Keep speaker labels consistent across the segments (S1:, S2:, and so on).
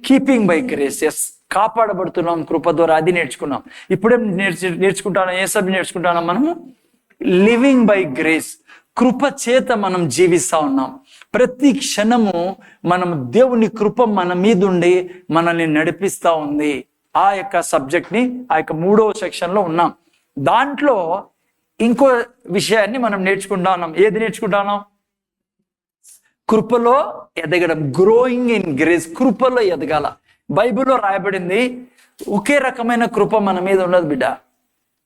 S1: Keeping by grace. Yes, కాపాడబడుతున్నాం కృప ద్వారా, అది నేర్చుకున్నాం. ఇప్పుడేం నేర్చుకుంటాను, ఏ సబ్జెక్ట్ నేర్చుకుంటాను మనము? Living by grace. కృప చేత మనం జీవిస్తా ఉన్నాం. ప్రతి క్షణము మనం దేవుని కృప మన మీద ఉండి మనల్ని నడిపిస్తా ఉంది. ఆ యొక్క సబ్జెక్ట్ని ఆ యొక్క 3వ సెక్షన్లో ఉన్నాం. దాంట్లో ఇంకో విషయాన్ని మనం నేర్చుకుంటా ఉన్నాం. ఏది నేర్చుకుంటా ఉన్నాం? కృపలో ఎదగడం, గ్రోయింగ్ ఇన్ గ్రేస్. కృపలో ఎదగాల. బైబిల్లో రాయబడింది ఒకే రకమైన కృప మన మీద ఉండదు బిడ్డ,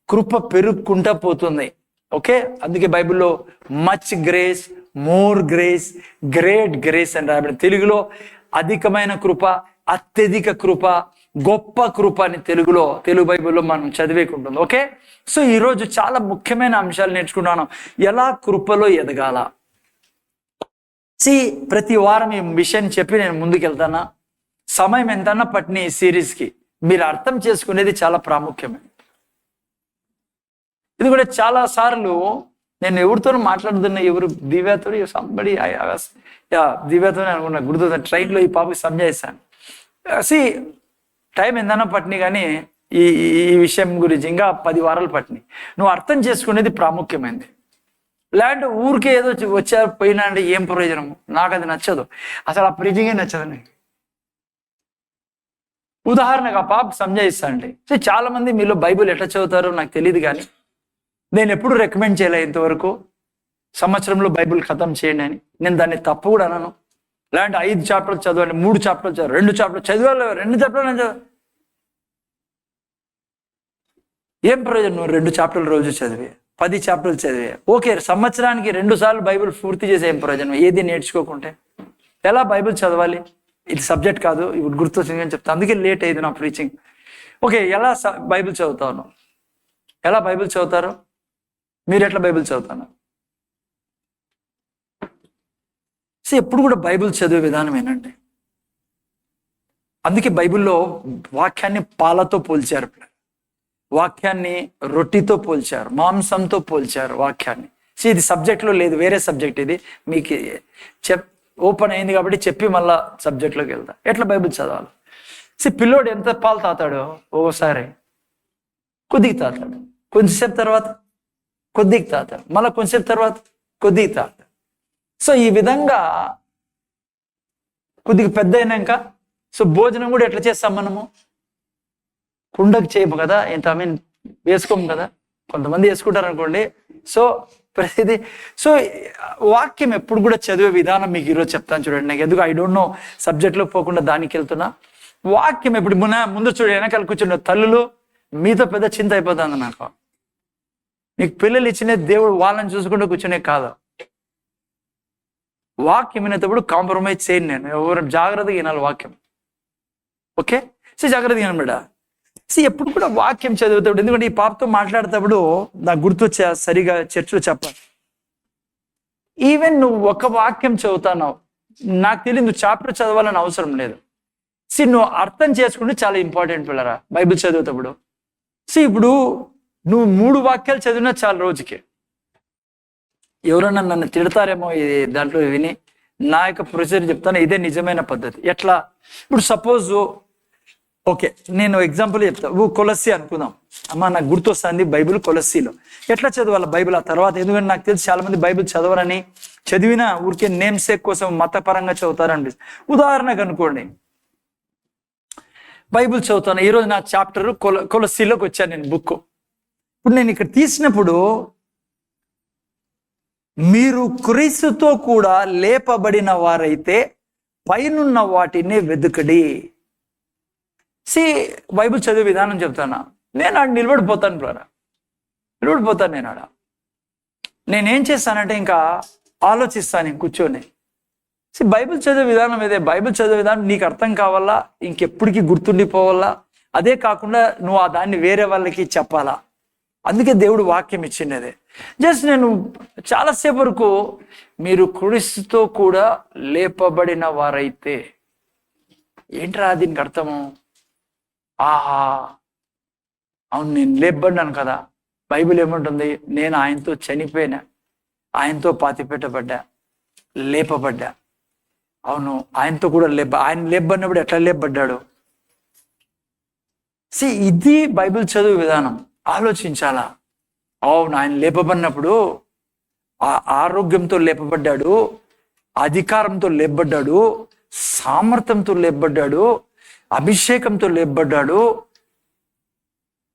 S1: కృప పెరుగుకుంటా పోతుంది. ఓకే, అందుకే బైబిల్లో much grace, more grace, great grace అని రాయబడింది. తెలుగులో అధికమైన కృప, అత్యధిక కృప, గొప్ప కృప అని తెలుగు బైబిల్లో మనం చదివేకుంటుంది. ఓకే, సో ఈరోజు చాలా ముఖ్యమైన అంశాలు నేర్చుకుంటున్నాం. ఎలా కృపలో ఎదగాల. ప్రతి వారం ఈ విషయం చెప్పి నేను ముందుకు వెళ్తానా. సమయం ఎంతన్నా పట్టిన ఈ సిరీస్కి మీరు అర్థం చేసుకునేది చాలా ప్రాముఖ్యమే. ఇది కూడా చాలా సార్లు నేను ఎవరితోనూ మాట్లాడుతున్నా, ఎవరు దివ్యాతో సంబడి దివ్యాతో అనుకున్నా, గుర్తు ట్రైన్లో ఈ పాపకి సంజాయిస్తాను. టైం ఎంతన్నా పట్టినాయి, కానీ ఈ విషయం గురించి ఇంకా 10 వారాలు పట్టినాయి. నువ్వు అర్థం చేసుకునేది ప్రాముఖ్యమైనది. లేదంటే ఊరికే ఏదో వచ్చారు పోయినా అంటే ఏం ప్రయోజనం? నాకు అది నచ్చదు, అసలు ఆ ప్రీచింగే నచ్చదు నాకు. ఉదాహరణగా పాప సంజాయిస్తాండి. చాలా మంది మీలో బైబిల్ ఎట్లా చదువుతారో నాకు తెలియదు, కానీ నేను ఎప్పుడు రికమెండ్ చేయలే ఇంతవరకు సంవత్సరంలో బైబిల్ ఖతం చేయండి అని. నేను దాన్ని తప్పు కూడా అనను. లేదంటే 5 చాప్టర్లు చదవండి, 3 చాప్టర్లు చదవాలి, 2 చాప్టర్లు చదివాలి, 2 చాప్టర్లు నేను చదవ. ఏం ప్రయోజనం? నువ్వు 2 చాప్టర్లు రోజు చదివే, 10 చాప్టర్లు చదివే. ఓకే, సంవత్సరానికి 2 సార్లు బైబిల్ పూర్తి చేసే ఏం ప్రయోజనం? ఏది నేర్చుకోకుంటే ఎలా బైబిల్ చదవాలి? ఇది సబ్జెక్ట్ కాదు, ఇప్పుడు గుర్తొచ్చింది అని చెప్తాను, అందుకే లేట్ అయ్యింది నా ప్రీచింగ్. ఓకే, ఎలా బైబిల్ చదువుతాను? ఎలా బైబిల్ చదువుతారు మీరు? ఎట్లా బైబిల్ చదువుతాను? ఎప్పుడు కూడా బైబిల్ చదివే విధానం ఏంటంటే, అందుకే బైబిల్లో వాక్యాన్ని పాలతో పోల్చారు, వాక్యాన్ని రొట్టితో పోల్చారు, మాంసంతో పోల్చారు వాక్యాన్ని. ఇది సబ్జెక్ట్లో లేదు, వేరే సబ్జెక్ట్. ఇది మీకు ఓపెన్ అయింది కాబట్టి చెప్పి మళ్ళా సబ్జెక్ట్లోకి వెళ్తా. ఎట్లా బైబిల్ చదవాలి? పిల్లోడు ఎంత పాలు తాతాడో ఒక్కోసారి కొద్దిగా తాతాడు, కొంచెంసేపు తర్వాత కొద్దిగా తాతాడు, మళ్ళీ కొంచెంసేపు తర్వాత కొద్దిగా తాతాడు. ఈ విధంగా కొద్దిగా పెద్ద అయినాక భోజనం కూడా ఎట్లా చేస్తాం మనము? కుండకు చేయము కదా, వేసుకోము కదా. కొంతమంది వేసుకుంటారు అనుకోండి. ప్రతిదీ వాక్యం ఎప్పుడు కూడా చదివే విధానం మీకు ఈరోజు చెప్తాను చూడండి. నాకు ఎందుకు ఐ డోంట్ నో, సబ్జెక్ట్లో పోకుండా దానికి వెళ్తున్నా. వాక్యం ఎప్పుడు ముందు చూడండి, వెనకాల కూర్చుండే తల్లులు మీతో పెద్ద చింత అయిపోతుంది నాకు. నీకు పిల్లలు ఇచ్చినే దేవుడు వాళ్ళని చూసుకుంటూ కూర్చునే కాదు. వాక్యం వినేటప్పుడు కాంప్రమైజ్ చేయను నేను. ఎవరు జాగ్రత్తగా వినాలి వాక్యం. ఓకే, జాగ్రత్తగా వినండి బిడ్డ. ఎప్పుడు కూడా వాక్యం చదువుతాడు. ఎందుకంటే ఈ పాపతో మాట్లాడేటప్పుడు నాకు గుర్తొచ్చా, సరిగా చర్చలో చెప్పాలి. ఈవెన్ నువ్వు ఒక వాక్యం చదువుతావు, నాకు తెలియదు నువ్వు చాప్టర్ చదవాలని అవసరం లేదు. నువ్వు అర్థం చేసుకుంటే చాలా ఇంపార్టెంట్ పిల్లరా బైబిల్ చదువుతాడు. ఇప్పుడు నువ్వు 3 వాక్యాలు చదివినా చాలా రోజుకి. ఎవరన్నా నన్ను తిడతారేమో ఇది దాంట్లో విని, నా యొక్క ప్రొసీజర్ చెప్తాను, ఇదే నిజమైన పద్ధతి. ఎట్లా? ఇప్పుడు సపోజ్ ఓకే, నేను ఎగ్జాంపుల్ చెప్తాను. కొలస్సీ అనుకుందాం. అమ్మ నాకు గుర్తొస్తుంది బైబిల్ కొలస్సీలో ఎట్లా చదవాలి బైబిల్ ఆ తర్వాత. ఎందుకంటే నాకు తెలిసి చాలా మంది బైబిల్ చదవరని, చదివినా ఊరికే నేమ్ సేక్ కోసం మతపరంగా చదువుతారనిపిస్తుంది. ఉదాహరణకు అనుకోండి, బైబిల్ చదువుతాను, ఈరోజు నా చాప్టర్ కొలస్సీలోకి వచ్చాను నేను బుక్. ఇప్పుడు నేను ఇక్కడ తీసినప్పుడు, మీరు క్రీస్తుతో కూడా లేపబడిన వారైతే పైనున్న వాటిని వెతుకడి. బైబిల్ చదివే విధానం చెప్తానా? నేను ఆడ నిలబడిపోతాను బ్రదర్, నిలబడిపోతాను. నేనేం చేస్తానంటే ఇంకా ఆలోచిస్తాను కూర్చొని. బైబిల్ చదివే విధానం ఇదే. బైబిల్ చదివే విధానం నీకు అర్థం కావాలా, ఇంకెప్పటికీ గుర్తుండిపోవాలా. అదే కాకుండా నువ్వు దాన్ని వేరే వాళ్ళకి చెప్పాలా. అందుకే దేవుడు వాక్యం ఇచ్చినదే. జస్ట్ నేను చాలాసేపు వరకు మీరు క్రీస్తుతో కూడా లేపబడిన వారైతే, ఏంట్రా దీనికి అర్థము? ఆహా, అవును, నేను లేపబడినాను కదా. బైబిల్ ఏమంటుంది? నేను ఆయనతో చనిపోయినా, ఆయనతో పాతిపెట్టబడ్డా, లేపబడ్డా. అవును, ఆయనతో కూడా ఆయన లేబ్బడినప్పుడు ఎట్లా లేబ్బడ్డాడు? ఇది బైబిల్ చదువు విధానం. ఆలోచించాలా. అవును, ఆయన లేపబడినప్పుడు ఆరోగ్యంతో లేపబడ్డాడు, అధికారంతో లేపబడ్డాడు, సామర్థ్యంతో లేపబడ్డాడు, అభిషేకంతో లేపబడ్డాడు,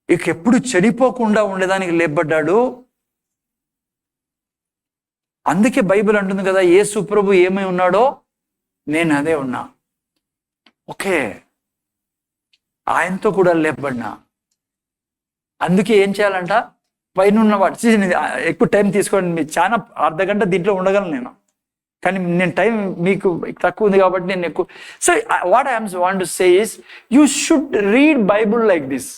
S1: ఇక ఎప్పుడు చెడిపోకుండా ఉండేదానికి లేపబడ్డాడు. అందుకే బైబిల్ అంటుంది కదా, యేసు ప్రభు ఏమై ఉన్నాడో నేను అదే ఉన్నా. ఓకే, ఆయనతో కూడా లేపబడినా. అందుకే ఏం చేయాలంట? పైన ఉన్నవాడు ఎక్కువ టైం తీసుకోండి, మీరు చాలా అర్ధగంట దీంట్లో ఉండగలను నేను, కానీ నేను టైం మీకు తక్కువ ఉంది కాబట్టి నేను ఎక్కువ. So what I want to say is you should read Bible like this.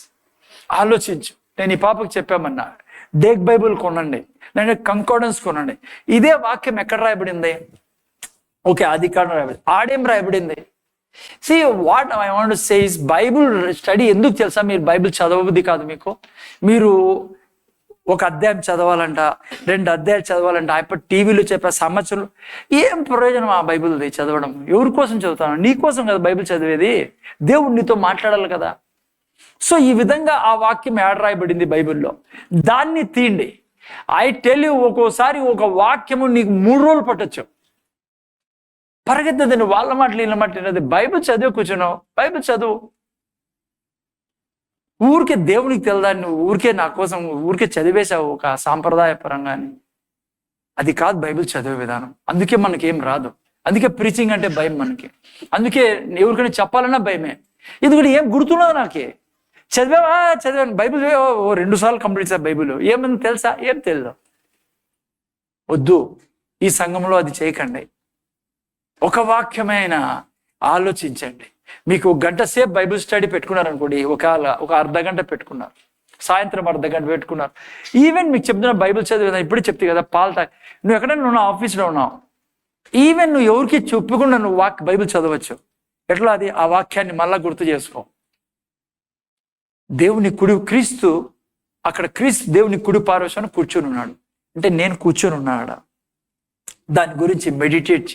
S1: ఆలోచించు. నేను ఈ పాపకు చెప్పామన్నా, డేక్ బైబుల్ కొనండి, నేను కంకార్డెన్స్ కొనండి. ఇదే వాక్యం ఎక్కడ రాయబడింది? ఓకే, అధికారం రాయబడింది. ఆడేం రాయబడింది? What I want to say is Bible study ఎందుకు తెలుసా? మీరు బైబిల్ చదవబుద్ధి కాదు మీకు. మీరు ఒక అధ్యాయం చదవాలంట, 2 అధ్యాయాలు చదవాలంట, ఇప్పుడు టీవీలో చెప్పే సంవత్సరం ఏం ప్రయోజనం ఆ బైబిల్ది చదవడం? ఎవరి కోసం చదువుతాను? నీ కోసం కదా బైబిల్ చదివేది, దేవుడు నీతో మాట్లాడాలి కదా. సో ఈ విధంగా ఆ వాక్యం యాడ్ రాయబడింది బైబిల్లో, దాన్ని తీయండి. ఐ టెల్ యూ, ఒక్కోసారి ఒక వాక్యము నీకు 3 రోజులు పట్టొచ్చు. పరిగెత్తదండి వాళ్ళ మాటలు వీళ్ళ మాటలు. బైబిల్ చదివి కూర్చున్నావు, బైబిల్ చదువు. ఊరికే దేవునికి తెలదా? నువ్వు ఊరికే నా కోసం ఊరికే చదివేశావు ఒక సాంప్రదాయ పరంగాని. అది కాదు బైబిల్ చదివే విధానం. అందుకే మనకేం రాదు. అందుకే ప్రీచింగ్ అంటే భయం మనకి. అందుకే ఎవరికైనా చెప్పాలన్నా భయమే. ఇది కూడా ఏం గుర్తున్నది నాకే. చదివాను బైబిల్ 2 సార్లు కంప్లీట్ చేసా బైబిల్. ఏమని తెలుసా? ఏం తెలియదు. వద్దు, ఈ సంఘంలో అది చేయకండి. ఒక వాక్యమైన ఆలోచించండి. మీకు 1 గంట సేపు బైబిల్ స్టడీ పెట్టుకున్నారు అనుకోండి, ఒక అర్ధగంట పెట్టుకున్నారు, సాయంత్రం అర్ధగంట పెట్టుకున్నారు. ఈవెన్ మీకు చెప్తున్నా బైబిల్ చదివి ఇప్పుడు చెప్తే కదా, పాలు తాగి నువ్వు ఎక్కడైనా నువ్వు ఆఫీస్లో ఉన్నావు, ఈవెన్ నువ్వు ఎవరికి చెప్పకుండా నువ్వు బైబిల్ చదవచ్చు. ఎట్లా? అది ఆ వాక్యాన్ని మళ్ళా గుర్తు చేసుకో. దేవుని కుడి క్రీస్తు అక్కడ దేవుని కుడి పార్శ్వాన కూర్చొని ఉన్నాడు అంటే నేను కూర్చొని ఉన్నాడా? దాని గురించి మెడిటేట్.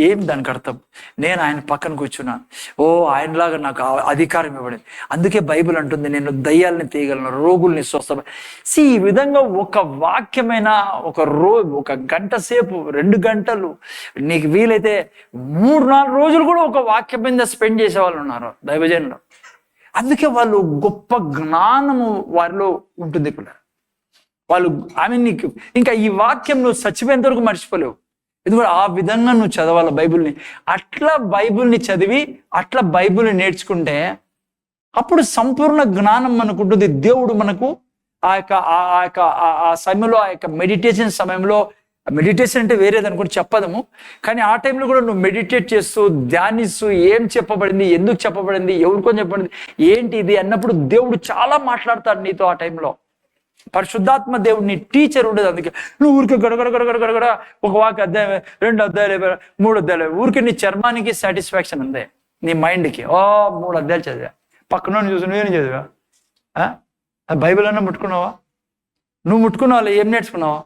S1: ఏం దానికి అర్థం? నేను ఆయన పక్కన కూర్చున్నాను. ఆయనలాగా నాకు అధికారం ఇవ్వడింది. అందుకే బైబిల్ అంటుంది, నేను దయ్యాలని తీయగలను, రోగుల్ని స్వస్థ. ఈ విధంగా ఒక వాక్యమైన ఒక గంట సేపు, 2 గంటలు, నీకు వీలైతే 3-4 రోజులు కూడా ఒక వాక్యం మీద స్పెండ్ చేసే వాళ్ళు ఉన్నారు దైవజనులు. అందుకే వాళ్ళు గొప్ప జ్ఞానము వారిలో ఉంటుంది. ఇక్కడ వాళ్ళు నీకు ఇంకా ఈ వాక్యం నువ్వు చచ్చిపోయేంత వరకు మర్చిపోలేవు. ఎందుకంటే ఆ విధంగా నువ్వు చదవాలి బైబిల్ని. అట్లా బైబిల్ని చదివి అట్లా బైబిల్ని నేర్చుకుంటే అప్పుడు సంపూర్ణ జ్ఞానం మనకు ఉంటుంది. దేవుడు మనకు ఆ సమయంలో, ఆ యొక్క మెడిటేషన్ సమయంలో, మెడిటేషన్ అంటే వేరేది అనుకుంటే చెప్పదము, కానీ ఆ టైంలో కూడా నువ్వు మెడిటేట్ చేస్తూ ధ్యానిస్తూ ఏం చెప్పబడింది, ఎందుకు చెప్పబడింది, ఎవరికొని చెప్పబడింది, ఏంటి ఇది అన్నప్పుడు దేవుడు చాలా మాట్లాడతాడు నీతో. ఆ టైంలో పరిశుద్ధాత్మ దేవుడు నీ టీచర్ ఉండదు. అందుకే నువ్వు ఊరికే గడగడ ఒక అధ్యాయం, 2 అధ్యాయాలు, 3 అధ్యాయాలు, ఊరికే నీ చర్మానికి సాటిస్ఫాక్షన్ ఉంది, నీ మైండ్కి 3 అధ్యాయాలు చదివా, పక్కన చూసి నువ్వేం చదివా? బైబిల్ అన్నా ముట్టుకున్నావా? నువ్వు ముట్టుకున్నావా? ఏం నేర్చుకున్నావా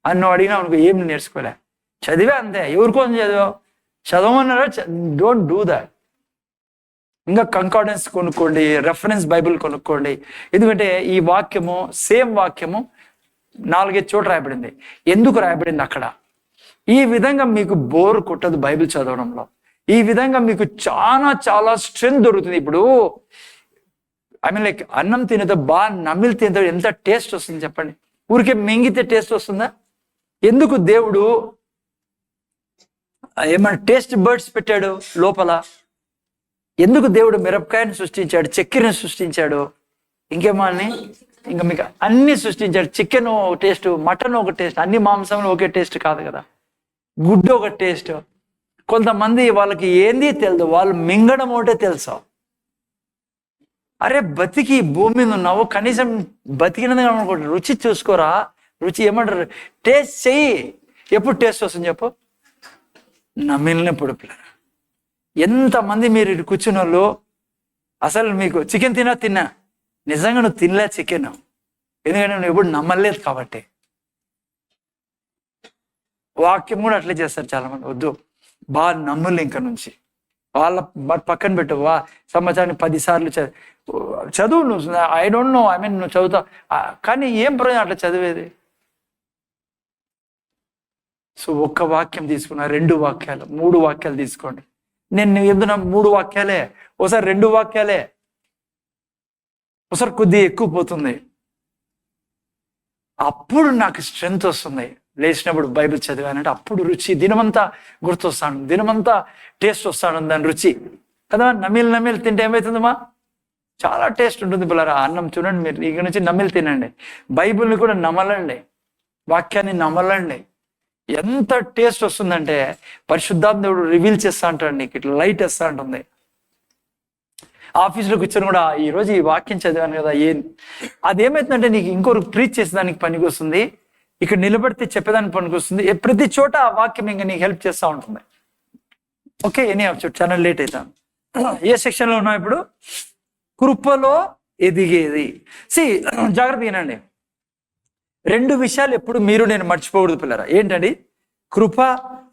S1: అని నువ్వు అడిగినావు అనుకో, ఏం నేర్చుకోలే, చదివా అంతే. ఎవరికోసం చదివావు? చదవమన్నారా? Don't do that. ఇంకా కంకార్డెన్స్ కొనుక్కోండి, రెఫరెన్స్ బైబిల్ కొనుక్కోండి. ఎందుకంటే ఈ వాక్యము, సేమ్ వాక్యము 4-5 చోట్ల రాయబడింది. ఎందుకు రాయబడింది అక్కడ? ఈ విధంగా మీకు బోర్ కొట్టదు బైబిల్ చదవడంలో. ఈ విధంగా మీకు చాలా స్ట్రెంగ్త్ దొరుకుతుంది. ఇప్పుడు లైక్ అన్నం తినేదో బాగా నమిలి తినేదో ఎంత టేస్ట్ వస్తుంది చెప్పండి? ఊరికే మింగితే టేస్ట్ వస్తుందా? ఎందుకు దేవుడు ఏమైనా టేస్ట్ బర్డ్స్ పెట్టాడు లోపల? ఎందుకు దేవుడు మిరపకాయని సృష్టించాడు, చక్కెరని సృష్టించాడు, ఇంకేమని ఇంకా మీకు అన్ని సృష్టించాడు. చికెన్ ఒక టేస్ట్, మటన్ ఒక టేస్ట్, అన్ని మాంసంలో ఒకే టేస్ట్ కాదు కదా. గుడ్డు ఒక టేస్ట్. కొంతమంది వాళ్ళకి ఏంది తెలియదు, వాళ్ళు మింగడం ఒకటే తెలుసు. అరే బతికి భూమి మీద ఉన్నావు, కనీసం బతికినది అనుకోండి, రుచి చూసుకోరా. రుచి ఏమంటారు? టేస్ట్ చెయ్యి. ఎప్పుడు టేస్ట్ వస్తుంది చెప్పు? నమిలినప్పుడు. ఎంతమంది మీరు కూర్చున్న వాళ్ళు అసలు మీకు చికెన్ తిన్నా నిజంగా నువ్వు తినలే చికెన్, ఎందుకంటే నువ్వు ఎప్పుడు నమ్మలేదు కాబట్టి. వాక్యం కూడా అట్లే చేస్తారు చాలా మంది. వద్దు, బాగా నమ్ములు ఇంక నుంచి. వాళ్ళ పక్కన పెట్టు, సంవత్సరానికి 10 సార్లు చదువు నువ్వు. ఐ డోంట్ నో, నువ్వు చదువుతావు, కానీ ఏం ప్రయోజనం అట్లా చదివేది? సో ఒక్క వాక్యం తీసుకున్నా, 2 వాక్యాలు 3 వాక్యాలు తీసుకోండి. నేను చెప్తున్నా 3 వాక్యాలే, ఒకసారి 2 వాక్యాలే, ఒకసారి కొద్దిగా ఎక్కువ పోతుంది. అప్పుడు నాకు స్ట్రెంగ్త్ వస్తుంది. లేచినప్పుడు బైబిల్ చదివానంటే అప్పుడు రుచి దినమంతా గుర్తొస్తాను, దినమంతా టేస్ట్ వస్తాను దాని రుచి కదా. నమిలి తింటే ఏమవుతుందమ్మా? చాలా టేస్ట్ ఉంటుంది పిల్లరా. అన్నం చూడండి, మీరు ఇక నుంచి నమిలి తినండి, బైబిల్ని కూడా నమలండి, వాక్యాన్ని నమలండి. ఎంత టేస్ట్ వస్తుందంటే పరిశుద్ధాత్మ దేవుడు రివీల్ చేస్తా అంటాడు, నీకు ఇట్లా లైట్ వేస్తా ఉంటుంది. ఆఫీస్లో కూర్చొని కూడా ఈరోజు ఈ వాక్యం చదివాను కదా, అదేమవుతుందంటే నీకు ఇంకొకరు ప్రీచ్ చేసేదానికి పనికి వస్తుంది, ఇక్కడ నిలబడితే చెప్పేదానికి పనికి వస్తుంది. ప్రతి చోట ఆ వాక్యం ఇంకా నీకు హెల్ప్ చేస్తూ ఉంటుంది. ఓకే, ఎనీ ఆఫ్ చాలా లేట్ అవుతాను. ఏ సెక్షన్లో ఉన్నావు ఇప్పుడు? కృపలో ఎదిగేది. జాగ్రత్త వినండి, 2 విషయాలు ఎప్పుడు మీరు నేను మర్చిపోకూడదు పిల్లరా. ఏంటండి? కృప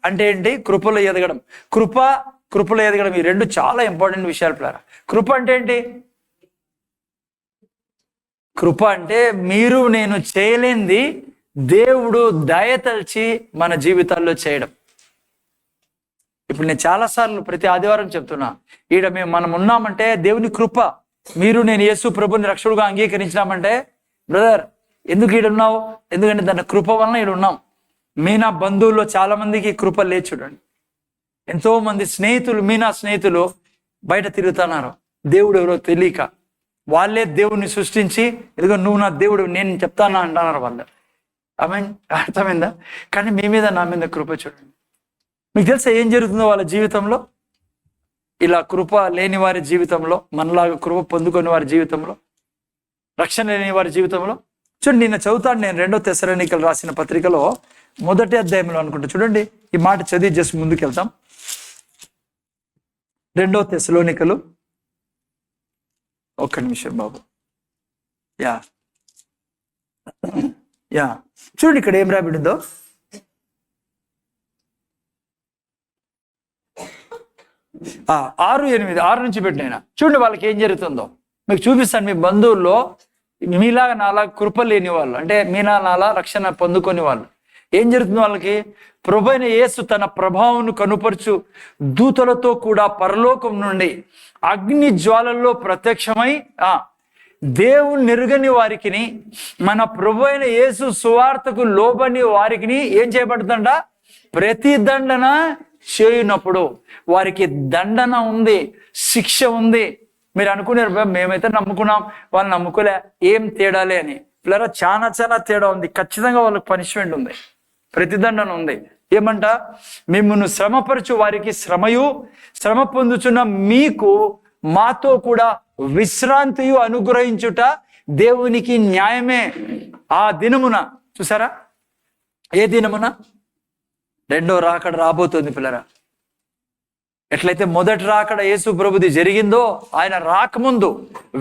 S1: అంటే ఏంటి, కృపలో ఎదగడం. కృపలో ఎదగడం, ఈ 2 చాలా ఇంపార్టెంట్ విషయాలు పిల్లరా. కృప అంటే ఏంటి? కృప అంటే మీరు నేను చేయలేనిది దేవుడు దయతలిచి మన జీవితాల్లో చేయడం. ఇప్పుడు నేను చాలాసార్లు ప్రతి ఆదివారం చెప్తున్నా, మనం ఉన్నామంటే దేవుని కృప. మీరు నేను యేసు ప్రభుని రక్షకుడుగా అంగీకరించినామంటే, బ్రదర్ ఎందుకు ఈడున్నావు? ఎందుకంటే దాని కృప వలన ఈడున్నాం. నా బంధువుల్లో చాలా మందికి కృప లేదు. చూడండి, ఎంతో మంది స్నేహితులు, నా స్నేహితులు బయట తిరుగుతున్నారు, దేవుడు ఎవరో తెలియక. వాళ్ళే దేవుడిని సృష్టించి, ఎదుగో నువ్వు నా దేవుడు నేను చెప్తానా అంటున్నారు వాళ్ళు. అర్థమైందా? కానీ మీ మీద నా మీద కృప చూడండి. మీకు తెలుసా ఏం జరుగుతుందో వాళ్ళ జీవితంలో? ఇలా కృప లేని వారి జీవితంలో, మనలాగా కృప పొందుకొని వారి జీవితంలో, రక్షణ లేని వారి జీవితంలో చూడండి. నిన్న చదువుతాను నేను 2 తెస్సలోనికలు రాసిన పత్రికలో 1వ అధ్యాయంలో అనుకుంటా. చూడండి, ఈ మాట చదివి జస్ట్ ముందుకు వెళ్తాం. 2 తెస్సలోనికలు, ఒక్క నిమిషం బాబు. యా చూడండి, ఇక్కడ ఏం రాబడిందో. 6 నుంచి పెట్టిన చూడండి, వాళ్ళకి ఏం జరుగుతుందో మీకు చూపిస్తాను. మీ బంధువుల్లో మీలాగా నాలాగా కృప లేని వాళ్ళు, అంటే నాలా రక్షణ పొందుకొని వాళ్ళు, ఏం జరుగుతుంది వాళ్ళకి? ప్రభువైన యేసు తన ప్రభావం కనుపరుచు దూతలతో కూడా పరలోకం నుండి అగ్ని జ్వాలల్లో ప్రత్యక్షమై దేవుని నెరుగని వారికిని, మన ప్రభువైన యేసు సువార్తకు లోబని వారికిని ఏం చేయబడుతుందంట? ప్రతిదండన చేయునప్పుడు. వారికి దండన ఉంది, శిక్ష ఉంది. మీరు అనుకున్నారు మేమైతే నమ్ముకున్నాం, వాళ్ళు నమ్ముకోలే, ఏం తేడాలే అని. పిల్లరా చాలా తేడా ఉంది. ఖచ్చితంగా వాళ్ళకి పనిష్మెంట్ ఉంది, ప్రతిదండన ఉంది. ఏమంట? మిమ్మల్ని శ్రమపరచు వారికి శ్రమయు, శ్రమ పొందుచున్న మీకు మాతో కూడా విశ్రాంతియు అనుగ్రహించుట దేవునికి న్యాయమే. ఆ దినమున, చూసారా, ఏ దినమున? 2వ రాకడ రాబోతుంది పిల్లరా. ఎట్లయితే మొదటి రాకడ యేసు ప్రభుది జరిగిందో, ఆయన రాకముందు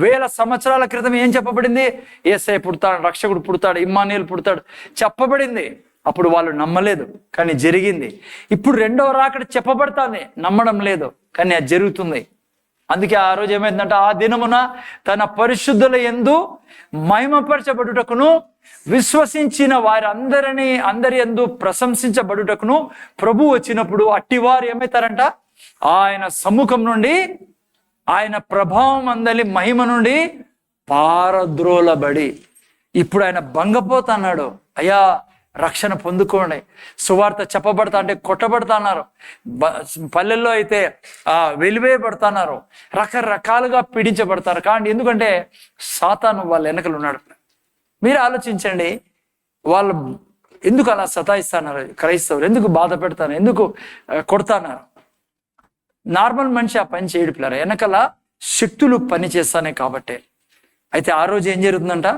S1: 1000 సంవత్సరాల క్రితం ఏం చెప్పబడింది? యేసయ్య పుడతాడు, రక్షకుడు పుడతాడు, ఇమ్మానుయేలు పుడతాడు చెప్పబడింది. అప్పుడు వాళ్ళు నమ్మలేదు, కానీ జరిగింది. ఇప్పుడు 2వ రాకడ చెప్పబడతానే, నమ్మడం లేదు, కానీ అది జరుగుతుంది. అందుకే ఆ రోజు ఏమైందంటే, ఆ దినమున తన పరిశుద్ధుల యందు మహిమపరచబడుటకును, విశ్వసించిన అందరి యందు ప్రశంసించబడుటకును ప్రభు వచ్చినప్పుడు అట్టివారు ఏమవుతారంట? ఆయన సముఖం నుండి, ఆయన ప్రభావం అందలి మహిమ నుండి పారద్రోలబడి. ఇప్పుడు ఆయన భంగపోతున్నాడు. అయ్యా రక్షణ పొందుకోండి, సువార్త చెప్పబడతా అంటే కొట్టబడుతున్నారు, పల్లెల్లో అయితే వెలివేయబడుతున్నారు, రకరకాలుగా పీడించబడతారు. కానీ ఎందుకంటే సాతాను వాళ్ళ వెనకలు ఉన్నాడు. మీరు ఆలోచించండి, వాళ్ళు ఎందుకు అలా సతాయిస్తున్నారు? క్రైస్తవులు ఎందుకు బాధ పెడతారు? ఎందుకు కొడతాన్నారు? నార్మల్ మనిషి ఆ పని చేయడు పిల్లరా, వెనకల శక్తులు పని చేస్తానే కాబట్టి. అయితే ఆ రోజు ఏం జరుగుతుందంట?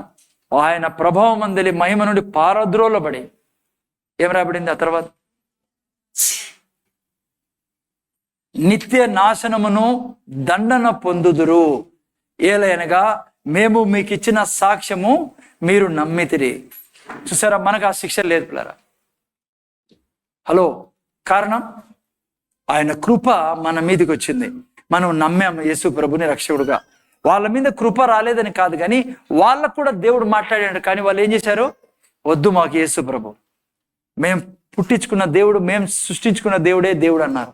S1: ఆయన ప్రభావం అందలి మహిమ నుండి పారద్రోలబడి ఏం రాబడింది? ఆ తర్వాత నిత్య నాశనమును దండన పొందుదురు. ఏలయనగా మేము మీకు ఇచ్చిన సాక్ష్యము మీరు నమ్మితిరి. చూసారా, మనకు ఆ శిక్ష లేదు పిల్లరా. హలో, కారణం ఆయన కృప మన మీదకి వచ్చింది, మనం నమ్మాము యేసు ప్రభుని రక్షకుడుగా. వాళ్ళ మీద కృప రాలేదని కాదు, కానీ వాళ్ళకు కూడా దేవుడు మాట్లాడాడు. కానీ వాళ్ళు ఏం చేశారు? వద్దు మాకు యేసు ప్రభు, మేము పుట్టించుకున్న దేవుడు, మేము సృష్టించుకున్న దేవుడే దేవుడు అన్నారు.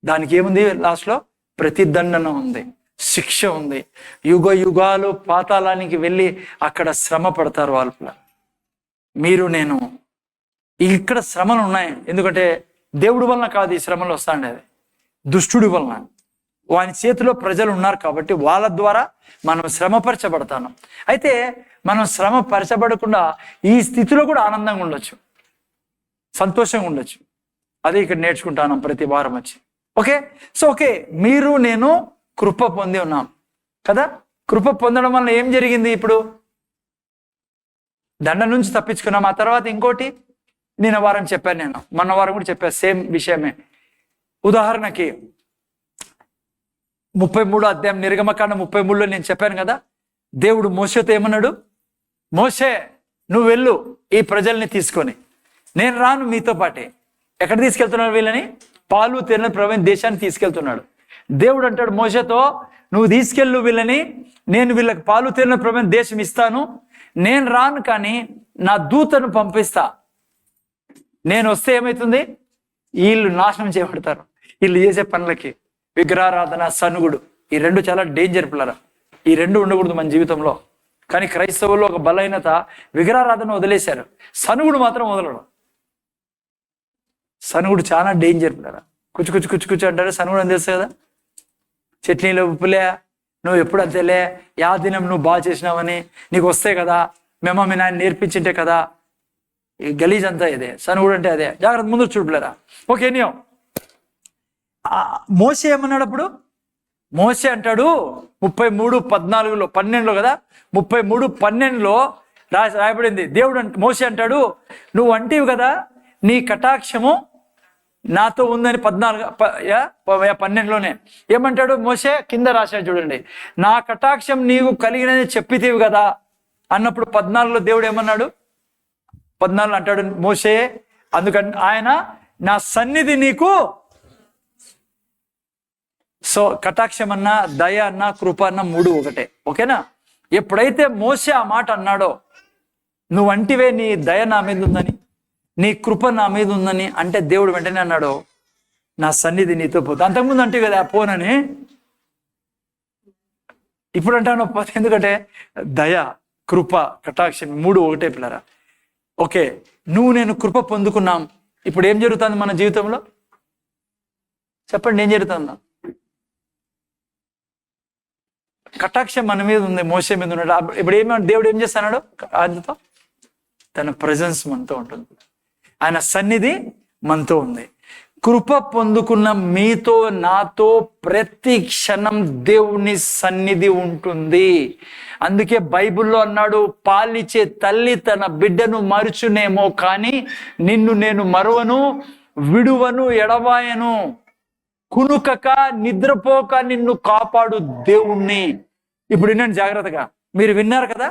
S1: దానికి ఏముంది? లాస్ట్లో ప్రతిదండన ఉంది, శిక్ష ఉంది. యుగ యుగాలు పాతాళానికి వెళ్ళి అక్కడ శ్రమ పడతారు వాళ్ళు. మీరు నేను ఇక్కడ శ్రమలు ఉన్నాయి. ఎందుకంటే దేవుడి వలన కాదు ఈ శ్రమలు వస్తాండేది, దుష్టుడి వలన. వాని చేతిలో ప్రజలు ఉన్నారు కాబట్టి వాళ్ళ ద్వారా మనం శ్రమపరచబడతాను. అయితే మనం శ్రమ పరచబడకుండా ఈ స్థితిలో కూడా ఆనందంగా ఉండొచ్చు, సంతోషంగా ఉండొచ్చు. అదే ఇక్కడ నేర్చుకుంటాను ప్రతి వారం వచ్చి. ఓకే, సో ఓకే, మీరు నేను కృప పొంది ఉన్నాం కదా. కృప పొందడం వల్ల ఏం జరిగింది? ఇప్పుడు దండ నుంచి తప్పించుకున్నాం. ఆ తర్వాత ఇంకోటి నిన్న వారం చెప్పాను, నేను మొన్న వారం కూడా చెప్పాను, సేమ్ విషయమే. ఉదాహరణకి 33వ అధ్యాయం నిర్గమకాండం 33లో నేను చెప్పాను కదా, దేవుడు మోషేతో ఏమన్నాడు? మోషే, నువ్వు వెళ్ళు ఈ ప్రజల్ని తీసుకొని, నేను రాను మీతో పాటే. ఎక్కడ తీసుకెళ్తున్నాడు వీళ్ళని? పాలు తేనె ప్రవహించే దేశాన్ని తీసుకెళ్తున్నాడు. దేవుడు అంటాడు మోషేతో, నువ్వు తీసుకెళ్ళు వీళ్ళని, నేను వీళ్ళకి పాలు తేనె ప్రవహించే దేశం ఇస్తాను, నేను రాను కానీ నా దూతను పంపిస్తా. నేను వస్తే ఏమవుతుంది? వీళ్ళు నాశనం చేయబడతారు. వీళ్ళు చేసే పనులకి విగ్రహారాధన, సనుగుడు, ఈ రెండు చాలా డేంజర్ పిల్లరా. ఈ రెండు ఉండకూడదు మన జీవితంలో. కానీ క్రైస్తవుల్లో ఒక బలహీనత, విగ్రహారాధన వదిలేశారు, సనుగుడు మాత్రం వదలడం. సనుగుడు చాలా డేంజర్ పిల్లరా. కుచ్చు కుచ్చు కుచ్చు కుచ్చు అంటారు. సనుగుడు అని తెలుసు కదా, చట్నీలో ఉప్పులే, నువ్వు ఎప్పుడు అంతేలే, యా దినం నువ్వు బాగా చేసినావని, నీకు వస్తే కదా, మేము మీ నాయన నేర్పించింటే కదా. ఈ గలీజ్ అంతా ఇదే, సనుగుడు అంటే అదే. జాగ్రత్త, ముందు చూడలేరా. ఓకే, ఎనియో మోషే ఏమన్నాడు అప్పుడు? మోషే అంటాడు 33:12 కదా, 33:12 రాయబడింది. దేవుడు మోషే అంటాడు, నువ్వు అంటివి కదా నీ కటాక్షము నాతో ఉందని. 12లోనే ఏమంటాడు మోషే? కింద రాశాడు చూడండి, నా కటాక్షం నీవు కలిగినని చెప్పితేవి కదా అన్నప్పుడు 14లో దేవుడు ఏమన్నాడు? 14 అంటాడు మోషే, అందుకని ఆయన నా సన్నిధి నీకు. సో కటాక్షం అన్నా, దయ అన్నా, కృప అన్నా మూడు ఒకటే. ఓకేనా? ఎప్పుడైతే మోషే ఆ మాట అన్నాడో, నువ్వంటివే నీ దయ నా మీద ఉందని, నీ కృప నా మీద ఉందని అంటే, దేవుడు వెంటనే అన్నాడు నా సన్నిధి నీతో పోతా. అంతకుముందు అంటే కదా పోనని, ఇప్పుడు అంటాను పోతే. ఎందుకంటే దయ, కృప, కటాక్షం మూడు ఒకటే పిల్లరా. ఓకే, నువ్వు నేను కృప పొందుకున్నాం. ఇప్పుడు ఏం జరుగుతుంది మన జీవితంలో? చెప్పండి, ఏం జరుగుతుందా? కటాక్షం మన మీద ఉంది, మోసే మీద ఉన్నాడు. ఇప్పుడు దేవుడు ఏం చేస్తున్నాడు? ఆయనతో తన ప్రజెన్స్ మనతో ఉంటుంది, ఆయన సన్నిధి మనతో ఉంది. కృప పొందుకున్న మీతో నాతో ప్రతి క్షణం దేవుని సన్నిధి ఉంటుంది. అందుకే బైబిల్లో అన్నాడు, పాలిచ్చే తల్లి తన బిడ్డను మరుచునేమో కానీ నిన్ను నేను మరువను, విడువను, ఎడబాయను. కునుకక నిద్రపోక నిన్ను కాపాడు దేవుణ్ణి. ఇప్పుడు వినండి జాగ్రత్తగా. మీరు విన్నారు కదా,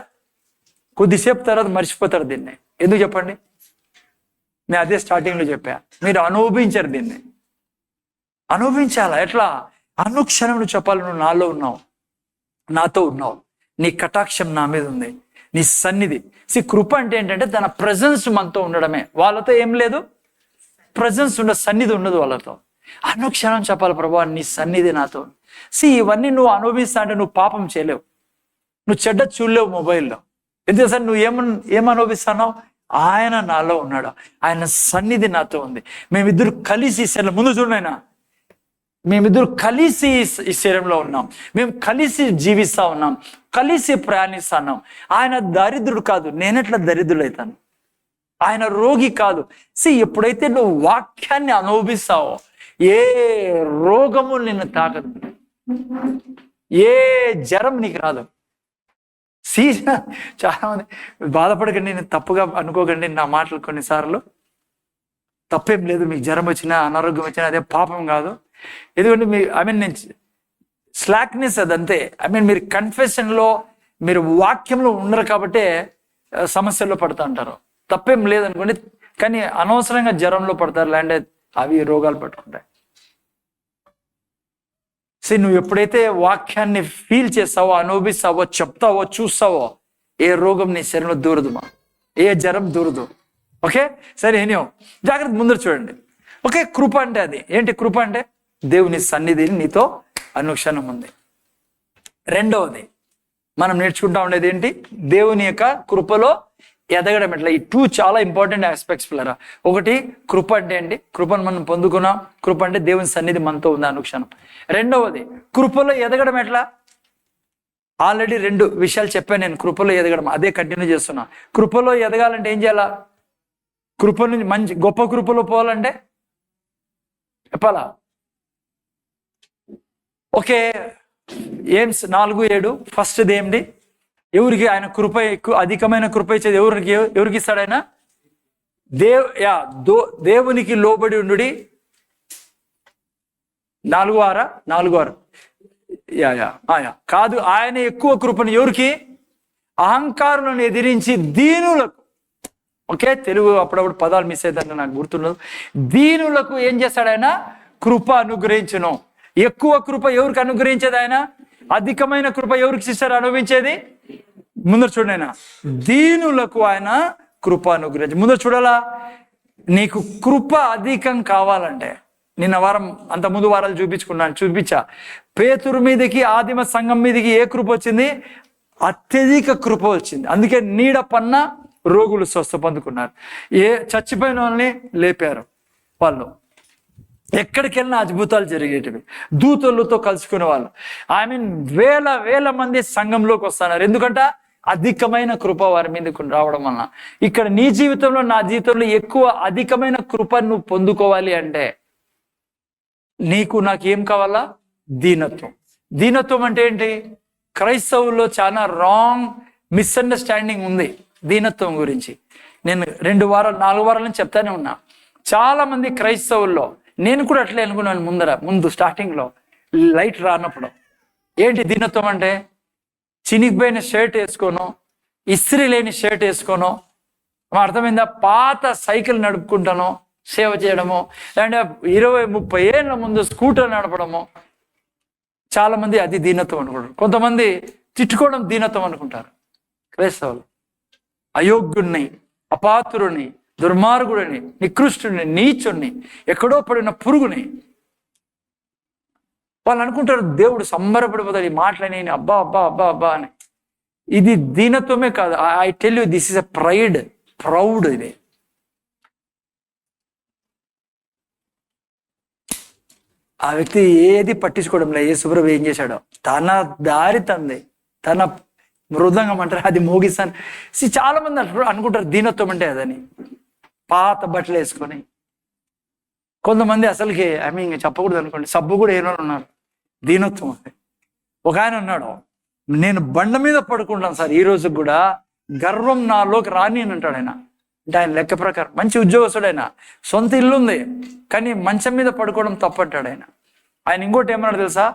S1: కొద్దిసేపు తర్వాత మర్చిపోతారు దీన్ని. ఎందుకు చెప్పండి? నేను అదే స్టార్టింగ్లో చెప్పా, మీరు అనుభవించారు దీన్ని. అనుభవించాలా? ఎట్లా? అనుక్షణం నువ్వు చెప్పాలి, నువ్వు నాలో ఉన్నావు, నాతో ఉన్నావు, నీ కటాక్షం నా మీద ఉంది, నీ సన్నిధి. కృప అంటే ఏంటంటే తన ప్రజెన్స్ మనతో ఉండడమే. వాళ్ళతో ఏం లేదు, ప్రజెన్స్ ఉండదు, సన్నిధి ఉండదు వాళ్ళతో. అనుక్షణం చెప్పాలి, ప్రభా నీ సన్నిధి నాతో. ఇవన్నీ నువ్వు అనుభవిస్తా అంటే నువ్వు పాపం చేయలేవు, నువ్వు చెడ్డ చూడలేవు మొబైల్లో. ఎందుకంటే సార్ నువ్వు ఏం అనుభవిస్తున్నావు? ఆయన నాలో ఉన్నాడు, ఆయన సన్నిధి నాతో ఉంది. మేమిద్దరు కలిసి ముందు చూడనైనా, మేమిద్దరు కలిసి ఈ శరీరంలో ఉన్నాం, మేము కలిసి జీవిస్తా ఉన్నాం, కలిసి ప్రయాణిస్తున్నాం. ఆయన దరిద్రుడు కాదు, నేనెట్లా దరిద్రుడైతాను? ఆయన రోగి కాదు. ఎప్పుడైతే నువ్వు వాక్యాన్ని అనుభవిస్తావో ఏ రోగము నిన్ను తాకదు, ఏ జ్వరం నీకు రాదు. చాలా మంది బాధపడకండి, నేను తప్పుగా అనుకోకండి నా మాటలు. కొన్నిసార్లు తప్పేం లేదు, మీకు జ్వరం వచ్చినా అనారోగ్యం వచ్చినా అదే పాపం కాదు. ఎందుకంటే నేను స్లాక్నెస్ అదంతే. మీరు కన్ఫెషన్లో, మీరు వాక్యంలో ఉండరు కాబట్టే సమస్యల్లో పడుతూ ఉంటారు. తప్పేం లేదనుకోండి, కానీ అనవసరంగా జ్వరంలో పడతారు, లేదంటే అవి రోగాలు పట్టుకుంటాయి. నువ్వు ఎప్పుడైతే వాక్యాన్ని ఫీల్ చేస్తావో, అనుభవిస్తావో, చెప్తావో, చూస్తావో, ఏ రోగం నీ శరీరంలో దూరదుమా, ఏ జ్వరం దూరదు. ఓకే, సరే ఏనియో జాగ్రత్త ముందర చూడండి. ఓకే, కృప అంటే అది ఏంటి? కృప అంటే దేవుని సన్నిధిని నీతో అనుక్షణం ఉంది. రెండవది మనం నేర్చుకుంటా ఉండేది ఏంటి? దేవుని యొక్క కృపలో ఎదగడం ఎట్లా. ఈ 2 చాలా ఇంపార్టెంట్ ఆస్పెక్ట్స్ పిల్లరా. ఒకటి కృప అంటే ఏంటి? కృపను మనం పొందుకున్నాం. కృప అంటే దేవుని సన్నిధి మనతో ఉంది అనుక్షణం. రెండవది కృపలో ఎదగడం ఎట్లా? ఆల్రెడీ 2 విషయాలు చెప్పాను నేను. కృపలో ఎదగడం అదే కంటిన్యూ చేస్తున్నా. కృపలో ఎదగాలంటే ఏం చేయాలా? కృప నుంచి మంచి గొప్ప కృపలో పోవాలంటే చెప్పాలా? ఓకే, ఏమ్స్ 4:7 ఫస్ట్ది ఏంటి? ఎవరికి ఆయన కృప ఎక్కువ అధికమైన కృప ఇచ్చేది ఎవరికి ఇస్తాడు ఆయన? దేవునికి లోబడి ఉండు. 4:6 కాదు, ఆయన ఎక్కువ కృపను ఎవరికి? అహంకారులను ఎదిరించి దీనులకు. ఓకే, తెలుగు అప్పుడప్పుడు పదాలు మిస్ అవుతారని నాకు గుర్తున్నది. దీనులకు ఏం చేస్తాడు ఆయన? కృప అనుగ్రహించును. ఎక్కువ కృప ఎవరికి అనుగ్రహించేది ఆయన? అధికమైన కృప ఎవరికి సిస్టర్ అనుభవించేది? ముందర చూడండి, ఆయన దీనులకు ఆయన కృప అనుగ్రహించి. ముందర చూడాలా? నీకు కృప అధికం కావాలంటే, నిన్న వారం అంత ముందు వారాలు చూపించా. పేతురు మీదకి, ఆదిమ సంఘం మీదకి ఏ కృప వచ్చింది? అత్యధిక కృప వచ్చింది. అందుకే నీడ పన్న రోగులు స్వస్థ పొందుకున్నారు. చచ్చిపోయిన వాళ్ళని లేపారు. వాళ్ళు ఎక్కడికి వెళ్ళినా అద్భుతాలు జరిగేటివి. దూతలతో కలుసుకునే వాళ్ళు. వేల మంది సంఘంలోకి వస్తున్నారు. ఎందుకంటే అధికమైన కృప వారి మీదకు రావడం వలన. ఇక్కడ నీ జీవితంలో, నా జీవితంలో ఎక్కువ అధికమైన కృప నువ్వు పొందుకోవాలి అంటే నాకు ఏం కావాలా? దీనత్వం. దీనత్వం అంటే ఏంటి? క్రైస్తవుల్లో చాలా రాంగ్ మిస్అండర్స్టాండింగ్ ఉంది దీనత్వం గురించి. నేను 4 వారాల నుంచి చెప్తానే ఉన్నా. చాలా మంది క్రైస్తవుల్లో, నేను కూడా అట్లే అనుకున్నాను ముందు స్టార్టింగ్లో లైట్ రానప్పుడు. ఏంటి దీనత్వం అంటే? చినిగిపోయిన షర్ట్ వేసుకోను, ఇస్త్రీ లేని షర్ట్ వేసుకోను, అర్థమైందా? పాత సైకిల్ నడుపుకుంటాను, సేవ చేయడము, లేదంటే 20-30 ఏళ్ళ ముందు స్కూటర్ నడపడము. చాలా మంది అది దీనత్వం అనుకుంటారు. కొంతమంది తిట్టుకోవడం దీనత్వం అనుకుంటారు. క్రైస్తవులు అయోగ్యుణ్ణి, అపాత్రుని, దుర్మార్గుడిని, నికృష్టుని, నీచుణ్ణి, ఎక్కడో పడిన పురుగుని వాళ్ళు అనుకుంటారు. దేవుడు సంబరపడిపోతాడు ఈ మాటలని, అబ్బా అబ్బా అబ్బా అబ్బా అని. ఇది దీనత్వమే కాదు. I tell you, this is a proud. ఇది ఆ వ్యక్తి ఏది పట్టించుకోవడం లేదు. యేసుప్రభు ఏం చేశాడో తన దారి తంది, తన మృదంగం అంటారు అది మోగిస్తాను. చాలా మంది అనుకుంటారు దీనత్వం అంటే అదని. పాత బట్టలు వేసుకొని, కొంతమంది అసలుకి ఇంకా చెప్పకూడదు అనుకోండి, సబ్బు కూడా ఏమో ఉన్నారు. దీనత్వం అది. ఒక ఆయన ఉన్నాడు, నేను బండ మీద పడుకుంటాను సార్ ఈ రోజు కూడా, గర్వం నాలోకి రాని అని అంటాడు ఆయన. అంటే ఆయన లెక్క ప్రకారం మంచి ఉద్యోగస్తుడు, ఆయన సొంత ఇల్లు ఉంది, కానీ మంచం మీద పడుకోవడం తప్పంటాడు ఆయన. ఆయన ఇంకోటి ఏమన్నాడు తెలుసా?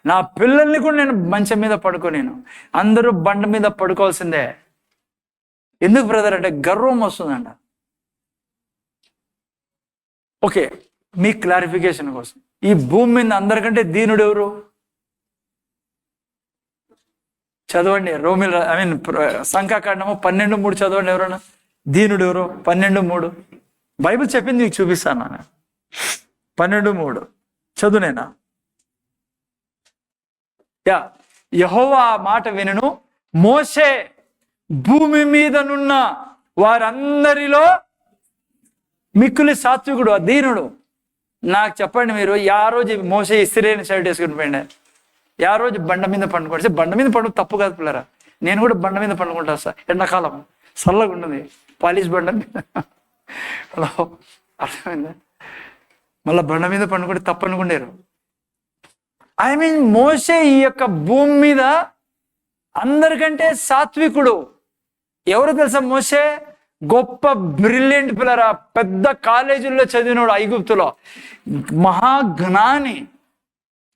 S1: నా పిల్లల్ని కూడా నేను మంచం మీద పడుకోలేను, అందరూ బండ మీద పడుకోవాల్సిందే. ఎందుకు బ్రదర్ అంటే గర్వం వస్తుందంట. ఓకే, మీ క్లారిఫికేషన్ కోసం, ఈ భూమి మీద అందరికంటే దీనుడు ఎవరు? చదవండి, సంఖ్యాకాండము 12:3 చదవండి. ఎవరన్నా దీనుడు ఎవరు? 12:3 బైబిల్ చెప్పింది, మీకు చూపిస్తాను. 12:3 చదువునేనా? యెహోవా ఆ మాట వినును, మోషే భూమి మీదనున్న వారందరిలో మిక్కులి సాత్వికుడు, దీనుడు. నాకు చెప్పండి మీరు, ఆ రోజు మోసే ఇస్త్రీని షర్ట్ వేసుకుని పోయిండే, ఆ రోజు బండ మీద పండుకోండి. బండ మీద పండుగ తప్పు కాదు పిల్లరా. నేను కూడా బండ మీద పండుకుంటా సార్, ఎండాకాలం చల్లగా ఉండదు, పాలిష్ బండ మీద. హలో, అర్థమైందా? మళ్ళీ బండ మీద పండుకుంటే తప్పు అనుకుంటారు. మోసే ఈ యొక్క భూమి మీద అందరికంటే సాత్వికుడు. ఎవరు తెలుసా? మోసే గొప్ప బ్రిలియంట్ పిల్లరా, పెద్ద కాలేజీల్లో చదివినోడు, ఐగుప్తులో మహాజ్ఞాని,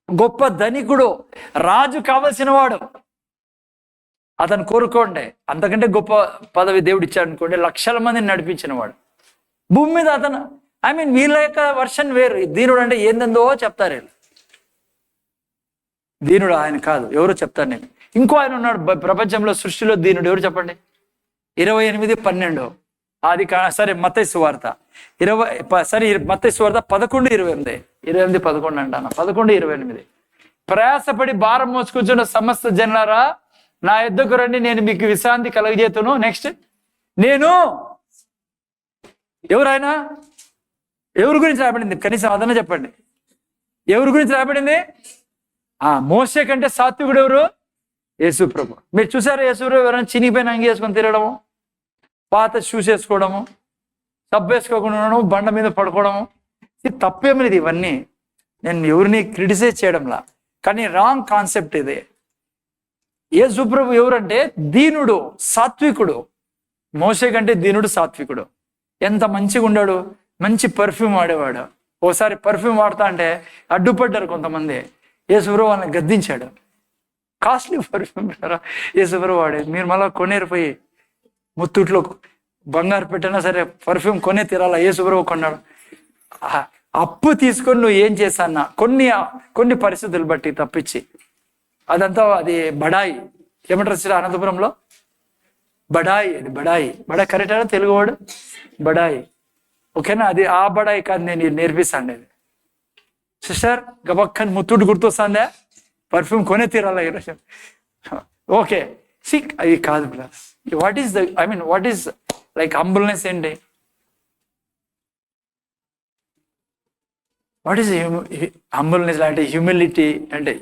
S1: గొప్ప ధనికుడు, రాజు కావలసిన వాడు. అతను కోరుకోండి, అంతకంటే గొప్ప పదవి దేవుడు ఇచ్చాడు అనుకోండి, లక్షల మందిని నడిపించిన వాడు భూమి మీద. అతను వీళ్ళ యొక్క వర్షన్ వేరు. దీనుడు అంటే ఏందో చెప్తారు వీళ్ళు. దీనుడు ఆయన కాదు, ఎవరో చెప్తాను నేను. ఇంకో ఆయన ఉన్నాడు ప్రపంచంలో, సృష్టిలో దీనుడు ఎవరు చెప్పండి? 28:12 అది సరే మత్తయి సువార్త 11:28 11:11 అంటాను, 11:28. ప్రయాసపడి భారం మోసుకొచ్చిన సమస్త జనులారా నా యొద్దకు రండి, నేను మీకు విశ్రాంతి కలగజేతును. నెక్స్ట్, నేను ఎవరైనా ఎవరి గురించి రాబడింది? కనీసం అదన్నా చెప్పండి, ఎవరి గురించి రాబడింది? మోసే కంటే సాత్వికుడు ఎవరు? యేసు ప్రభు. మీరు చూసారా యేసు ప్రభు ఎవరైనా చినిగిపోయిన అంగి వేసుకొని తిరగడము, పాత షూస్ వేసుకోవడము, సబ్బు వేసుకోకుండా ఉండడము, బండ మీద పడుకోవడము? ఇది తప్పేమిది ఇవన్నీ. నేను ఎవరిని క్రిటిసైజ్ చేయడంలా, కానీ రాంగ్ కాన్సెప్ట్ ఇది. యేసు ప్రభు ఎవరంటే దీనుడు, సాత్వికుడు. మోసే కంటే దీనుడు, సాత్వికుడు. ఎంత మంచిగా ఉన్నాడు, మంచి పర్ఫ్యూమ్ వాడేవాడు. ఓసారి పర్ఫ్యూమ్ వాడతా అంటే అడ్డుపడ్డారు కొంతమంది. యేసుప్రభు వాళ్ళని గద్దించాడు. కాస్ట్లీ పర్ఫ్యూమ్ యేసుప్రభు వాడే, మీరు మళ్ళీ కొనేరిపోయి ముత్తూట్లో బంగారు పెట్టినా సరే పర్ఫ్యూమ్ కొనే తీరాలా? యేసుప్రభు కొన్నాడు. అప్పు తీసుకొని నువ్వు ఏం చేశాన్నా కొన్ని పరిస్థితులు బట్టి తప్పించి అదంతా అది బడాయి. ఏమంటారు సార్ అనంతపురంలో? బడాయి. అది బడాయి కరెక్టా తెలుగు వాడు? బడాయి. ఓకేనా? అది ఆ బడాయి కాదు, నేను నేర్పిస్తాను. అది సిస్టర్ గబక్కని ముత్తూడు గుర్తొస్తుందా? పర్ఫ్యూమ్ కొనే తీరాలా ఈరోజు? ఓకే, సిక్ అది కాదు plus. What is what is like humbleness ఏంటి? వాట్ ఈస్ హంబుల్నెస్ అంటే? హ్యూమిలిటీ అంటే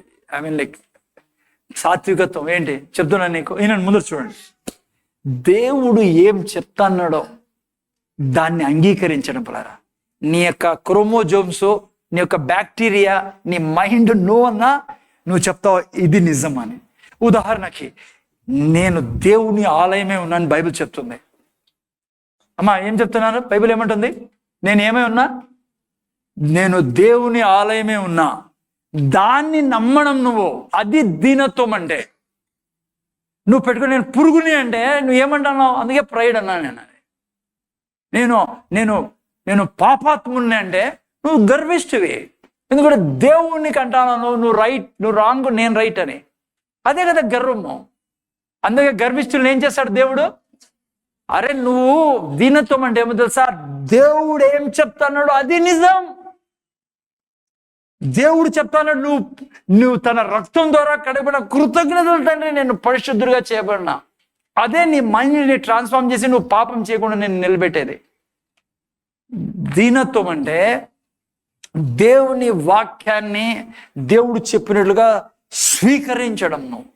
S1: లైక్ సాత్వికత్వం ఏంటి చెప్తున్నాను నీకు. ఈయన ముందు చూడండి, దేవుడు ఏం చెప్తాన్నాడో దాన్ని అంగీకరించడం పలారా. నీ యొక్క క్రోమోజోమ్స్, నీ యొక్క బ్యాక్టీరియా, నీ మైండ్ అన్నా నువ్వు చెప్తావు ఇది నిజం అని. ఉదాహరణకి, నేను దేవుని ఆలయమే ఉన్నాను బైబిల్ చెప్తుంది. అమ్మా ఏం చెప్తున్నాను? బైబిల్ ఏమంటుంది? నేను ఏమై ఉన్నా? నేను దేవుని ఆలయమే ఉన్నా. దాన్ని నమ్మడం నువ్వు, అది దీనత్వం అంటే. నువ్వు పెట్టుకుని నేను పురుగుని అంటే నువ్వు ఏమంటున్నావు? అందుకే ప్రైడ్ అన్నా. నేను నేను నేను పాపాత్ముని అంటే నువ్వు గర్విష్ఠువి. ఎందుకంటే దేవునికి అంటాను నువ్వు రైట్, నువ్వు రాంగ్, నేను రైట్ అని. అదే కదా గర్వము. అందుకే గర్విష్ఠులు ఏం చేస్తాడు దేవుడు? అరే నువ్వు దీనత్వం అంటే ఏమో తెలుసా? దేవుడు ఏం చెప్తాన్నాడు అది నిజం. దేవుడు చెప్తాను నువ్వు తన రక్తం ద్వారా కడగబడిన కృతజ్ఞతలు తండ్రి, నేను పరిశుద్ధుడిగా చేయబడినా. అదే నీ మైండ్ని ట్రాన్స్ఫార్మ్ చేసి నువ్వు పాపం చేయకుండా నేను నిలబెట్టేది. దీనత్వం అంటే దేవుని వాక్యాన్ని దేవుడు స్వీకరించడం. నువ్వు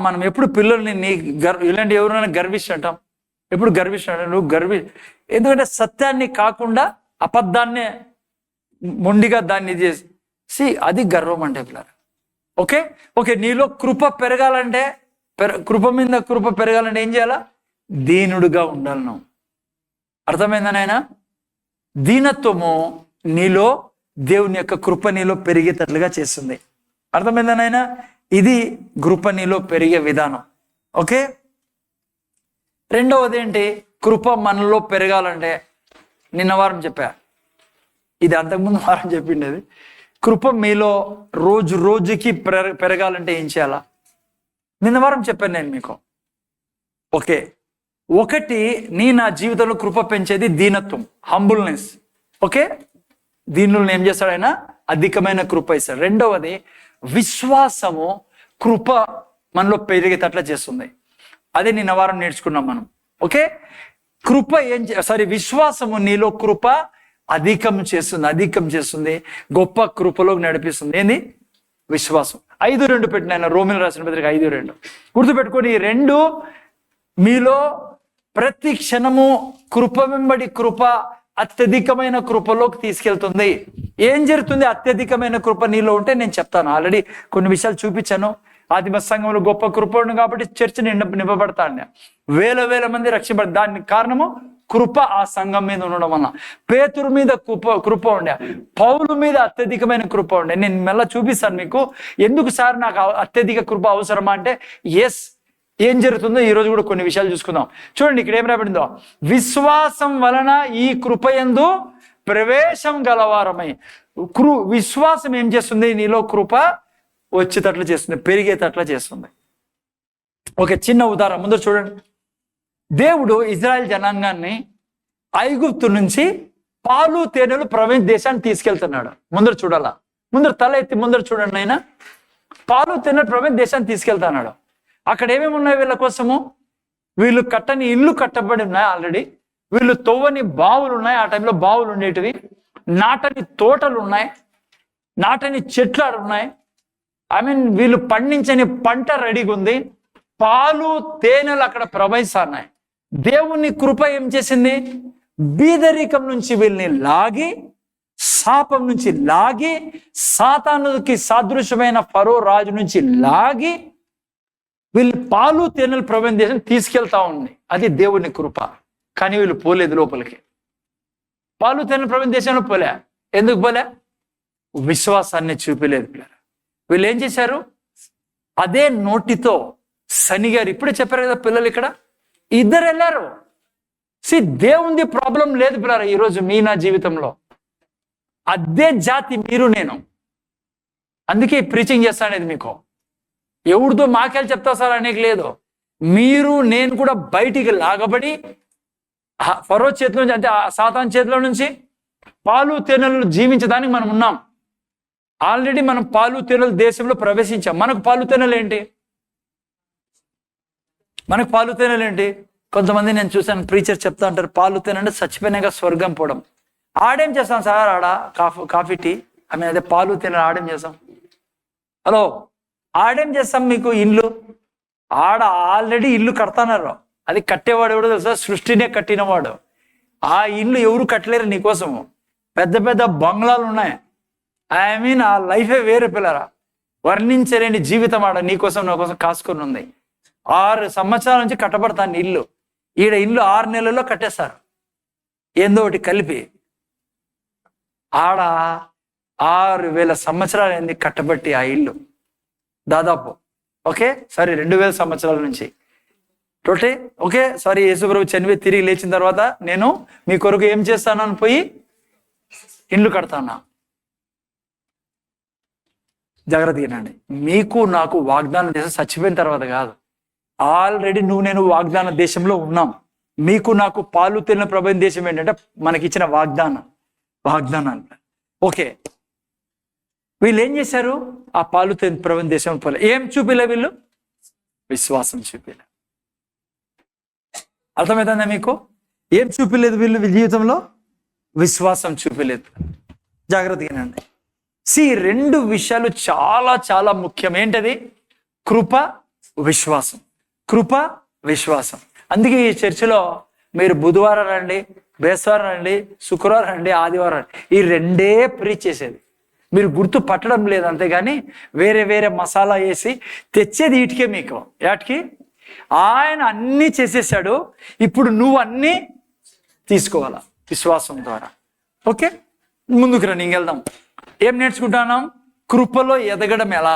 S1: మనం ఎప్పుడు పిల్లల్ని ఇలాంటి ఎవరైనా గర్విస్తుంటాం, ఎప్పుడు గర్విస్తుంటాం. నువ్వు ఎందుకంటే సత్యాన్ని కాకుండా అబద్ధాన్నే మొండిగా దాన్ని చేసి అది గర్వం అంటే పిల్లలు. ఓకే నీలో కృప పెరగాలంటే, కృప మీద కృప పెరగాలంటే ఏం చేయాలా? దీనుడుగా ఉండాలి నువ్వు. అర్థమైందా నాయనా? దీనత్వము నీలో దేవుని యొక్క కృప నీలో పెరిగేటట్లుగా చేస్తుంది. అర్థమైందా నాయనా? ఇది కృప నీలో పెరిగే విధానం. ఓకే, రెండవది ఏంటి? కృప మనలో పెరగాలంటే నిన్న వారం చెప్పా, ఇది అంతకుముందు వారం చెప్పిండేది. కృప మీలో రోజు రోజుకి పెరగాలంటే ఏం చేయాలా? నిన్న వారం చెప్పాను నేను మీకు. ఒకటి నా జీవితంలో కృప పెంచేది దీనత్వం, హంబుల్నెస్. దీనిలో ఏం చేస్తాడు ఆయన? అధికమైన కృప ఇస్తాడు. రెండవది విశ్వాసము, కృప మనలో పెరిగేటట్లా చేస్తుంది. అదే నిన్న వారం నేర్చుకున్నాం మనం. కృప విశ్వాసము నీలో కృప అధికం చేస్తుంది, గొప్ప కృపలోకి నడిపిస్తుంది. ఏంది? విశ్వాసం. 5:2 పెట్టిన రోమిలు రాసిన పత్రిక 5:2 గుర్తుపెట్టుకొని, ఈ రెండు మీలో ప్రతి క్షణము కృప వెంబడి కృప అత్యధికమైన కృపలోకి తీసుకెళ్తుంది. ఏం జరుగుతుంది? అత్యధికమైన కృప నీలో ఉంటే నేను చెప్తాను. ఆల్రెడీ కొన్ని విషయాలు చూపించాను. ఆదిమ సంఘంలో గొప్ప కృప ఉంది కాబట్టి చర్చ నింపబడతాను. వేల మంది రక్షింపబడి, దానికి కారణము కృప ఆ సంఘం మీద ఉండడం వల్ల. పేతురు మీద కృప ఉండే, పౌలు మీద అత్యధికమైన కృప ఉండే. నేను మళ్ళీ చూపిస్తాను మీకు ఎందుకు సార్ నాకు అత్యధిక కృప అవసరమా అంటే. ఏం జరుగుతుందో ఈ రోజు కూడా కొన్ని విషయాలు చూసుకుందాం. చూడండి ఇక్కడ ఏం రాబడిందో, విశ్వాసం వలన ఈ కృపయందు ప్రవేశం గలవారమై. విశ్వాసం ఏం చేస్తుంది? నీలో కృప వచ్చేటట్లు చేస్తుంది, పెరిగేటట్లు చేస్తుంది. ఒక చిన్న ఉదాహరణ ముందు చూడండి. దేవుడు ఇజ్రాయెల్ జనాంగాన్ని ఐగుప్తు నుంచి పాలు తేనెలు ప్రవేశ దేశాన్ని తీసుకెళ్తున్నాడు. ముందర చూడాలా, ముందర తల ఎత్తి ముందర చూడండి. ఆయన పాలు తేనెలు ప్రవేశ దేశాన్ని తీసుకెళ్తున్నాడు. అక్కడ ఏమేమి ఉన్నాయి వీళ్ళ కోసము? వీళ్ళు కట్టని ఇల్లు కట్టబడి ఉన్నాయి ఆల్రెడీ. వీళ్ళు తవ్వని బావులు ఉన్నాయి, ఆ టైంలో బావులు ఉండేటివి. నాటని తోటలు ఉన్నాయి, నాటని చెట్లు ఉన్నాయి. వీళ్ళు పండించని పంట రెడీగా ఉంది. పాలు తేనెలు అక్కడ ప్రవహిస్తున్నాయి. దేవుని కృప ఏం చేసింది? బీదరికం నుంచి వీళ్ళని లాగి, శాపం నుంచి లాగి, సాతానుకి సాదృశ్యమైన ఫరో రాజు నుంచి లాగి వీళ్ళు పాలు తేనెలు ప్రవహించే దేశం తీసుకెళ్తా ఉంది. అది దేవుని కృప. కానీ వీళ్ళు పోలేదు లోపలికి. పాలు తేనెలు ప్రవహించే దేశంలో పోలే. ఎందుకు పోలే? విశ్వాసాన్ని చూపలేదు. వీళ్ళు ఏం చేశారు? అదే నోటితో శనిగారు. ఇప్పుడే చెప్పారు కదా పిల్లలు, ఇక్కడ ఇద్దరు వెళ్ళారు. దేవుంది ప్రాబ్లం లేదు పిల్లరా ఈరోజు మీ నా జీవితంలో. అదే జాతి మీరు నేను. అందుకే ప్రీచింగ్ చేస్తానేది మీకు. ఎవరితో మాకేళ్ళు చెప్తా సార్ అనేక లేదు. మీరు నేను కూడా బయటికి లాగబడి ఫరో చేతిలో నుంచి, అంటే సాతాన్ చేతిలో నుంచి పాలు తేనెలు జీవించడానికి మనం ఉన్నాం. ఆల్రెడీ మనం పాలు తేనెలు దేశంలో ప్రవేశించాం. మనకు పాలు తేనెలు ఏంటి? మనకు పాలు తేనెలు ఏంటి? కొంతమంది నేను చూసాను, ప్రీచర్ చెప్తా ఉంటారు, పాలు తేనంటే చచ్చిపోయినాక స్వర్గం పోవడం. ఆడేం చేస్తాం సార్? ఆడ కాఫీ టీ అదే పాలు తేనెలు ఆడేం చేస్తాం? హలో, ఆడేం చేస్తాం? మీకు ఇల్లు ఆడ ఆల్రెడీ ఇల్లు కడతాన్నారు. అది కట్టేవాడు ఎవడో తెలుసా? సృష్టినే కట్టినవాడు. ఆ ఇల్లు ఎవరు కట్టలేరు నీకోసము. పెద్ద పెద్ద బంగ్లాలు ఉన్నాయి. ఆ లైఫే వేరే పిల్లరా. వర్ణించలేని జీవితం ఆడ నీకోసం నా కోసం కాసుకొని ఉంది. 6 సంవత్సరాల నుంచి కట్టబడతాను ఇల్లు. ఈడ ఇల్లు 6 నెలల్లో కట్టేస్తారు, ఏందో ఒకటి కలిపి. ఆడ 6,000 సంవత్సరాలు అయింది కట్టబట్టి ఆ ఇల్లు దాదాపు. ఓకే సారీ, 2,000 సంవత్సరాల నుంచి టోటే. ఓకే సారీ, యేసుప్రభు చనిపోయి తిరిగి లేచిన తర్వాత నేను మీ కొరకు ఏం చేస్తాను అని పోయి ఇల్లు కడతానా. జాగ్రత్తగా వినండి. మీకు నాకు వాగ్దాన దేశం చచ్చిపోయిన తర్వాత కాదు. ఆల్రెడీ నువ్వు నేను వాగ్దాన దేశంలో ఉన్నాం. మీకు నాకు పాలు తేనెలు ప్రవహించే దేశం ఏంటంటే మనకిచ్చిన వాగ్దానాలు. ఓకే, వీళ్ళు ఏం చేశారు? ఆ పాలు తేనెలు ప్రవహించే దేశం పోలే. ఏం చూపిలే వీళ్ళు? విశ్వాసం చూపిలే. అర్థమవుతుందా మీకు? ఏం చూపిలేదు వీళ్ళు జీవితంలో? విశ్వాసం చూపిలేదు. జాగ్రత్తగానండి. 2 విషయాలు చాలా చాలా ముఖ్యం. ఏంటది? కృప, విశ్వాసం. కృప, విశ్వాసం. అందుకే ఈ చర్చిలో మీరు బుధవారం రండి, బేస్తవారం రండి, శుక్రవారం రండి, ఆదివారం రండి. ఈ 2 ప్రీచ్ చేసేది. మీరు గుర్తు పట్టడం లేదు అంతేగాని వేరే వేరే మసాలా వేసి తెచ్చేది వీటికే. మీకు వాటికి ఆయన అన్నీ చేసేసాడు. ఇప్పుడు నువ్వు అన్నీ తీసుకోవాలా విశ్వాసం ద్వారా. ఓకే, ముందుకు రండి, ఇంకెళ్దాం. ఏం నేర్చుకుంటున్నాం? కృపలో ఎదగడం ఎలా?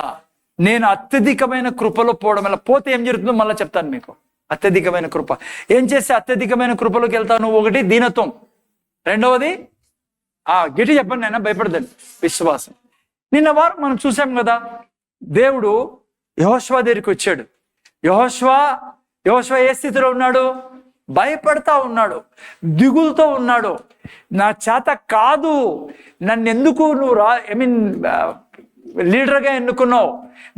S1: నేను అత్యధికమైన కృపలో పోవడం ఎలా? పోతే ఏం జరుగుతుందో మళ్ళీ చెప్తాను మీకు. అత్యధికమైన కృప ఏం చేస్తే అత్యధికమైన కృపలోకి వెళ్తాను? 1 దీనత్వం, 2వది గట్టి చెప్పండి నేను భయపడదండి, విశ్వాసం. నిన్న వారం మనం చూసాం కదా, దేవుడు యెహోషువ దగ్గరికి వచ్చాడు. యెహోషువ ఏ స్థితిలో ఉన్నాడు? భయపడతా ఉన్నాడు, దిగులుతో ఉన్నాడు. నా చేత కాదు, నన్ను ఎందుకు నువ్వు లీడర్గా ఎన్నుకున్నావు?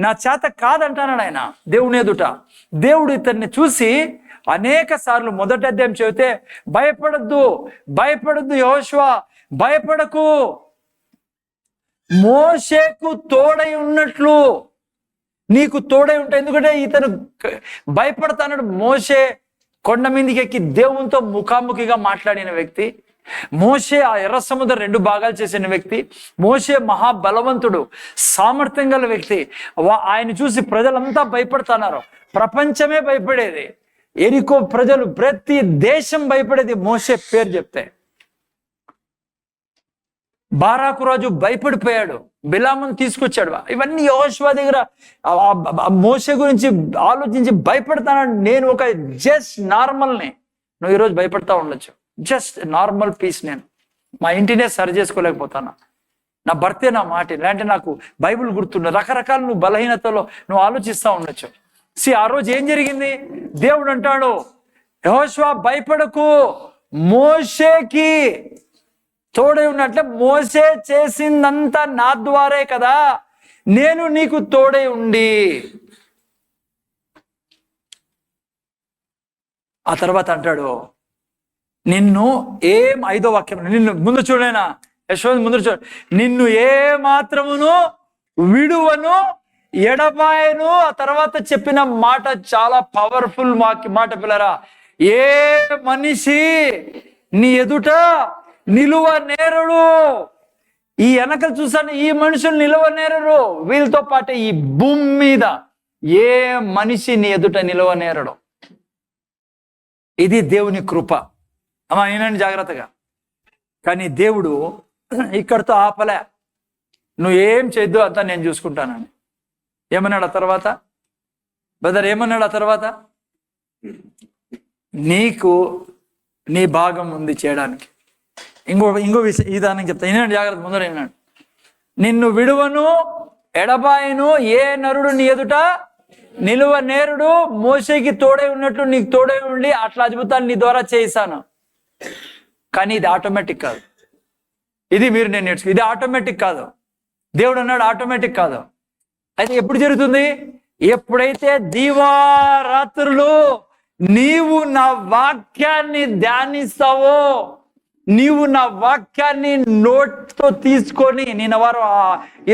S1: నా చేత కాదంటున్నాడు ఆయన దేవుని ఎదుట. దేవుడు ఇతన్ని చూసి అనేక సార్లు, మొదటి అధ్యాయం చెబితే భయపడద్దు యెహోషువ, భయపడకు, మోషేకు తోడై ఉన్నట్లు నీకు తోడై ఉంటాయి. ఎందుకంటే ఇతను భయపడతాడు. మోషే కొండ మీదకి ఎక్కి దేవునితో ముఖాముఖిగా మాట్లాడిన వ్యక్తి. మోషే ఆ ఎర్ర సముద్రం 2 భాగాలు చేసిన వ్యక్తి. మోషే మహాబలవంతుడు, సామర్థ్యం గల వ్యక్తి. ఆయన చూసి ప్రజలంతా భయపడుతున్నారు. ప్రపంచమే భయపడేది. ఎరికో ప్రజలు, ప్రతి దేశం భయపడేది మోషే పేరు చెప్తే. బారాకు రాజు భయపడిపోయాడు, బిలామును తీసుకొచ్చాడు. ఇవన్నీ యెహోషువ దగ్గర మోషే గురించి ఆలోచించి భయపడతాను. నేను ఒక జస్ట్ నార్మల్ని, నువ్వు ఈరోజు భయపడతా ఉండొచ్చు, జస్ట్ నార్మల్ పీస్ నేను. మా ఇంటినే సరి చేసుకోలేకపోతాను, నా భర్తే నా మాట, లేదంటే నాకు బైబిల్ గుర్తుండదు, రకరకాల నువ్వు బలహీనతలో నువ్వు ఆలోచిస్తూ ఉండొచ్చు. ఆ రోజు ఏం జరిగింది? దేవుడు అంటాడు, యెహోషువ భయపడకు, మోషేకి తోడై ఉన్నట్లే, మోషే చేసిందంతా నా ద్వారే కదా, నేను నీకు తోడై ఉండి. ఆ తర్వాత అంటాడు, నిన్ను 5వ వాక్యం, నిన్ను ముందు చూడేనా యశ్వంత్, ముందు చూడ, నిన్ను ఏ మాత్రమును విడువను ఎడబాయను. ఆ తర్వాత చెప్పిన మాట చాలా పవర్ఫుల్ మాట పిల్లరా. ఏ మనిషి నీ ఎదుట నిలువ నేరడు. ఈ వెనకలు చూసాను, ఈ మనుషులు నిలువ నేరరు. వీళ్ళతో పాటు ఈ భూమి మీద ఏ మనిషి నీ ఎదుట నిలువ నేరడు. ఇది దేవుని కృప. అమ్మా వినండి జాగ్రత్తగా. కానీ దేవుడు ఇక్కడితో ఆపలే, నువ్వేం చేయొద్దు, అంతా నేను చూసుకుంటానని. ఏమన్నాడు ఆ తర్వాత? బ్రదర్ ఏమన్నాడు ఆ తర్వాత? నీకు నీ భాగం ఉంది చేయడానికి. ఇంకో విధానం చెప్తా, వినండి జాగ్రత్త, ముందర విన్నాడు. నిన్ను విడువను ఎడబాయను, ఏ నరుడు నీ ఎదుట నిలువ నేరుడు. మోషేకి తోడై ఉన్నట్లు నీకు తోడై ఉండి అట్లా అద్భుతాలు నీ ద్వారా చేయిస్తాను. కానీ ఇది ఆటోమేటిక్ కాదు. ఇది మీరు నేను నేర్చుకో, ఇది ఆటోమేటిక్ కాదు. దేవుడు అన్నాడు ఆటోమేటిక్ కాదు. అయితే ఎప్పుడు జరుగుతుంది? ఎప్పుడైతే దీవారాత్రులు నీవు నా వాక్యాన్ని ధ్యానిస్తావో, నీవు నా వాక్యాన్ని నోట్తో తీసుకొని, నేను వారు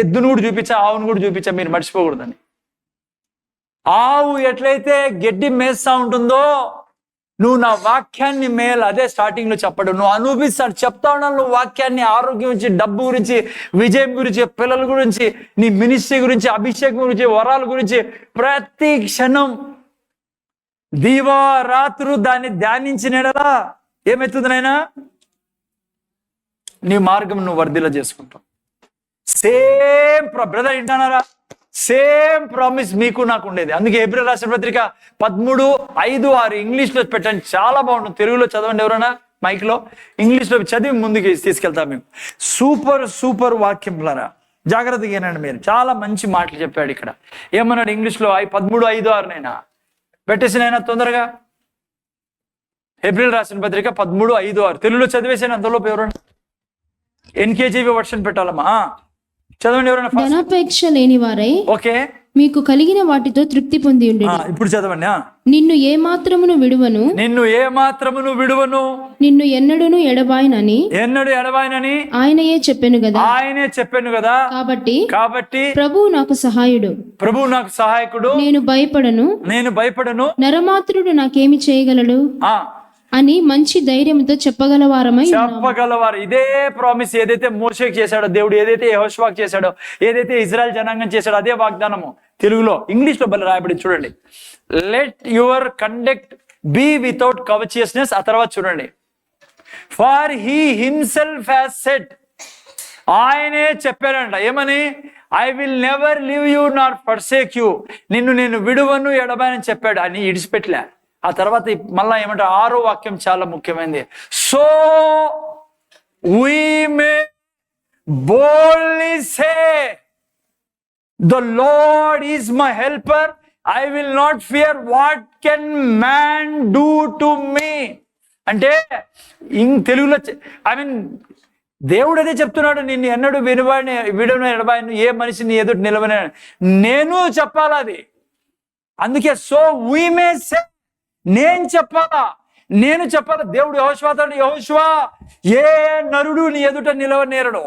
S1: ఎద్దును కూడా చూపించా, ఆవును కూడా చూపించా, మీరు మర్చిపోకూడదని. ఆవు ఎట్లయితే గడ్డి మేస్తా ఉంటుందో, నువ్వు నా వాక్యాన్ని మేలు, అదే స్టార్టింగ్ లో చెప్పడు, నువ్వు అనుభవిస్తాడు, చెప్తా ఉన్నావు నువ్వు వాక్యాన్ని, ఆరోగ్యం గురించి, డబ్బు గురించి, విజయం గురించి, పిల్లల గురించి, నీ మినిస్ట్రీ గురించి, అభిషేకం గురించి, వరాల గురించి, ప్రతి క్షణం దీవారాత్రు దాన్ని ధ్యానించినలా ఏమవుతుంది నాయనా? నీ మార్గం నువ్వు వర్ధిల్ల చేసుకుంటావు. సేమ్ బ్రదర్ వింటున్నారా? సేమ్ ప్రామిస్ మీకు నాకు ఉండేది. అందుకే ఏప్రిల్ రాసిన పత్రిక 13:5-6 ఇంగ్లీష్ లో పెట్టండి, చాలా బాగుంటుంది. తెలుగులో చదవండి ఎవరైనా మైక్ లో, ఇంగ్లీష్ లో చదివి ముందుకు తీసుకెళ్తాం మేము. సూపర్ వాక్యంలారా, జాగ్రత్తగా వినండి మీరు. చాలా మంచి మాటలు చెప్పాడు ఇక్కడ. ఏమన్నాడు ఇంగ్లీష్ లో? 13:5-6 నైనా పెట్టేసినైనా తొందరగా. ఏప్రిల్ రాసిన పత్రిక 13:5-6 తెలుగులో చదివేసాను. అంతలోపు ఎవరైనా ఎన్కేజీవి వర్షన్ పెట్టాలమ్మా, చదవండి ఎవరైనా.
S2: ధనాపేక్ష లేని వారై
S1: ఓకే,
S2: మీకు కలిగిన వాటితో తృప్తి పొంది ఉండండి.
S1: ఇప్పుడు చదవండి.
S2: నిన్ను ఏ మాత్రమును విడువను, నిన్ను ఎన్నడూను ఎడబాయనని ఆయనయే చెప్పెను కదా. కాబట్టి ప్రభువు నాకు సహాయుడు, నేను భయపడను, నరమాత్రుడు నాకేమి చేయగలడు అని మంచి ధైర్యంతో చెప్పగలవారు.
S1: ఇదే ప్రామిస్ ఏదైతే మోషేకి చేశాడో దేవుడు, ఏదైతే యెహోషువకు చేశాడో, ఏదైతే ఇజ్రాయెల్ జనాంగం చేశాడో, అదే వాగ్దానము తెలుగులో, ఇంగ్లీష్ లో రాయబడి చూడండి. Let your conduct be without covetousness. ఆ తర్వాత చూడండి, for he himself has said, ఆయనే చెప్పారంట ఏమని? I will never leave you nor forsake you, నిన్ను నేను విడువను ఎడబాయని చెప్పాడు అని ఇడిచిపెట్టలే. ఆ తర్వాత మళ్ళా ఏమంటారు? 6వ వాక్యం చాలా ముఖ్యమైనది. So we may boldly say, the Lord is my helper, I will not fear what can man do to me. అంటే తెలుగులో దేవుడు అదే చెప్తున్నాడు, నిన్ను ఎన్నడూ విడవని ఎడబాయను, ఏ మనిషిని ఎదుటి నిలవని నేను చెప్పాలా అది. అందుకే సో we may say, నేను చెప్పాలా. దేవుడు యెహోషువ ఏ నరుడు నీ ఎదుట నిలవనేరడు.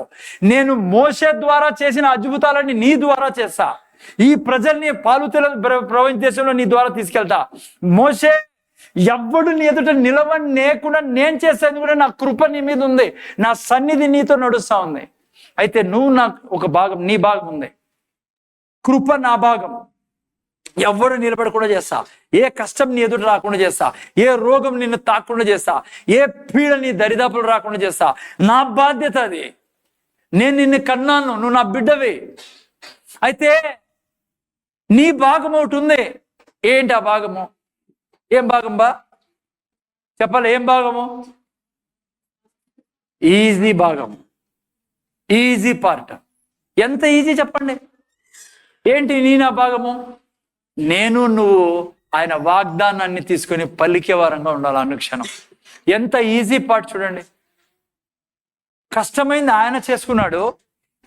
S1: నేను మోషే ద్వారా చేసిన అద్భుతాలన్నీ నీ ద్వారా చేస్తా. ఈ ప్రజల్ని పాలుతెల ప్రపంచ దేశంలో నీ ద్వారా తీసుకెళ్తా. మోషే ఎవ్వడు నీ ఎదుట నిలవనేకుండా నేను చేసేది కూడా నా కృప నీ మీద ఉంది, నా సన్నిధి నీతో నడుస్తా ఉంది. అయితే నువ్వు నాకు ఒక భాగం, నీ భాగం ఉంది, కృప నా భాగం. ఎవరు నిలబడకుండా చేస్తా, ఏ కష్టం నీ ఎదుట రాకుండా చేస్తా, ఏ రోగం నిన్ను తాకుండా చేస్తా, ఏ పీడ నీ దరిదాపులు రాకుండా చేస్తా. నా బాధ్యత అది. నేను నిన్ను కన్నాను, నువ్వు నా బిడ్డవి. అయితే నీ భాగం ఒకటి ఉంది. ఏంటి ఆ భాగము? ఏం భాగం బా చెప్పాలి? ఏం భాగము? ఈజీ భాగం, ఈజీ పార్ట్. ఎంత ఈజీ చెప్పండి. ఏంటి నీ నా భాగము? నేను నువ్వు ఆయన వాగ్దానాన్ని తీసుకొని పలికే వారంగా ఉండాలి అనుక్షణం. ఎంత ఈజీ పార్ట్ చూడండి. కష్టమైంది ఆయన చేసుకున్నాడు,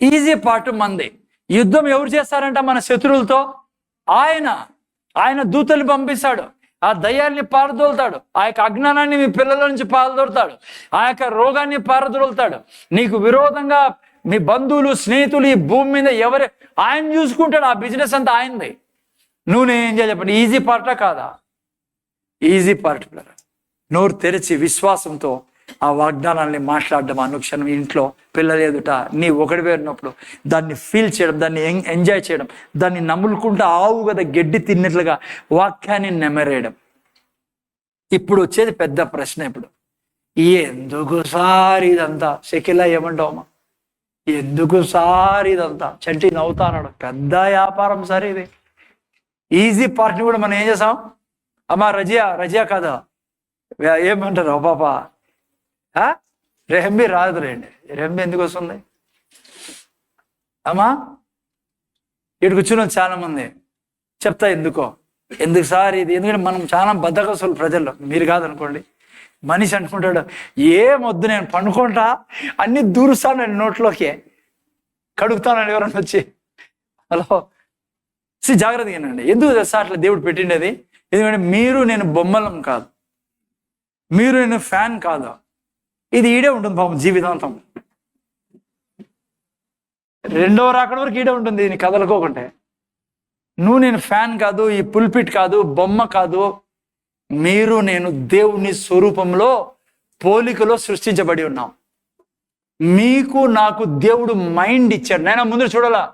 S1: ఈజీ పార్ట్ మంది. యుద్ధం ఎవరు చేస్తారంట? మన శత్రువులతో. ఆయన దూతల్ని పంపిస్తాడు, ఆ దయ్యాన్ని పారదోలుతాడు, ఆ యొక్క అజ్ఞానాన్ని మీ పిల్లల నుంచి పారదోలుతాడు, ఆ యొక్క రోగాన్ని పారదోలుతాడు. నీకు విరోధంగా మీ బంధువులు స్నేహితులు ఈ భూమి మీద ఎవరు, ఆయన చూసుకుంటాడు. ఆ బిజినెస్ అంతా ఆయనది. నువ్వు నేనేం చేయాలి చెప్పండి? ఈజీ పార్టా కాదా? Easy part. నోరు తెరిచి విశ్వాసంతో ఆ వాగ్దానాన్ని మాట్లాడడం అనుక్షణం ఇంట్లో పిల్లల ఎదుట నీ ఒకటి ఉన్నప్పుడు దాన్ని ఫీల్ చేయడం, దాన్ని ఎంజాయ్ చేయడం, దాన్ని నములుకుంటూ ఆవు కదా గడ్డి తిన్నట్లుగా వాక్యాన్ని నెమరేయడం. ఇప్పుడు వచ్చేది పెద్ద ప్రశ్న. ఇప్పుడు ఎందుకు సార్ ఇదంతా? షకిలా ఏమంటావమ్మా? ఎందుకు సార్ ఇదంతా? చంటి నవ్వుతాడు. పెద్ద వ్యాపారం సార్ ఇది. ఈజీ పార్ట్ని కూడా మనం ఏం చేసాం? అమ్మా రజియా కాదా ఏమంటారు? పాపా రెహంబి రాదు రండి. రెహంబి ఎందుకు వస్తుంది అమ్మా? ఇటు కూర్చున్నాం చాలా మంది. చెప్తా ఎందుకు సార్ ఇది? ఎందుకంటే మనం చాలా బద్ధకస్తులు ప్రజల్లో. మీరు కాదనుకోండి. మనిషి అనుకుంటాడు ఏమొద్దు నేను పండుకుంటా, అన్ని దూరుస్తాను నేను నోట్లోకి, కడుగుతానని ఎవరన్నా వచ్చి. హలో జాగ్రత్తగా వినండి. ఎందుకు తెలుసా అట్లా దేవుడు పెట్టిండేది? ఎందుకంటే మీరు నేను బొమ్మలం కాదు, మీరు నేను ఫ్యాన్ కాదు. ఇది ఈడే ఉంటుంది పాపం జీవితాంతం. రెండవ రాకడ వరకు ఈడే ఉంటుంది, దీన్ని కదలుకోకుంటే. నువ్వు నేను ఫ్యాన్ కాదు, ఈ పుల్పిట్ కాదు, బొమ్మ కాదు. మీరు నేను దేవుని స్వరూపంలో పోలికలో సృష్టించబడి ఉన్నాం. మీకు నాకు దేవుడు మైండ్ ఇచ్చాడు. నేను ముందు చూడాలా?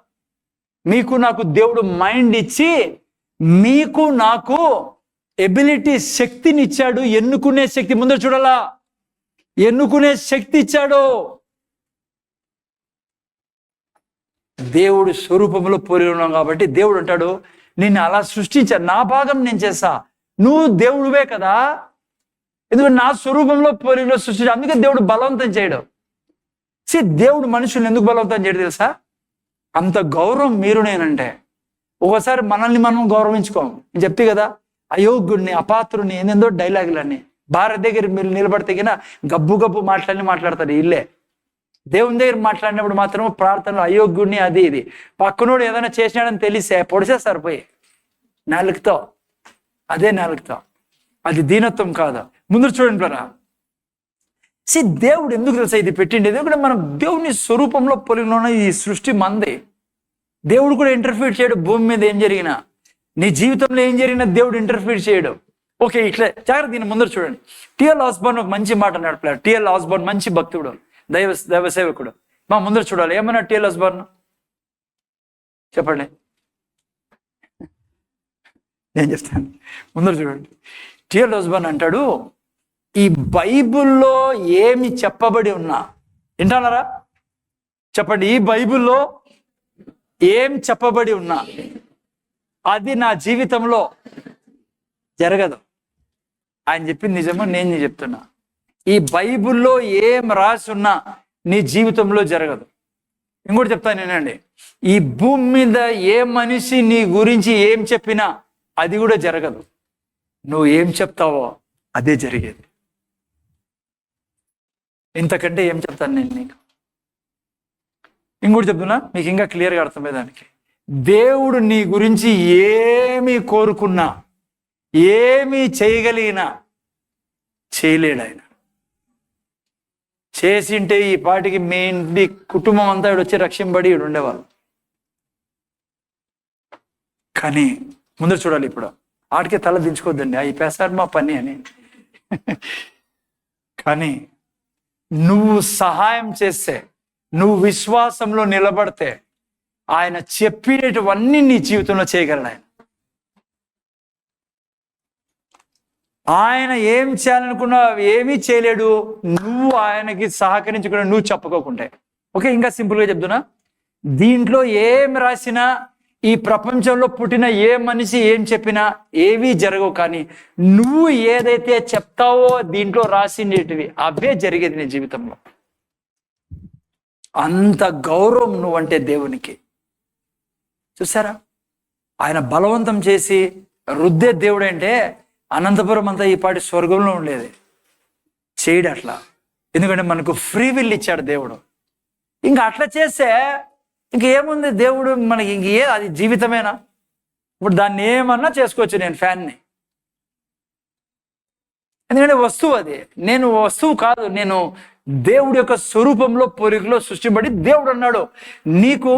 S1: మీకు నాకు దేవుడు మైండ్ ఇచ్చి మీకు నాకు ఎబిలిటీ, శక్తిని ఇచ్చాడు. ఎన్నుకునే శక్తి. ముందర చూడాలా? ఎన్నుకునే శక్తి ఇచ్చాడు. దేవుడు స్వరూపంలో పోలి ఉన్నాం కాబట్టి దేవుడు అంటాడు నిన్ను అలా సృష్టించాడు, నా భాగం నేను చేస్తా. నువ్వు దేవుడివే కదా, ఎందుకంటే నా స్వరూపంలో పోలిలో సృష్టించాడు. అందుకే దేవుడు బలవంతం చేయడు. దేవుడు మనుషుల్ని ఎందుకు బలవంతం చేయడు తెలుసా? అంత గౌరవం మీరు నేనంటే. ఒకసారి మనల్ని మనం గౌరవించుకోం. నేను చెప్తే కదా, అయోగ్యుడిని, అపాత్రుని, ఏందేందో డైలాగులన్నీ. భార్య దగ్గర మీరు నిలబడితే కినా గబ్బు మాట్లాడతారు. ఇల్లే దేవుని దగ్గర మాట్లాడినప్పుడు మాత్రం ప్రార్థనలు అయోగ్యుడిని, అది ఇది. పక్కనోడు ఏదైనా చేసినాడని తెలిసే పొడిచేస్తారు పోయి నాలుగుతో. అదే నాలుగుతో. అది దీనత్వం కాదు. ముందు చూడండి ప్లరా. దేవుడు ఎందుకు తెలుసా ఇది పెట్టిండేది? ఎందుకంటే మనం దేవుని స్వరూపంలో పొలిగిన ఈ సృష్టి మంది. దేవుడు కూడా ఇంటర్ఫీర్ చేయడు. భూమి మీద ఏం జరిగినా, నీ జీవితంలో ఏం జరిగినా దేవుడు ఇంటర్ఫీర్ చేయడు. ఓకే, ఇట్లా జాగ్రత్త. దీన్ని ముందర చూడండి. టిఎల్ ఆస్బర్న్ ఒక మంచి మాట నడిపాడు. టిఎల్ ఆస్బర్న్ మంచి భక్తుడు, దైవ సేవకుడు. మా ముందర చూడాలి. ఏమన్నా టిఎల్ ఆస్బర్న్ చెప్పండి, నేను చెప్తాను. ముందర చూడండి. టిఎల్ ఆస్బర్న్ అంటాడు, ఈ బైబిల్లో ఏమి చెప్పబడి ఉన్నా, వింటానారా? చెప్పండి. ఈ బైబిల్లో ఏం చెప్పబడి ఉన్నా అది నా జీవితంలో జరగదు. ఆయన చెప్పింది నిజమో నేను చెప్తున్నా. ఈ బైబిల్లో ఏం రాసి ఉన్నా నీ జీవితంలో జరగదు. ఇంకోటి చెప్తాను నేనండి, ఈ భూమి మీద ఏ మనిషి నీ గురించి ఏం చెప్పినా అది కూడా జరగదు. నువ్వు ఏం చెప్తావో అదే జరిగేది. ఇంతకంటే ఏం చెప్తాను నేను నీకు? ఇంకోటి చెప్తున్నా మీకు ఇంకా క్లియర్గా అర్థమయ్యేదానికి. దేవుడు నీ గురించి ఏమి కోరుకున్నా, ఏమి చేయగలిగినా చేయలేడు. ఆయన చేసింటే ఈ పాటికి మీ ఇంటి కుటుంబం అంతా వచ్చి రక్షింపబడి ఉండేవాళ్ళు. కానీ ముందర చూడాలి. ఇప్పుడు ఆడికే తల దించుకోవద్దండి, అవి పేసారు మా పని అని. కానీ నువ్వు సహాయం చేస్తే, నువ్వు విశ్వాసంలో నిలబడితే ఆయన చెప్పినటువన్నీ నీ జీవితంలో చేయగలడు. ఆయన ఏం చేయాలనుకున్నా ఏమీ చేయలేడు, నువ్వు ఆయనకి సహకరించకుండా, నువ్వు చెప్పుకోకుంటే. ఓకే, ఇంకా సింపుల్గా చెప్తున్నా. దీంట్లో ఏం రాసినా, ఈ ప్రపంచంలో పుట్టిన ఏ మనిషి ఏం చెప్పినా ఏవీ జరగవు. కానీ నువ్వు ఏదైతే చెప్తావో దీంట్లో రాసినవి అవే జరిగేది నీ జీవితంలో. అంత గౌరవం నువ్వంటే దేవునికి. చూసారా, ఆయన బలవంతం చేసి రుద్దే దేవుడు అంటే అనంతపురం అంతా ఈ పాటి స్వర్గంలో ఉండేది. చేయడు అట్లా, ఎందుకంటే మనకు ఫ్రీ విల్ ఇచ్చాడు దేవుడు. ఇంకా అట్లా చేస్తే ఇంకేముంది, దేవుడు మనకి అది జీవితమేనా? ఇప్పుడు దాన్ని ఏమన్నా చేసుకోవచ్చు. నేను ఫ్యాన్ని, ఎందుకంటే వస్తువు అది, నేను వస్తువు కాదు. నేను దేవుడి యొక్క స్వరూపంలో పోలికలో సృష్టింపబడి దేవుడు అన్నాడు నీకు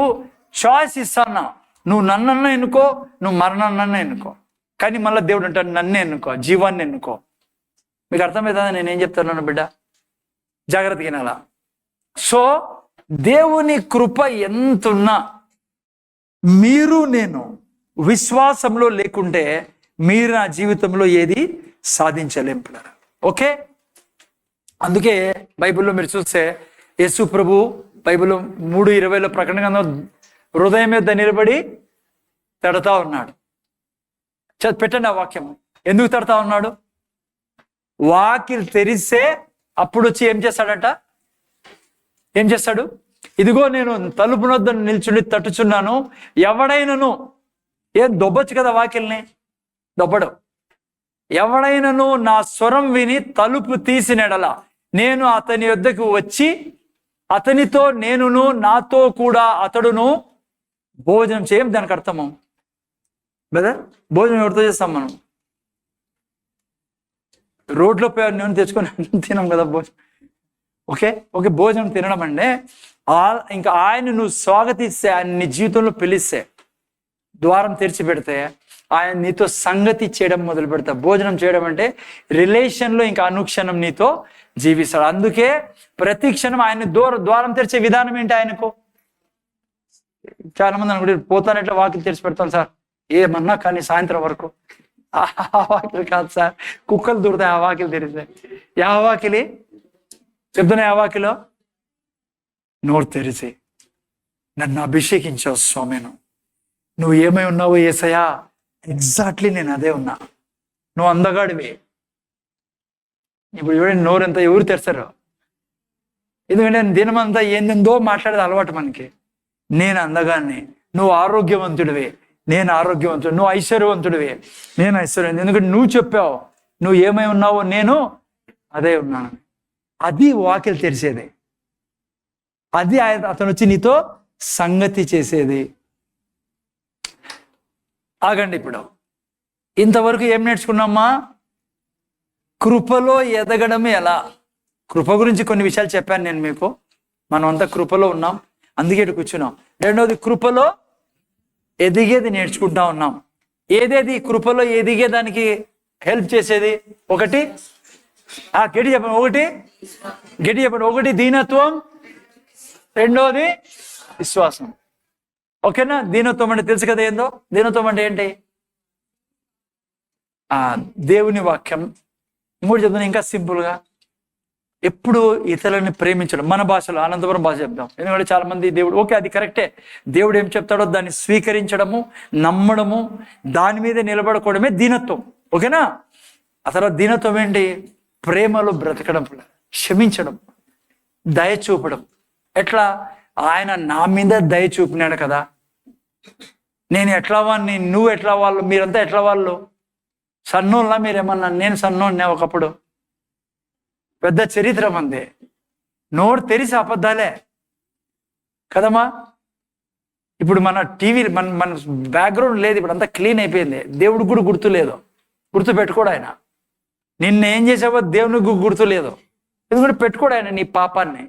S1: చాయిస్ ఇస్తానా, నువ్వు నన్నన్నా ఎన్నుకో, నువ్వు మరణాన్నన్నా ఎన్నుకో. కానీ మళ్ళీ దేవుడు అంటాడు నన్నే ఎన్నుకో, జీవాన్ని ఎన్నుకో. మీకు అర్థమవుతుందా నేనేం చెప్తున్నాను బిడ్డ? జాగ్రత్తగా వినాలా. సో దేవుని కృప ఎంతున్నా మీరు నేను విశ్వాసంలో లేకుంటే మీరు నా జీవితంలో ఏది సాధించలేం పిల్లలు. ఓకే, అందుకే బైబిల్లో మీరు చూస్తే యేసు ప్రభు బైబిల్ 3:20 ప్రకటన గ్రంథం హృదయం మీద నిలబడి తడతా ఉన్నాడు. పెట్టండి ఆ వాక్యం. ఎందుకు తడతా ఉన్నాడు? వాకిలి తెరిస్తే అప్పుడు వచ్చి ఏం చేస్తాడట? ఏం చేస్తాడు? ఇదిగో నేను తలుపు వద్ద నిల్చుని తట్టుచున్నాను, ఎవడైనను, ఏం దొబ్బొచ్చు కదా వాకిల్ని, దొబ్బడు. ఎవడైనను నా స్వరం విని తలుపు తీసినెడల నేను అతని వద్దకు వచ్చి అతనితో నేనును నాతో కూడా అతడును భోజనం చేయం. దానికి అర్థము బ్రదర్, భోజనం ఎవరితో చేస్తాం మనం? రోడ్లో పోయి నేను తెచ్చుకొని తినాం కదా భోజనం. ఓకే, భోజనం తినడం అంటే ఇంకా ఆయన నువ్వు స్వాగతిస్తే, ఆయన నీ జీవితంలో పిలిస్తే, ద్వారం తెరిచి పెడితే ఆయన నీతో సంగతి చేయడం మొదలు పెడతా. భోజనం చేయడం అంటే రిలేషన్లో ఇంకా అనుక్షణం నీతో జీవిస్తాడు. అందుకే ప్రతి క్షణం ఆయన ద్వారం తెరిచే విధానం ఏంటి ఆయనకు? చాలా మంది అనుకుంటే పోతానట్లా వాకిలి తెరిచి పెడతాను సార్, ఏమన్నా కానీ సాయంత్రం వరకు. ఆ వాకిలి కాదు సార్, కుక్కలు దూరుతాయి ఆ వాకిలి తెరిస్తే. యా వాకిలి చెప్తున్నా? ఆ వాకిలో నోరు తెరిచి నన్ను అభిషేకించావు స్వామిను, నువ్వు ఏమై ఉన్నావో యేసయ్యా, ఎగ్జాక్ట్లీ నేను అదే ఉన్నా, నువ్వు అందగాడివి. ఇప్పుడు చూడండి నోరెంత ఎవరు తెరుస్తారు? ఎందుకంటే దినమంతా ఏందో మాట్లాడేది అలవాటు మనకి. నేను అందగాన్ని, నువ్వు ఆరోగ్యవంతుడివి, నేను ఆరోగ్యవంతుడు, నువ్వు ఐశ్వర్యవంతుడివి, నేను ఐశ్వర్యవంతుడు. ఎందుకంటే నువ్వు చెప్పావు నువ్వు ఏమై ఉన్నావో నేను అదే ఉన్నాను. అది వాకిలి తెరిచేది, అది అతను వచ్చి నీతో సంగతి చేసేది. ఆగండి, ఇప్పుడు ఇంతవరకు ఏం నేర్చుకున్నామా? కృపలో ఎదగడం ఎలా? కృప గురించి కొన్ని విషయాలు చెప్పాను నేను మీకు. మనం అంతా కృపలో ఉన్నాం, అందుకే ఇటు కూర్చున్నాం. రెండవది, కృపలో ఎదిగేది నేర్చుకుంటా ఉన్నాం. ఏదేది కృపలో ఎదిగేదానికి హెల్ప్ చేసేది? ఒకటి గట్టి చెప్పండి, ఒకటి దీనత్వం, రెండోది విశ్వాసం. ఓకేనా? దీనత్వం అంటే తెలుసు కదా ఏందో. దీనత్వం అంటే ఏంటి? దేవుని వాక్యం. ఇంకోటి చెప్తాను ఇంకా సింపుల్గా, ఎప్పుడు ఇతరులని ప్రేమించడం. మన భాషలో అనంతపురం భాష చెప్తాం, ఎందుకంటే చాలా మంది దేవుడు ఓకే అది కరెక్టే, దేవుడు ఏం చెప్తాడో దాన్ని స్వీకరించడము, నమ్మడము, దాని మీద నిలబడుకోవడమే దీనత్వం. ఓకేనా? ఆ తర్వాత దీనత్వం ఏంటి? ప్రేమలో బ్రతకడం, క్షమించడం, దయ చూపడం. ఎట్లా? ఆయన నా మీద దయ చూపినాడు కదా, నేను ఎట్లా వాడిని, నువ్వు ఎట్లా వాళ్ళు, మీరంతా ఎట్లా వాళ్ళు? సన్నోళ్ళ మీరేమన్నా? నేను సన్నోడినా ఒకప్పుడు. పెద్ద చరిత్ర మంది, నోరు తెరిసి అబద్ధాలే కదమ్మా. ఇప్పుడు మన టీవీ మన బ్యాక్గ్రౌండ్ లేదు, ఇప్పుడు అంతా క్లీన్ అయిపోయింది. దేవుడికి కూడా గుర్తు లేదు, గుర్తు పెట్టుకోడు ఆయన. నిన్న ఏం చేసావో దేవునికి గుర్తు లేదు, ఎందుకంటే పెట్టుకోడు ఆయన నీ పాపాన్ని.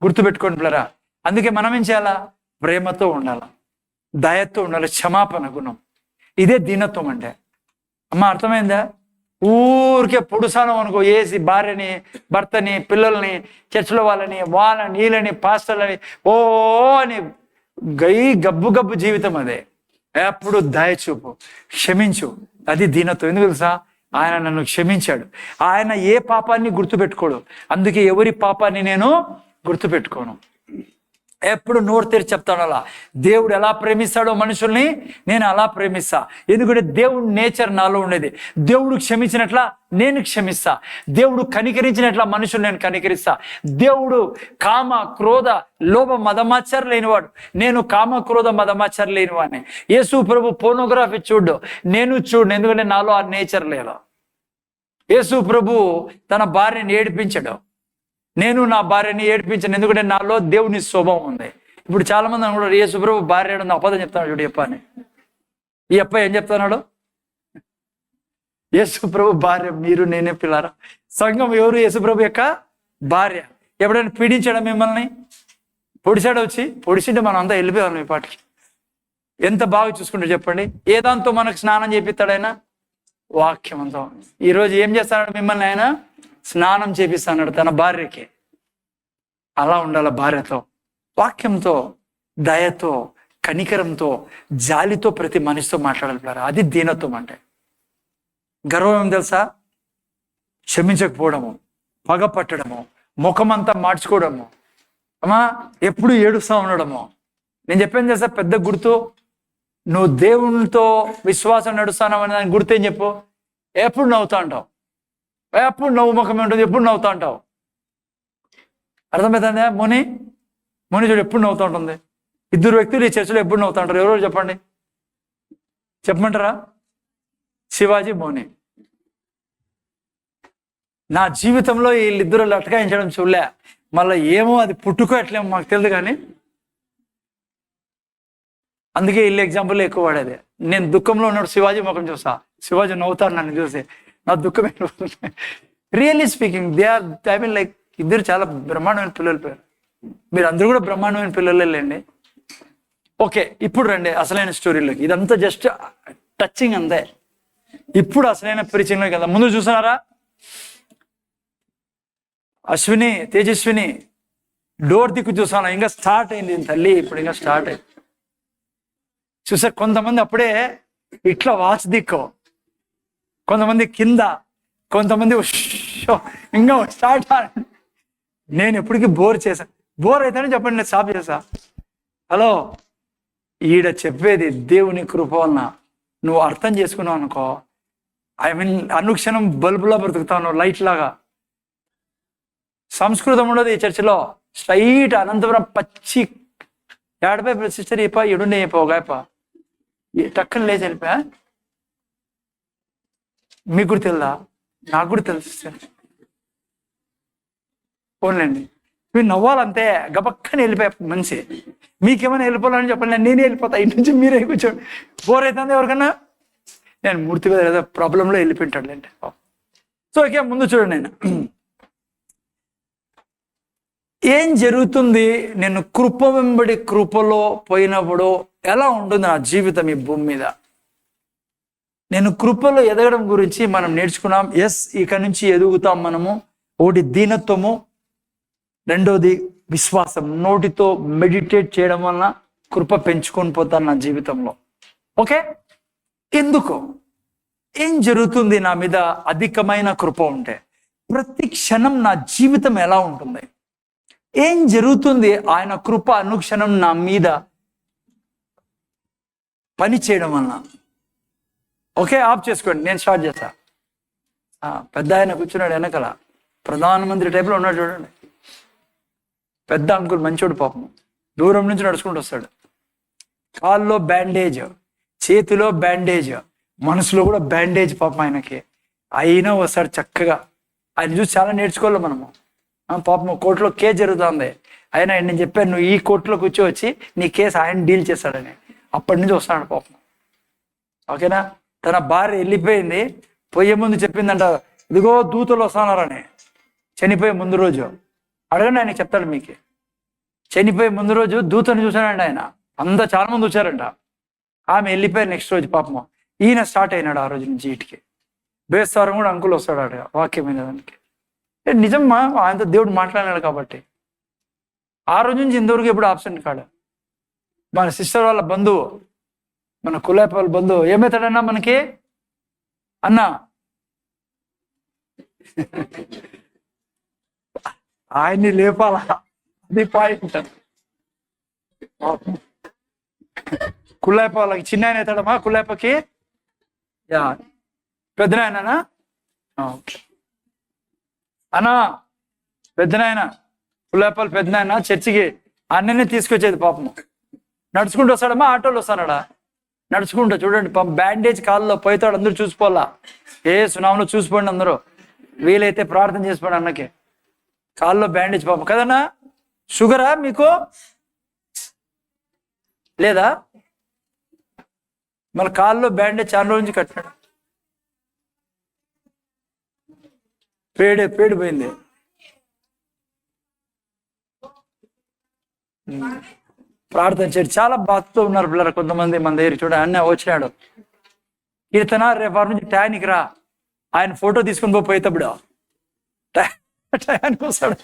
S1: గుర్తు పెట్టుకోండి పిల్లరా. అందుకే మనం ఏం చేయాలా? ప్రేమతో ఉండాలి, దయతో ఉండాలి, క్షమాపణ గుణం. ఇదే దీనత్వం అంటే. అమ్మ అర్థమైందా? ఊరికే పొడుసానం అనుకో, ఏసి భార్యని, భర్తని, పిల్లల్ని, చర్చిలో వాళ్ళని, వీళ్ళని, పాస్టర్లని ఓ అని గబ్బు జీవితం అదే. ఎప్పుడు దయ చూపు, క్షమించు, అది దీనత్వం. ఎందుకు తెలుసా? ఆయన నన్ను క్షమించాడు. ఆయన ఏ పాపాన్ని గుర్తుపెట్టుకోడు, అందుకే ఎవరి పాపాన్ని నేను గుర్తుపెట్టుకోను. ఎప్పుడు నోరు తెరిచి చెప్తాడు అలా. దేవుడు ఎలా ప్రేమిస్తాడో మనుషుల్ని నేను అలా ప్రేమిస్తా. ఎందుకంటే దేవుడు నేచర్ నాలో ఉండేది. దేవుడు క్షమించినట్లా నేను క్షమిస్తా. దేవుడు కనికరించినట్లా మనుషులు నేను కనికరిస్తా. దేవుడు కామ క్రోధ లోభ మదమాచారు లేనివాడు, నేను కామ క్రోధ మదమాచారు లేనివాడిని. యేసు ప్రభు పోర్నోగ్రఫీ చూడు, నేను చూడు, ఎందుకంటే నాలో ఆ నేచర్ లేదు. యేసు ప్రభు తన భార్యని ఏడిపించడు, నేను నా భార్యని ఏడిపించాను, ఎందుకంటే నాలో దేవుని స్వభావం ఉంది. ఇప్పుడు చాలా మంది అనుకుంటారు యేసు ప్రభు భార్య ఏడు అబద్ధం చెప్తాడు. చూడు అప్ప అని, ఈ అప్ప ఏం చెప్తున్నాడు? యేసు ప్రభు భార్య మీరు నేనే పిల్లారా. సంఘం ఎవరు? యేసు ప్రభు యొక్క భార్య. ఎప్పుడైనా పీడించాడా మిమ్మల్ని? పొడిచాడు వచ్చి? పొడిచింటే మనం అంతా వెళ్ళిపోయాం ఈ పాటికి. ఎంత బాగా చూసుకుంటే చెప్పండి. ఏ దాంతో మనకు స్నానం చేపిస్తాడు ఆయన? వాక్యంతో. ఈరోజు ఏం చేస్తాడు మిమ్మల్ని? ఆయన స్నానం చేపిస్తాడు తన భార్యకి. అలా ఉండాల భార్యతో, వాక్యంతో, దయతో, కనికరంతో, జాలితో ప్రతి మనిషితో మాట్లాడాలి. అది దీనత్వం అంటే. గర్వం ఏం తెలుసా? క్షమించకపోవడము, పగ పట్టడము, ముఖమంతా మార్చుకోవడము, అమ్మా ఎప్పుడు ఏడుస్తూ ఉండడము. నేను చెప్పాను తెలుసా పెద్ద గుర్తు, నువ్వు దేవునితో విశ్వాసం నడుస్తావు అని దానికి గుర్తేం చెప్పు? ఎప్పుడు నవ్వుతా అంటావు, ఎప్పుడు నవ్వు ముఖమే ఉంటుంది, ఎప్పుడు నవ్వుతా అంటావు. అర్థమవుతుందా? ముని చూడు ఎప్పుడు నవ్వుతూ ఉంటుంది. ఇద్దరు వ్యక్తులు ఈ చర్చలో ఎప్పుడు నవ్వుతా ఉంటారు? ఎవరు చెప్పండి, చెప్పమంటారా? శివాజీ, మోని. నా జీవితంలో వీళ్ళిద్దరు లటకాయించడం చూడలే. మళ్ళీ ఏమో అది పుట్టుకో ఎట్లేమో మాకు తెలియదు, కానీ అందుకే వీళ్ళు ఎగ్జాంపుల్ ఎక్కువ వాడేది. నేను దుఃఖంలో ఉన్నాడు శివాజీ ముఖం చూసా, శివాజీ నవ్వుతారు నన్ను చూసి, నా దుఃఖం really speaking they are I mean like ఇద్దరు చాలా బ్రహ్మాండమైన పిల్లలు పేరు. మీరు అందరూ కూడా బ్రహ్మాండమైన పిల్లలే లేండి. ఓకే, ఇప్పుడు రండి అసలైన స్టోరీలోకి. ఇదంతా జస్ట్ టచింగ్ అంతే. ఇప్పుడు అసలైన పరిచయంలోకి కదా. ముందు చూస్తున్నారా అశ్విని, తేజస్విని డోర్ దిక్కు చూసాను, ఇంకా స్టార్ట్ అయింది తల్లి. ఇప్పుడు ఇంకా స్టార్ట్ అయింది చూసా. కొంతమంది అప్పుడే ఇట్లా వాచ్ దిక్కు, కొంతమంది కింద, కొంతమంది ఇంకా స్టార్ట్. నేను ఎప్పటికీ బోర్ చేశాను. బోర్ అయితేనే చెప్పండి, నేను స్టాప్ చేసా. హలో, ఈడ చెప్పేది దేవుని కృప వలన నువ్వు అర్థం చేసుకున్నావు అనుకో, ఐ మీన్ అనుక్షణం బల్బులా బ్రతుకుతావు, లైట్ లాగా. సంస్కృతం ఉండదు ఈ చర్చిలో. స్ట్రైట్ అనంతపురం పచ్చి ఏడపై సిస్టర్ ఇప్ప ఎడుండే పోగాయప టక్కన లేచి వెళ్ళిపోయా. మీకు కూడా తెలుదా? నాకు కూడా తెలుసు సిస్టర్. పోన్లేండి, మీరు నవ్వాలంతే. గబక్కని వెళ్ళిపోయా మనిషి. మీకేమైనా వెళ్ళిపోవాలని చెప్పండి, నేనే వెళ్ళిపోతా. ఇంటి నుంచి మీరే కూర్చోండి. బోర్ అవుతుంది ఎవరికన్నా. నేను మూర్తి మీద ఏదో ప్రాబ్లంలో వెళ్ళిపోయింటాడు అంటే. సో ఓకే, ముందు చూడండి. నేను ఏం జరుగుతుంది, నేను కృప వెంబడి కృపలో పోయినప్పుడు ఎలా ఉంటుంది నా జీవితం ఈ భూమి మీద? నేను కృపలో ఎదగడం గురించి మనం నేర్చుకున్నాం. ఎస్, ఇక నుంచి ఎదుగుతాం మనము. ఒకటి దీనత్వము, రెండోది విశ్వాసం. నోటితో మెడిటేట్ చేయడం వలన కృప పెంచుకొని పోతాను నా జీవితంలో. ఓకే, ఎందుకు? ఏం జరుగుతుంది నా మీద అధికమైన కృప ఉంటే? ప్రతి క్షణం నా జీవితం ఎలా ఉంటుంది? ఏం జరుగుతుంది ఆయన కృప అనుక్షణం నా మీద పని చేయడం వలన? ఓకే, ఆఫ్ చేసుకోండి, నేను స్టార్ట్ చేస్తా. పెద్ద ఆయన కూర్చున్నాడు వెనకాల, ప్రధానమంత్రి టైప్లో ఉన్నాడు చూడండి. పెద్ద అంకుల్, మంచోడు పాపం. దూరం నుంచి నడుచుకుంటూ వస్తాడు. కాల్లో బ్యాండేజ్, చేతిలో బ్యాండేజ్, మనసులో కూడా బ్యాండేజ్ పాపం ఆయనకి. అయినా వస్తాడు చక్కగా. ఆయన చూసి చాలా నేర్చుకోవాలి మనము. పాపం కోర్టులో కేసు జరుగుతుంది. అయినా నేను చెప్పాను, నువ్వు ఈ కోర్టులో కూర్చోవచ్చి నీ కేసు ఆయన డీల్ చేస్తాడని. అప్పటి నుంచి వస్తున్నాడు పాపం. ఓకేనా? తన భార్య వెళ్ళిపోయింది, పోయే ముందు చెప్పిందంట, ఇదిగో దూతలు వస్తున్నారని. చనిపోయే ముందు రోజు అడగండి, ఆయన చెప్తాడు మీకు. చనిపోయే ముందు రోజు దూతని చూశాడండి ఆయన. అంతా చాలా మంది వచ్చారంట. ఆమె వెళ్ళిపోయారు నెక్స్ట్ రోజు పాపం. ఈయన స్టార్ట్ అయినాడు ఆ రోజు నుంచి ఇటుకి. బేస్తారం కూడా అంకుల్ వస్తాడు అడగ వాక్యమైన దానికి. నిజమ్మా, ఆయనతో దేవుడు మాట్లాడినాడు కాబట్టి. ఆ రోజు నుంచి ఇంతవరకు ఎప్పుడు ఆబ్సెంట్ కాడు. మన సిస్టర్ వాళ్ళ బంధువు, మన కులాప వాళ్ళ బంధువు ఏమవుతాడన్నా మనకి? అన్నా ఆయన్ని లేపాలా, అది పాయింట్. కుల్లాయప్ప వాళ్ళకి చిన్న ఆయన అవుతాడమ్మా కుల్లాయప్పకి. యా పెద్దనాయనా? ఓకే అన్నా, పెద్దనాయన కుల్లాయప్పలు పెద్దనాయన చర్చికి అన్ననే తీసుకొచ్చేది పాపం. నడుచుకుంటూ వస్తాడమ్మా ఆటోలో వస్తాడా? నడుచుకుంటా. చూడండి పాపం బ్యాండేజ్ కాళ్ళలో పోతాడు, అందరూ చూసిపోవాలా. ఏ సునామలో చూసిపోండి అందరూ, వీలైతే ప్రార్థన చేసుకోండి అన్నకి. కాళ్ళలో బ్యాండేజ్ పాపం కదన్నా. షుగరా మీకు లేదా? మళ్ళీ కాళ్ళలో బ్యాండేజ్ చాలా రోజు నుంచి కట్టాడు. పేడు పోయింది. ప్రార్థన చేయరు. చాలా బాధతో ఉన్నారు పిల్లలు కొంతమంది మన దగ్గర. చూడండి అన్న వచ్చినాడు, కీర్తన రేపు నుంచి టయానికి రా, ఆయన ఫోటో తీసుకుని పోయేటప్పుడు టయానికి వస్తాడు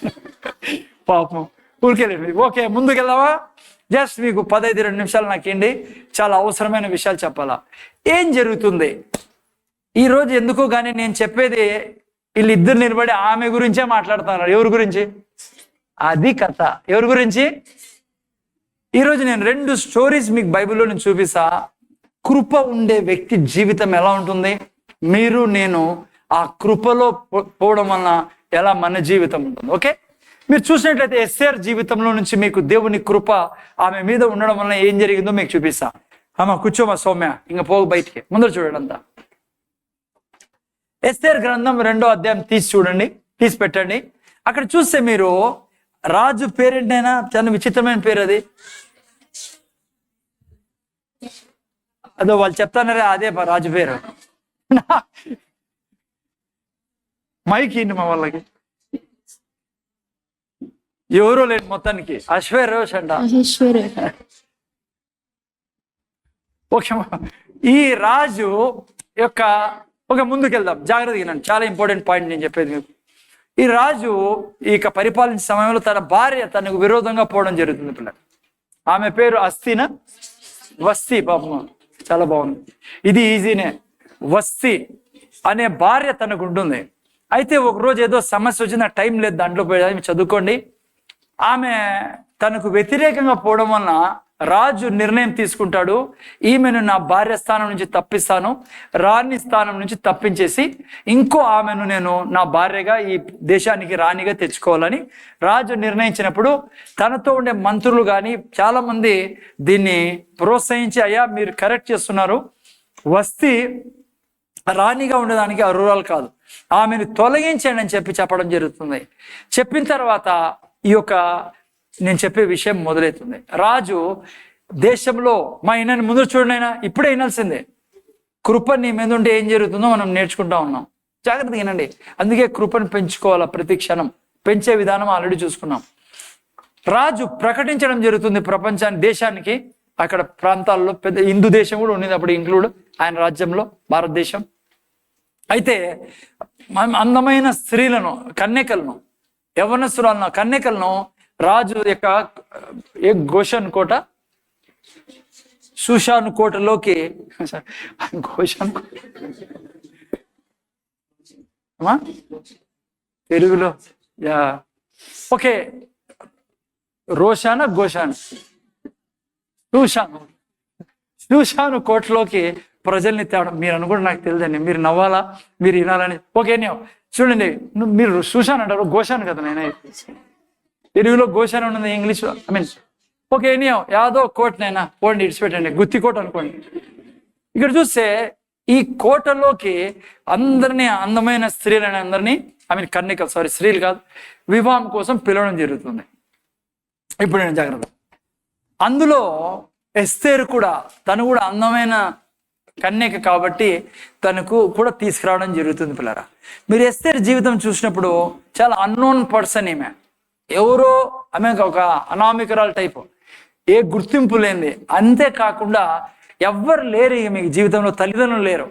S1: పాపం. ఊరికెళ్ళండి. ఓకే ముందుకు వెళ్దామా? జస్ట్ మీకు 15-20 నిమిషాలు నాకేంటి, చాలా అవసరమైన విషయాలు చెప్పాలా. ఏం జరుగుతుంది ఈరోజు ఎందుకో కానీ నేను చెప్పేది వీళ్ళిద్దరు నిలబడి ఆమె గురించే మాట్లాడుతున్నారు. ఎవరి గురించి? అది కథ. ఎవరి గురించి? ఈరోజు నేను 2 స్టోరీస్ మీకు బైబిల్లో నేను చూపిస్తా. కృప ఉండే వ్యక్తి జీవితం ఎలా ఉంటుంది, మీరు నేను ఆ కృపలో పోవడం వలన ఎలా మన జీవితం ఉంటుంది. ఓకే, మీరు చూసినట్లయితే ఎస్తేర్ జీవితంలో నుంచి మీకు దేవుని కృప ఆమె మీద ఉండడం వలన ఏం జరిగిందో మీకు చూపిస్తా. అమ్మ కూర్చోమా సౌమ్య, ఇంకా పోగు బయటికి. ముందర చూడండి అంతా. ఎస్తేర్ గ్రంథం 2వ అధ్యాయం తీసి చూడండి, తీసి పెట్టండి. అక్కడ చూస్తే మీరు రాజు పేరేంటైనా చాలా విచిత్రమైన పేరు. అది అదో వాళ్ళు చెప్తానరే అదే రాజు పేరు. మైకి మా వాళ్ళకి ఎవరో లేని మొత్తానికి అశ్వరోష్ అంట. ఓకే, ఈ రాజు యొక్క ఒక ముందుకెళ్దాం, జాగ్రత్తగా వినండి, చాలా ఇంపార్టెంట్ పాయింట్ నేను చెప్పేది మీకు. ఈ రాజు ఇక పరిపాలించే సమయంలో తన భార్య తనకు విరోధంగా పోవడం జరుగుతుంది పిల్లలు. ఆమె పేరు వస్తి. పాపం చాలా బాగుంది, ఇది ఈజీనే. వస్తి అనే భార్య తనకు ఉంటుంది. అయితే ఒకరోజు ఏదో సమస్య వచ్చింది, ఆ టైం లేదు దాంట్లో పోయి చదువుకోండి. ఆమె తనకు వ్యతిరేకంగా పోవడం వలన రాజు నిర్ణయం తీసుకుంటాడు, ఈమెను నా భార్య స్థానం నుంచి తప్పిస్తాను, రాణి స్థానం నుంచి తప్పించేసి ఇంకో ఆమెను నేను నా భార్యగా ఈ దేశానికి రాణిగా తెచ్చుకోవాలని రాజు నిర్ణయించినప్పుడు తనతో ఉండే మంత్రులు కానీ చాలా మంది దీన్ని ప్రోత్సహించి, అయ్యా మీరు కరెక్ట్ చేస్తున్నారు, వస్తి రాణిగా ఉండడానికి అర్హురాలు కాదు, ఆమెను తొలగించండి అని చెప్పడం జరుగుతుంది. చెప్పిన తర్వాత ఈ యొక్క నేను చెప్పే విషయం మొదలవుతుంది. రాజు దేశంలో మా ఈయనని ముందు చూడండి, అయినా ఇప్పుడే వినాల్సిందే. కృప నీ మీద ఉంటే ఏం జరుగుతుందో మనం నేర్చుకుంటా ఉన్నాం. జాగ్రత్తగా వినండి. అందుకే కృపను పెంచుకోవాలా, ప్రతి క్షణం పెంచే విధానం ఆల్రెడీ చూసుకున్నాం. రాజు ప్రకటించడం జరుగుతుంది ప్రపంచానికి, దేశానికి. అక్కడ ప్రాంతాల్లో పెద్ద హిందూ దేశం కూడా ఉండేది అప్పుడు ఇంక్లూడ్ ఆయన రాజ్యంలో, భారతదేశం. అయితే అందమైన స్త్రీలను, కన్యకలను, యవ్వనస్తురాలను, కన్యకలను రాజు యొక్క గోషన్ కోట, షూషాను కోటలోకి, గోషన్ తెలుగులో ఓకే, గోషాను షూషాను కోటలోకి ప్రజల్ని తేవడం. మీరు అనుకుంటే నాకు తెలియదండి, మీరు నవ్వాలా, మీరు వినాలని. ఓకే చూడండి, మీరు షూషాన్ అంటారు, గోషాను కదా నేను తెలుగులో గోషాన్ ఉన్నది, ఇంగ్లీష్లో ఓకే యాదో కోటనైనా పోండి, ఇడిచిపెట్టండి, గుత్తి కోట అనుకోండి. ఇక్కడ చూస్తే ఈ కోటలోకి అందరినీ, అందమైన స్త్రీలని అందరినీ, కన్యకలు, స్త్రీలు కాదు, వివాహం కోసం పిలవడం జరుగుతుంది. ఇప్పుడు నేను జాగ్రత్త. అందులో ఎస్తేరు కూడా, తను కూడా అందమైన కన్యక కాబట్టి తనకు కూడా తీసుకురావడం జరుగుతుంది పిల్లరా. మీరు ఎస్తేరు జీవితం చూసినప్పుడు చాలా అన్నోన్ పర్సన్, ఎవరో ఆమె ఒక అనామికరాలు టైపు, ఏ గుర్తింపు లేనిది. అంతేకాకుండా ఎవ్వరు లేరు మీకు జీవితంలో, తల్లిదండ్రులు లేరు,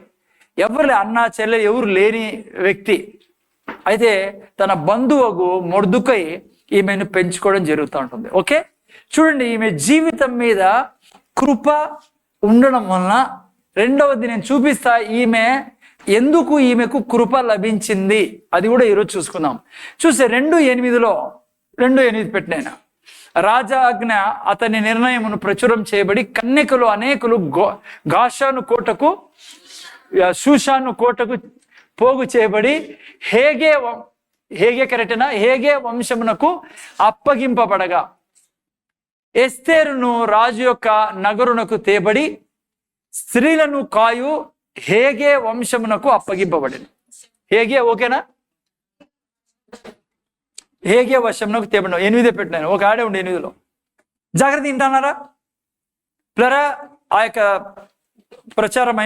S1: ఎవరు అన్న చెల్లె ఎవరు లేని వ్యక్తి. అయితే తన బంధువుకు మొర్దుకై ఈమెను పెంచుకోవడం జరుగుతూ ఉంటుంది. ఓకే చూడండి, ఈమె జీవితం మీద కృప ఉండడం వలన, రెండవది నేను చూపిస్తా ఎందుకు ఈమెకు కృప లభించింది, అది కూడా ఈరోజు చూసుకుందాం. చూస్తే 2:8 పెట్టినాయన. రాజాజ్ఞ అతని నిర్ణయమును ప్రచురం చేయబడి కన్యకలు అనేకులు గాషాను కోటకు షూషాను కోటకు పోగు చేయబడి హేగే వంశమునకు అప్పగింపబడగా ఎస్తేరును రాజు యొక్క నగరునకు తేబడి స్త్రీలను కాయు హేగే వంశమునకు అప్పగింపబడింది. హేగే ఓకేనా? హేగే వంశమునకు తేబడిన 8 పెట్టినాను, ఒక ఆడే ఉండి 8లో. జాగ్రత్త వింటున్నారా ప్లరా? ఆ యొక్క ప్రచారం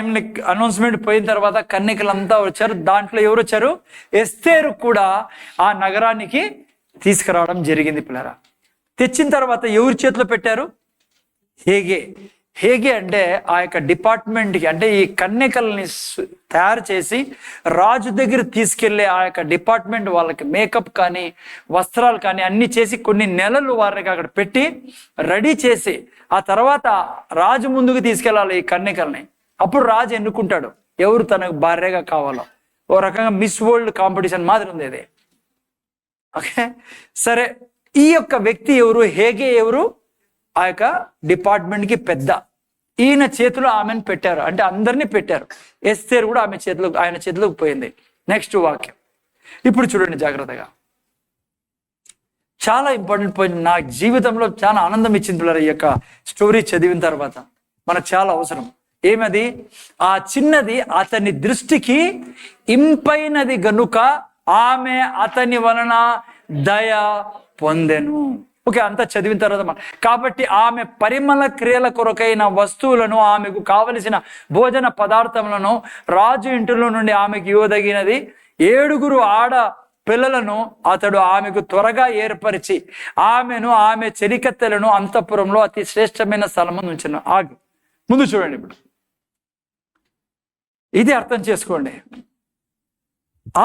S1: అనౌన్స్మెంట్ పోయిన తర్వాత కన్యకలంతా వచ్చారు. దాంట్లో ఎవరు వచ్చారు? ఎస్తేరు కూడా ఆ నగరానికి తీసుకురావడం జరిగింది పిల్లరా. తెచ్చిన తర్వాత ఎవరి చేతిలో పెట్టారు? హేగే అంటే ఆ యొక్క డిపార్ట్మెంట్కి, అంటే ఈ కన్యకల్ని తయారు చేసి రాజు దగ్గర తీసుకెళ్లే ఆ యొక్క డిపార్ట్మెంట్ వాళ్ళకి మేకప్ కానీ వస్త్రాలు కానీ అన్ని చేసి కొన్ని నెలలు వారికి అక్కడ పెట్టి రెడీ చేసి ఆ తర్వాత రాజు ముందుకు తీసుకెళ్ళాలి ఈ కన్యకల్ని. అప్పుడు రాజు ఎన్నుకుంటాడు ఎవరు తనకు భార్యగా కావాలో. ఓ రకంగా మిస్ వరల్డ్ కాంపిటీషన్ మాదిరి ఉంది ఇది. ఓకే సరే, ఈ యొక్క వ్యక్తి ఎవరు? హేగే ఎవరు? ఆ యొక్క డిపార్ట్మెంట్కి పెద్ద. ఈయన చేతిలో ఆమెను పెట్టారు, అంటే అందరినీ పెట్టారు. ఎస్తేరు కూడా ఆయన చేతిలోకి పోయింది. నెక్స్ట్ వాక్యం ఇప్పుడు చూడండి జాగ్రత్తగా. చాలా ఇంపార్టెంట్ పాయింట్, నా జీవితంలో చాలా ఆనందం ఇచ్చింది పిల్లలు. ఈ యొక్క స్టోరీ చదివిన తర్వాత మనకు చాలా అవసరం. ఏమది? ఆ చిన్నది అతని దృష్టికి ఇంపైనది గనుక ఆమె అతని వలన దయ పొందెను. ఓకే, అంతా చదివిన తర్వాత కాబట్టి ఆమె పరిమళ క్రియల కొరకైన వస్తువులను, ఆమెకు కావలసిన భోజన పదార్థములను రాజు ఇంటిలో నుండి ఆమెకు ఇవ్వదగినది 7 ఆడ పిల్లలను అతడు ఆమెకు త్వరగా ఏర్పరిచి ఆమె చెలికత్తెలను అంతఃపురంలో అతి శ్రేష్టమైన స్థలము ఉంచెను. ముందు చూడండి, ఇప్పుడు ఇది అర్థం చేసుకోండి.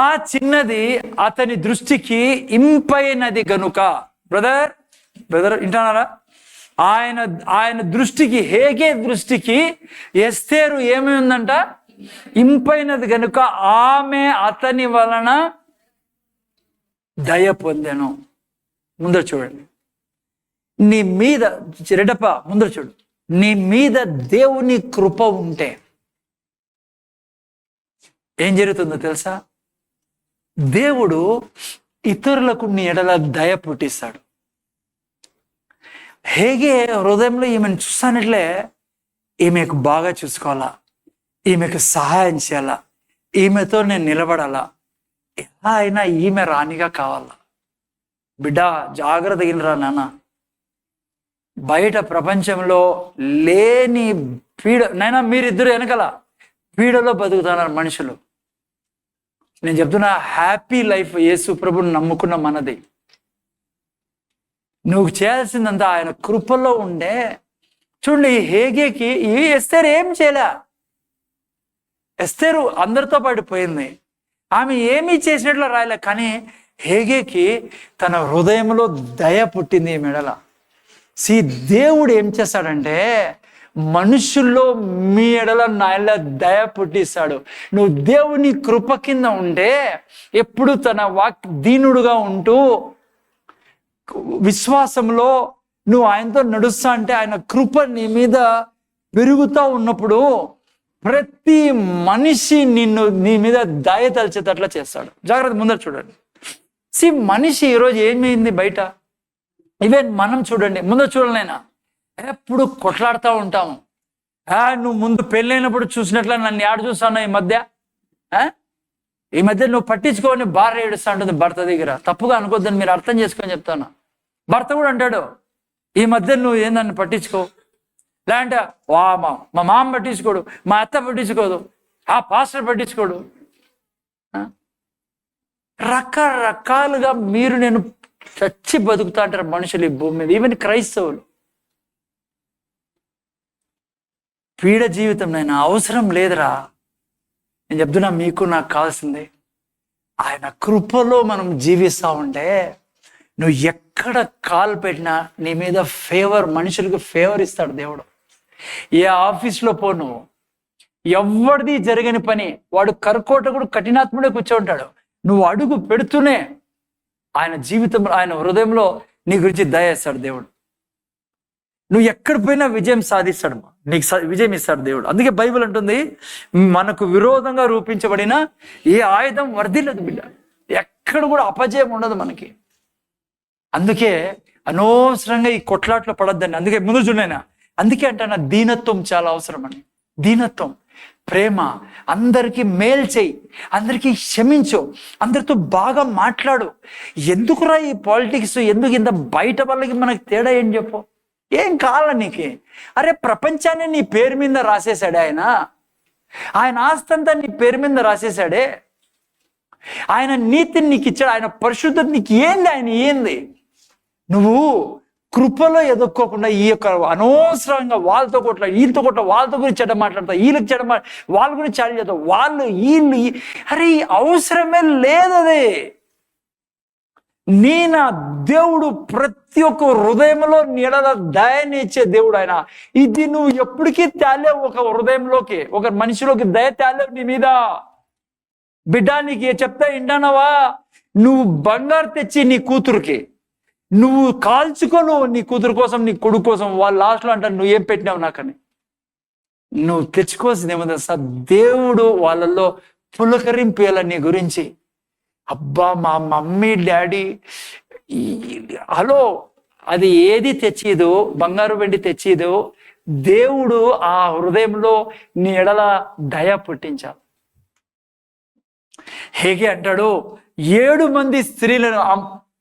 S1: ఆ చిన్నది అతని దృష్టికి ఇంపైనది గనుక, బ్రదర్ వింటున్నారా? ఆయన దృష్టికి, హేగే దృష్టికి ఎస్తేరు ఏమి ఉందంట? ఇంపైనది గనుక ఆమె అతని వలన దయ పొందెను. ముందర చూడండి, నీ మీద రెడప ముందర చూడు, నీ మీద దేవుని కృప ఉంటే ఏం జరుగుతుందో తెలుసా? దేవుడు ఇతరులకు నీ ఎడల దయ పుట్టిస్తాడు. హేగే హృదయంలో ఈమెను చూస్తానట్లే ఈమెకు బాగా చూసుకోవాలా, ఈమెకు సహాయం చేయాలా, ఈమెతో నేను నిలబడాలా, ఎలా అయినా ఈమె రాణిగా కావాలా. బిడ్డ జాగ్రత్తగా నాన్న, బయట ప్రపంచంలో లేని పీడ నైనా మీరిద్దరు వెనకల పీడలో బతుకుతున్నారు మనుషులు. నేను చెప్తున్నా, హ్యాపీ లైఫ్ యేసు ప్రభుని నమ్ముకున్న మనది. నువ్వు చేయాల్సిందంతా ఆయన కృపలో ఉండే. చూడండి, హేగేకి ఈ ఎస్తేరు ఏం చేయలే. ఎస్తేరు అందరితో పాటు పోయింది, ఆమె ఏమీ చేసినట్లు రాయలే. కానీ హేగేకి తన హృదయంలో దయ పుట్టింది ఈ మెడల. దేవుడు ఏం చేస్తాడంటే మనుషుల్లో మీ ఎడల నా ఎడల దయ పుట్టిస్తాడు. నువ్వు దేవుని కృప కింద ఉంటే, ఎప్పుడు తన దీనుడుగా ఉంటూ విశ్వాసంలో నువ్వు ఆయనతో నడుస్తా అంటే ఆయన కృప నీ మీద పెరుగుతూ ఉన్నప్పుడు ప్రతి మనిషి నీ మీద దయ తలిచేటట్లా చేస్తాడు. జాగ్రత్త, ముందర చూడండి. మనిషి ఈరోజు ఏమైంది బయట, ఈవెన్ మనం చూడండి, ముందర చూడలేనా ఎప్పుడు కొట్లాడుతూ ఉంటాము. నువ్వు ముందు పెళ్ళైనప్పుడు చూసినట్లే నన్ను యాడ చూస్తాను ఈ మధ్య నువ్వు పట్టించుకోని భార్య ఏడుస్తా ఉంటుంది భర్త దగ్గర. తప్పుగా అనుకోద్దని మీరు అర్థం చేసుకొని చెప్తాను. భర్త కూడా అంటాడు, ఈ మధ్య నువ్వు ఏందని పట్టించుకో, లేదంటే మా మామ పట్టించుకోడు, మా అత్త పట్టించుకోదు, ఆ పాస్టర్ పట్టించుకోడు. రకరకాలుగా నేను చచ్చి బతుకుతా అంటారు మనుషులు ఈ భూమి మీద, ఈవెన్ క్రైస్తవులు. పీడ జీవితం నైనా అవసరం లేదురా. నేను చెప్తున్నా, మీకు నాకు కావాల్సింది ఆయన కృపలో మనం జీవిస్తూ ఉంటే నువ్వు ఎక్కడ కాలు పెట్టినా నీ మీద ఫేవర్, మనుషులకు ఫేవర్ ఇస్తాడు దేవుడు. ఏ ఆఫీస్లో పో, నువ్వు ఎవరిది జరగని పని, వాడు కర్కోటకుడు కఠినాత్ముడే కూర్చోంటాడు, నువ్వు అడుగు పెడుతూనే ఆయన జీవితంలో, ఆయన హృదయంలో నీ గురించి దయేస్తాడు దేవుడు. నువ్వు ఎక్కడ పోయినా విజయం సాధిస్తాడు, నీకు విజయం ఇస్తాడు దేవుడు. అందుకే బైబిల్ అంటుంది, మనకు విరోధంగా రూపించబడిన ఏ ఆయుధం వర్ధిల్లదు బిడ్డ. ఎక్కడ కూడా అపజయం ఉండదు మనకి. అందుకే అనవసరంగా ఈ కొట్లాట్లో పడద్దండి. అందుకే ముందు చూడైనా, అందుకే అంటాను దీనత్వం చాలా అవసరం అని. దీనత్వం, ప్రేమ, అందరికీ మేలు చేయి, అందరికీ క్షమించు, అందరితో బాగా మాట్లాడు. ఎందుకురా ఈ పాలిటిక్స్, ఎందుకు ఇంత బయట వాళ్ళకి మనకి తేడా ఏం చెప్పు, ఏం కావాల నీకు? అరే ప్రపంచాన్ని నీ పేరు మీద రాసేశాడే ఆయన. ఆయన ఆస్తంతా నీ పేరు మీద రాసేశాడే. ఆయన నీతిని నీకు ఇచ్చాడు, ఆయన పరిశుద్ధత నీకు ఏంది, ఆయన ఏంది? నువ్వు కృపలో ఎదుక్కోకుండా ఈ యొక్క అనవసరంగా వాళ్ళతో కొట్లా, వీళ్ళతో కొట్లా, వాళ్ళతో గురించి చెడ్డ మాట్లాడతావు, వీళ్ళకి చెడ్డ వాళ్ళ గురించి చాలు చేస్తావు, వాళ్ళు వీళ్ళు. అరే అవసరమే లేదది. నా దేవుడు ప్రతి ఒక్క హృదయంలో నీడల దయని ఇచ్చే దేవుడు ఆయన. ఇది నువ్వు ఎప్పటికీ తేలేవు ఒక హృదయంలోకి, ఒక మనిషిలోకి దయ తేలేవు నీ మీద. బిడ్డ నీకు చెప్తా ఇంటానవా, నువ్వు బంగారు తెచ్చి నీ కూతురుకి నువ్వు కాల్చుకోను, నీ కూతురు కోసం, నీ కొడుకు కోసం. వాళ్ళు లాస్ట్లో అంటారు నువ్వు ఏం పెట్టినావు నాకని. నువ్వు తెచ్చుకోవాల్సింది ఏమన్నా సార్, దేవుడు వాళ్ళల్లో పులకరింపేయాల నీ గురించి. అబ్బా మా మమ్మీ డాడీ, హలో, అది ఏది తెచ్చిదో, బంగారు వెండి తెచ్చిదో, దేవుడు ఆ హృదయంలో నీ ఎడల దయ పుట్టించాలి. హేగే అంటాడు, 7 మంది స్త్రీలను,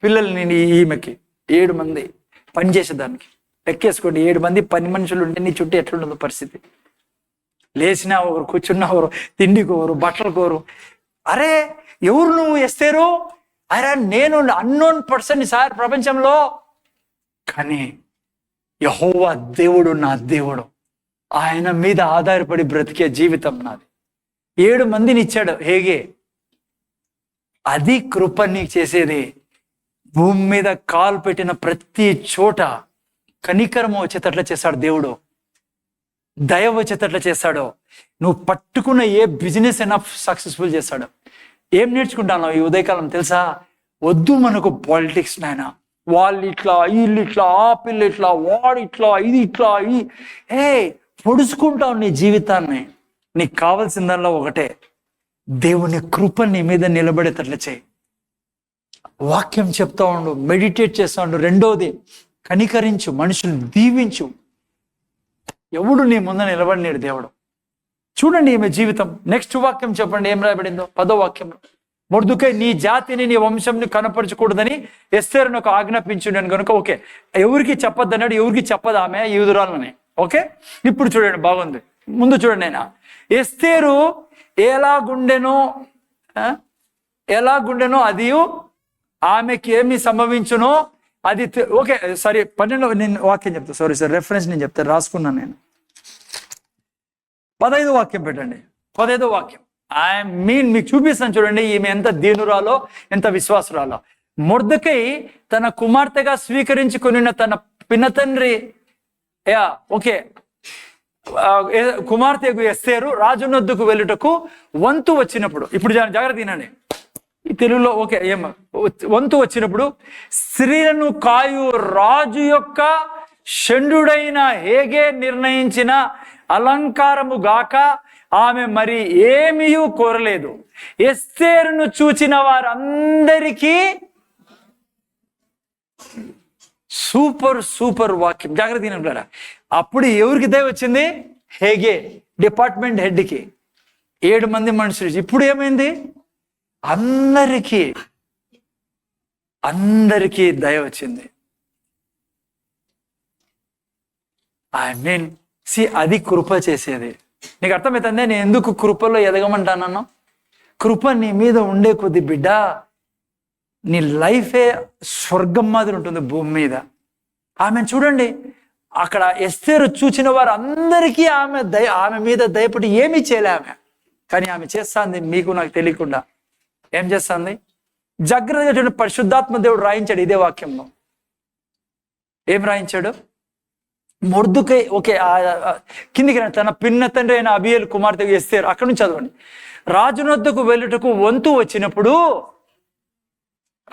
S1: పిల్లల్ని ఈమెకి 7 మంది పనిచేసేదానికి లెక్కేసుకోండి. 7 మంది పని మనుషులు ఉంటే నీ చుట్టూ ఎట్లుండదు పరిస్థితి. లేచినా ఒకరు, కూర్చున్నా ఒకరు, తిండికోరు, బట్టలకోరు. అరే ఎవరు నువ్వు ఎస్తేరు? అరే నేను అన్నోన్ పర్సన్ సార్ ప్రపంచంలో, కానీ యెహోవా దేవుడు నా దేవుడు, ఆయన మీద ఆధారపడి బ్రతికే జీవితం నాది. 7 మందిని ఇచ్చాడు హేగే. అది కృప నీకు చేసేది. భూమి మీద కాలు పెట్టిన ప్రతి చోట కనికరము వచ్చేటట్లా చేస్తాడు దేవుడు, దయ వచ్చేటట్లా చేస్తాడు. నువ్వు పట్టుకున్న ఏ బిజినెస్ అయినా సక్సెస్ఫుల్ చేస్తాడు. ఏం నేర్చుకుంటాను ఈ ఉదయకాలం తెలుసా? వద్దు మనకు పాలిటిక్స్ నాయన. వాళ్ళు ఇట్లా, వీళ్ళు ఇట్లా, ఆ పిల్ల ఇట్లా, వాడు ఇట్లా, ఇది ఇట్లా, పొడుచుకుంటావు నీ జీవితాన్ని. నీకు కావాల్సిందల్లా ఒకటే, దేవుని కృప నీ మీద నిలబడేటట్లు చేయి. వాక్యం చెప్తా ఉండు, మెడిటేట్ చేస్తా ఉండు. రెండోది, కనికరించు, మనుషులు దీవించు. ఎవడు నీ ముందు నిలబడినాడు దేవుడు. చూడండి ఈమె జీవితం. నెక్స్ట్ వాక్యం చెప్పండి, ఏం రాయబడిందో 10వ వాక్యంలో. మొర్దుకై నీ జాతిని, నీ వంశంని కనపరచకూడదని ఎస్తేరును ఒక ఆజ్ఞాపించుండను కనుక, ఓకే, ఎవరికి చెప్పొద్దన్నాడు. ఎవరికి చెప్పదు ఆమె, యూదురాలని. ఓకే, ఇప్పుడు చూడండి, బాగుంది. ముందు చూడండి, ఆయన ఎస్తేరు ఎలాగుండెనో అది ఆమెకి ఏమి సంభవించునో అది. ఓకే సరే, 12వ నేను వాక్యం చెప్తా. సారీ సార్, రెఫరెన్స్ నేను చెప్తాను, రాసుకున్నాను నేను. 15వ వాక్యం పెట్టండి. 15వ వాక్యం మీకు చూపిస్తాను చూడండి, ఈమె ఎంత దీనురాలో, ఎంత విశ్వాసురాలో. మొర్దెకై తన కుమార్తెగా స్వీకరించుకున్న తన పినతండ్రి ఓకే కుమార్తెకు ఎస్తేరు రాజునొద్దకు వెళ్ళుటకు వంతు వచ్చినప్పుడు, ఇప్పుడు జాగ్రత్త వినండి ఈ తెలుగులో. ఓకే, వంతు వచ్చినప్పుడు స్త్రీలను కాయు రాజు యొక్క షండుడైన హేగే నిర్ణయించిన అలంకారము గాక ఆమె మరి ఏమీ కోరలేదు. ఎస్తేరును చూచిన వారందరికీ సూపర్ వాక్యం. జాగ్రత్త వినండి. అప్పుడు ఎవరికి దయ వచ్చింది? హేగే డిపార్ట్మెంట్ హెడ్కి 7 మంది మనుషులు. ఇప్పుడు ఏమైంది? అందరికీ దయ వచ్చింది. అది కృప చేసేది. నీకు అర్థమవుతుంది నేను ఎందుకు కృపలో ఎదగమంటానన్నా? కృప నీ మీద ఉండే కొద్ది బిడ్డ, నీ లైఫే స్వర్గం మాదిరి ఉంటుంది భూమి మీద. ఆమె చూడండి, అక్కడ ఎస్తేరు చూచిన వారు అందరికీ ఆమె మీద దయపడి ఏమీ చేయలే ఆమె. కానీ ఆమె చేస్తుంది మీకు నాకు తెలియకుండా. ఏం చేస్తుంది? జాగ్రత్తగా చూడండి, పరిశుద్ధాత్మ దేవుడు రాయించాడు ఇదే వాక్యంలో. ఏం రాయించాడు? మొర్దుకై ఓకే కిందికి తన పిన్న తండ్రి అయిన అబీయేలు కుమార్తె ఎస్తేరు. అక్కడి నుంచి చదవండి. రాజునొద్దకు వెళ్ళుటకు వంతు వచ్చినప్పుడు,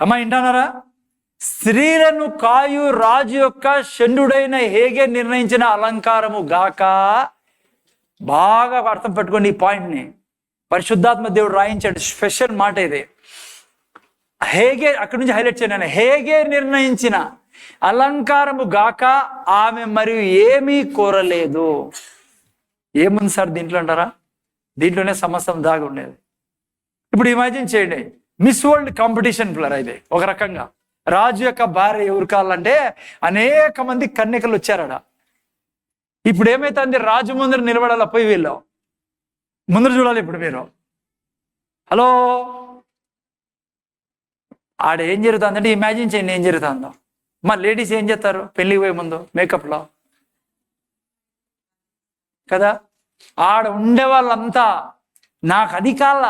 S1: అమ్మా ఇంటానారా? స్త్రీలను కాయు రాజు యొక్క షండుడైన హేగే నిర్ణయించిన అలంకారము గాక. బాగా అర్థం పెట్టుకోండి ఈ పాయింట్ని. పరిశుద్ధాత్మ దేవుడు రాయించాడు, స్పెషల్ మాట ఇది. హేగే, అక్కడి నుంచి హైలైట్ చేయను. హేగే నిర్ణయించిన అలంకారము గాక ఆమె మరియు ఏమీ కోరలేదు. ఏముంది సార్ దీంట్లో అంటారా? దీంట్లోనే సమస్తం దాగి ఉండేది. ఇప్పుడు ఇమాజిన్ చేయండి, మిస్ వరల్డ్ కాంపిటీషన్ ప్లేయర్ అయితే ఒక రకంగా. రాజు యొక్క భార్య ఎవరు కావాలంటే అనేక మంది కన్యకలు వచ్చారట. ఇప్పుడు ఏమైతుంది, రాజు ముందర నిలబడాల, పోయి వీళ్ళు ముందర చూడాలి. ఇప్పుడు మీరు హలో, ఆడ ఏం జరుగుతుందంటే ఇమాజిన్ చేయండి ఏం జరుగుతుందో. మా లేడీస్ ఏం చేస్తారు పెళ్ళికి పోయే ముందు మేకప్లో కదా? ఆడ ఉండే వాళ్ళంతా నాకు అది కాల,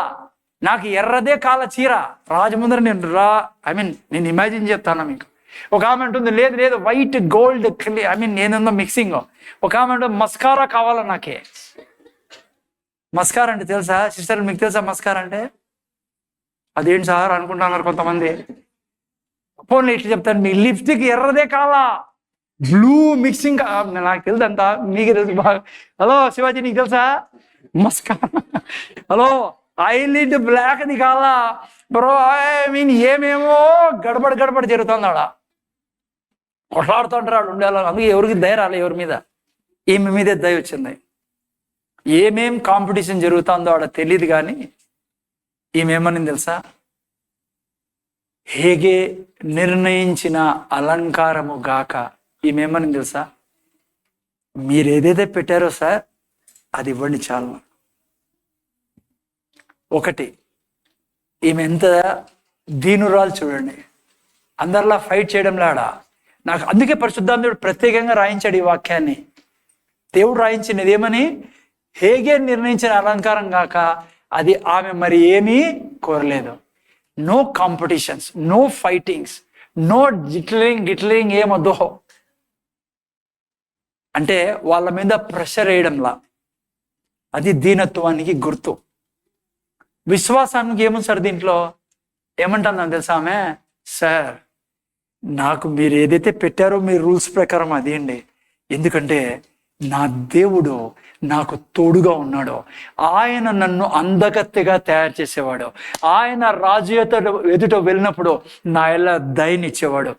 S1: నాకు ఎర్రదే కాల చీర, రాజు ముందర నేను ఇమాజిన్ చేస్తాను మీకు. ఒక ఆమె ఉంటుంది లేదు లేదు వైట్ గోల్డ్, నేనుందో మిక్సింగ్. ఒక ఆమె ఉంటుంది మస్కారా కావాలా నాకే. మస్కారా అంటే తెలుసా సిస్టర్, మీకు తెలుసా మస్కారా అంటే? అదేంటి సార్ అనుకుంటున్నారు కొంతమంది. ఫోన్లో ఇట్లా చెప్తాను, మీ లిప్స్టిక్ ఎర్రదే కావాలా, బ్లూ మిక్సింగ్. నాకు తెలుసు అంతా, మీకు తెలుసు బాగా. హలో శివాజీ, నీకు తెలుసా మస్కారా? హలో, ఐలిడ్ బ్లాక్ అది కావాలా బ్రో? ఏమేమో గడబడి జరుగుతుంది ఆడ. కొట్లాడుతుంటారు ఆడు ఉండేవాళ్ళు. అందుకే ఎవరికి దయ రాలే ఎవరి మీద, ఈమె మీదే దయ వచ్చింది. ఏమేం కాంపిటీషన్ జరుగుతుందో ఆడ తెలియదు కానీ ఈమెమని తెలుసా? హేగే నిర్ణయించిన అలంకారము గాక. ఈమెమని తెలుసా? మీరు ఏదైతే పెట్టారో సార్ అది ఇవ్వండి చాలు. ఒకటి, ఈమె ఎంత దీనురాలు చూడండి, అందరిలా ఫైట్ చేయడం లాడా. నాకు అందుకే పరిశుద్ధాత్ముడు ప్రత్యేకంగా రాయించాడు ఈ వాక్యాన్ని. దేవుడు రాయించినది ఏమని? హేగే నిర్ణయించిన అలంకారం గాక అది ఆమె మరి ఏమీ కోరలేదు. No competitions, no fightings, no గిట్లింగ్ ఏమొద్దో. అంటే వాళ్ళ మీద ప్రెషర్ వేయడంలా, అది దీనత్వానికి గుర్తు. విశ్వాసానికి ఏముంది సార్ దీంట్లో? ఏమంటాను తెలుసా ఆమె? సార్ నాకు మీరు ఏదైతే పెట్టారో మీ రూల్స్ ప్రకారం అదేండి, ఎందుకంటే నా దేవుడు నాకు తోడుగా ఉన్నాడు. ఆయన నన్ను అందగత్తెగా తయారు చేసేవాడు. ఆయన రాజు ఎదుట వెళ్ళినప్పుడు నా ఎలా దయనిచ్చేవాడు.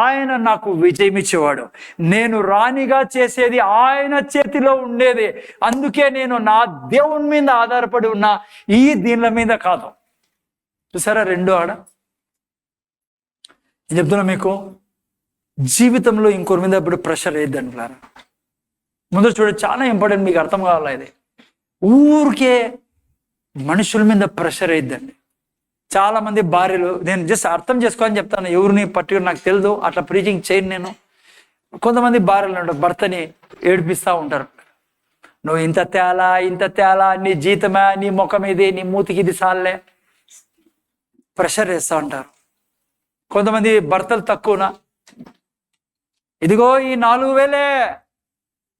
S1: ఆయన నాకు విజయం ఇచ్చేవాడు. నేను రాణిగా చేసేది ఆయన చేతిలో ఉండేది. అందుకే నేను నా దేవుని మీద ఆధారపడి ఉన్నా, ఈ దీనిల మీద కాదు. చూసారా రెండు ఆడ? నేను చెప్తున్నా మీకు, జీవితంలో ఇంకొకరి మీద ఇప్పుడు ప్రెషర్ వేయద్దంటారా. ముందు చూడండి, చాలా ఇంపార్టెంట్, మీకు అర్థం కావాలా ఇది. ఊరికే మనుషుల మీద ప్రెషర్ వేయద్దండి. చాలా మంది భార్యలు, నేను జస్ట్ అర్థం చేసుకోవాలని చెప్తాను, ఎవరిని పర్టికులర్ నాకు తెలియదు, అట్లా ప్రీచింగ్ చేయను నేను. కొంతమంది భార్యలు ఉంటారు, భర్తని ఏడిపిస్తూ ఉంటారు. నువ్వు ఇంత తేలా, నీ జీతమే, నీ ముఖం ఇది, నీ మూతికి ఇది సాల్లే, ప్రెషర్ వేస్తూ ఉంటారు. కొంతమంది భర్తలు తక్కువనా, ఇదిగో ఈ 4,000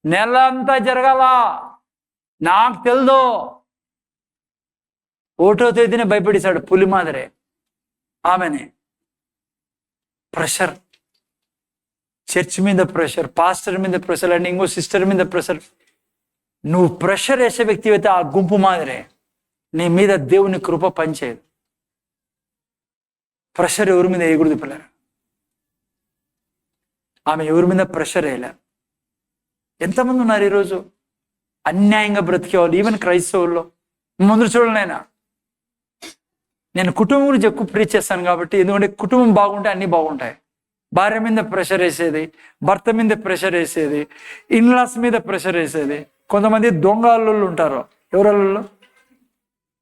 S1: నెల అంతా జరగాల, నాకు తెలుదో. 1వ తేదీనే భయపడేశాడు పులి మాదిరే ఆమెని. ప్రెషర్, చర్చ్ మీద ప్రెషర్, పాస్టర్ మీద ప్రెషర్, అండ్ ఇంకో సిస్టర్ మీద ప్రెషర్. నువ్వు ప్రెషర్ వేసే వ్యక్తి అయితే ఆ గుంపు మాదిరే నీ మీద దేవుని కృప పనిచేయదు. ప్రెషర్ ఎవరి మీద వేయకూడదు పిల్లలు. ఆమె ఎవరి మీద ప్రెషర్ వేయలే. ఎంతమంది ఉన్నారు ఈరోజు అన్యాయంగా బ్రతికేవాళ్ళు, ఈవెన్ క్రైస్తవుల్లో. ముందు చూడలేనా, నేను కుటుంబం గురించి ఎక్కువ ప్రీచ్ చేస్తాను కాబట్టి, ఎందుకంటే కుటుంబం బాగుంటే అన్నీ బాగుంటాయి. భార్య మీద ప్రెషర్ వేసేది, భర్త మీద ప్రెషర్ వేసేది, ఇన్లాస్ మీద ప్రెషర్ వేసేది. కొంతమంది దొంగ అల్లుళ్ళు ఉంటారు. ఎవరల్లు?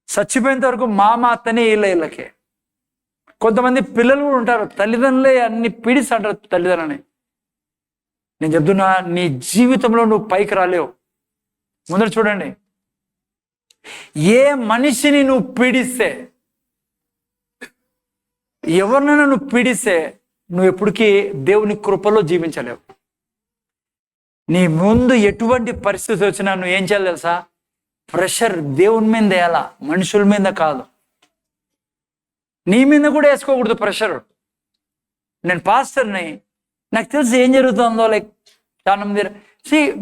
S1: చచ్చిపోయేంత వరకు మామ అత్తనే వీళ్ళకే. కొంతమంది పిల్లలు కూడా ఉంటారు, తల్లిదండ్రులే అన్ని పీడిస్తుంటారు తల్లిదండ్రులని. నేను చెప్తున్నా, నీ జీవితంలో నువ్వు పైకి రాలేవు. ముందర చూడండి, ఏ మనిషిని నువ్వు పీడిస్తే, ఎవరినైనా నువ్వు పీడిస్తే నువ్వు ఎప్పటికీ దేవుని కృపలో జీవించలేవు. నీ ముందు ఎటువంటి పరిస్థితి వచ్చినా నువ్వు ఏం చేయాలి తెలుసా? ప్రెషర్ దేవుని మీద వేయాలా, మనుషుల మీద కాదు. నీ మీద కూడా వేసుకోకూడదు ప్రెషర్. నేను పాస్టర్ని, నాకు తెలిసి ఏం జరుగుతుందో. లైక్ చాలా మంది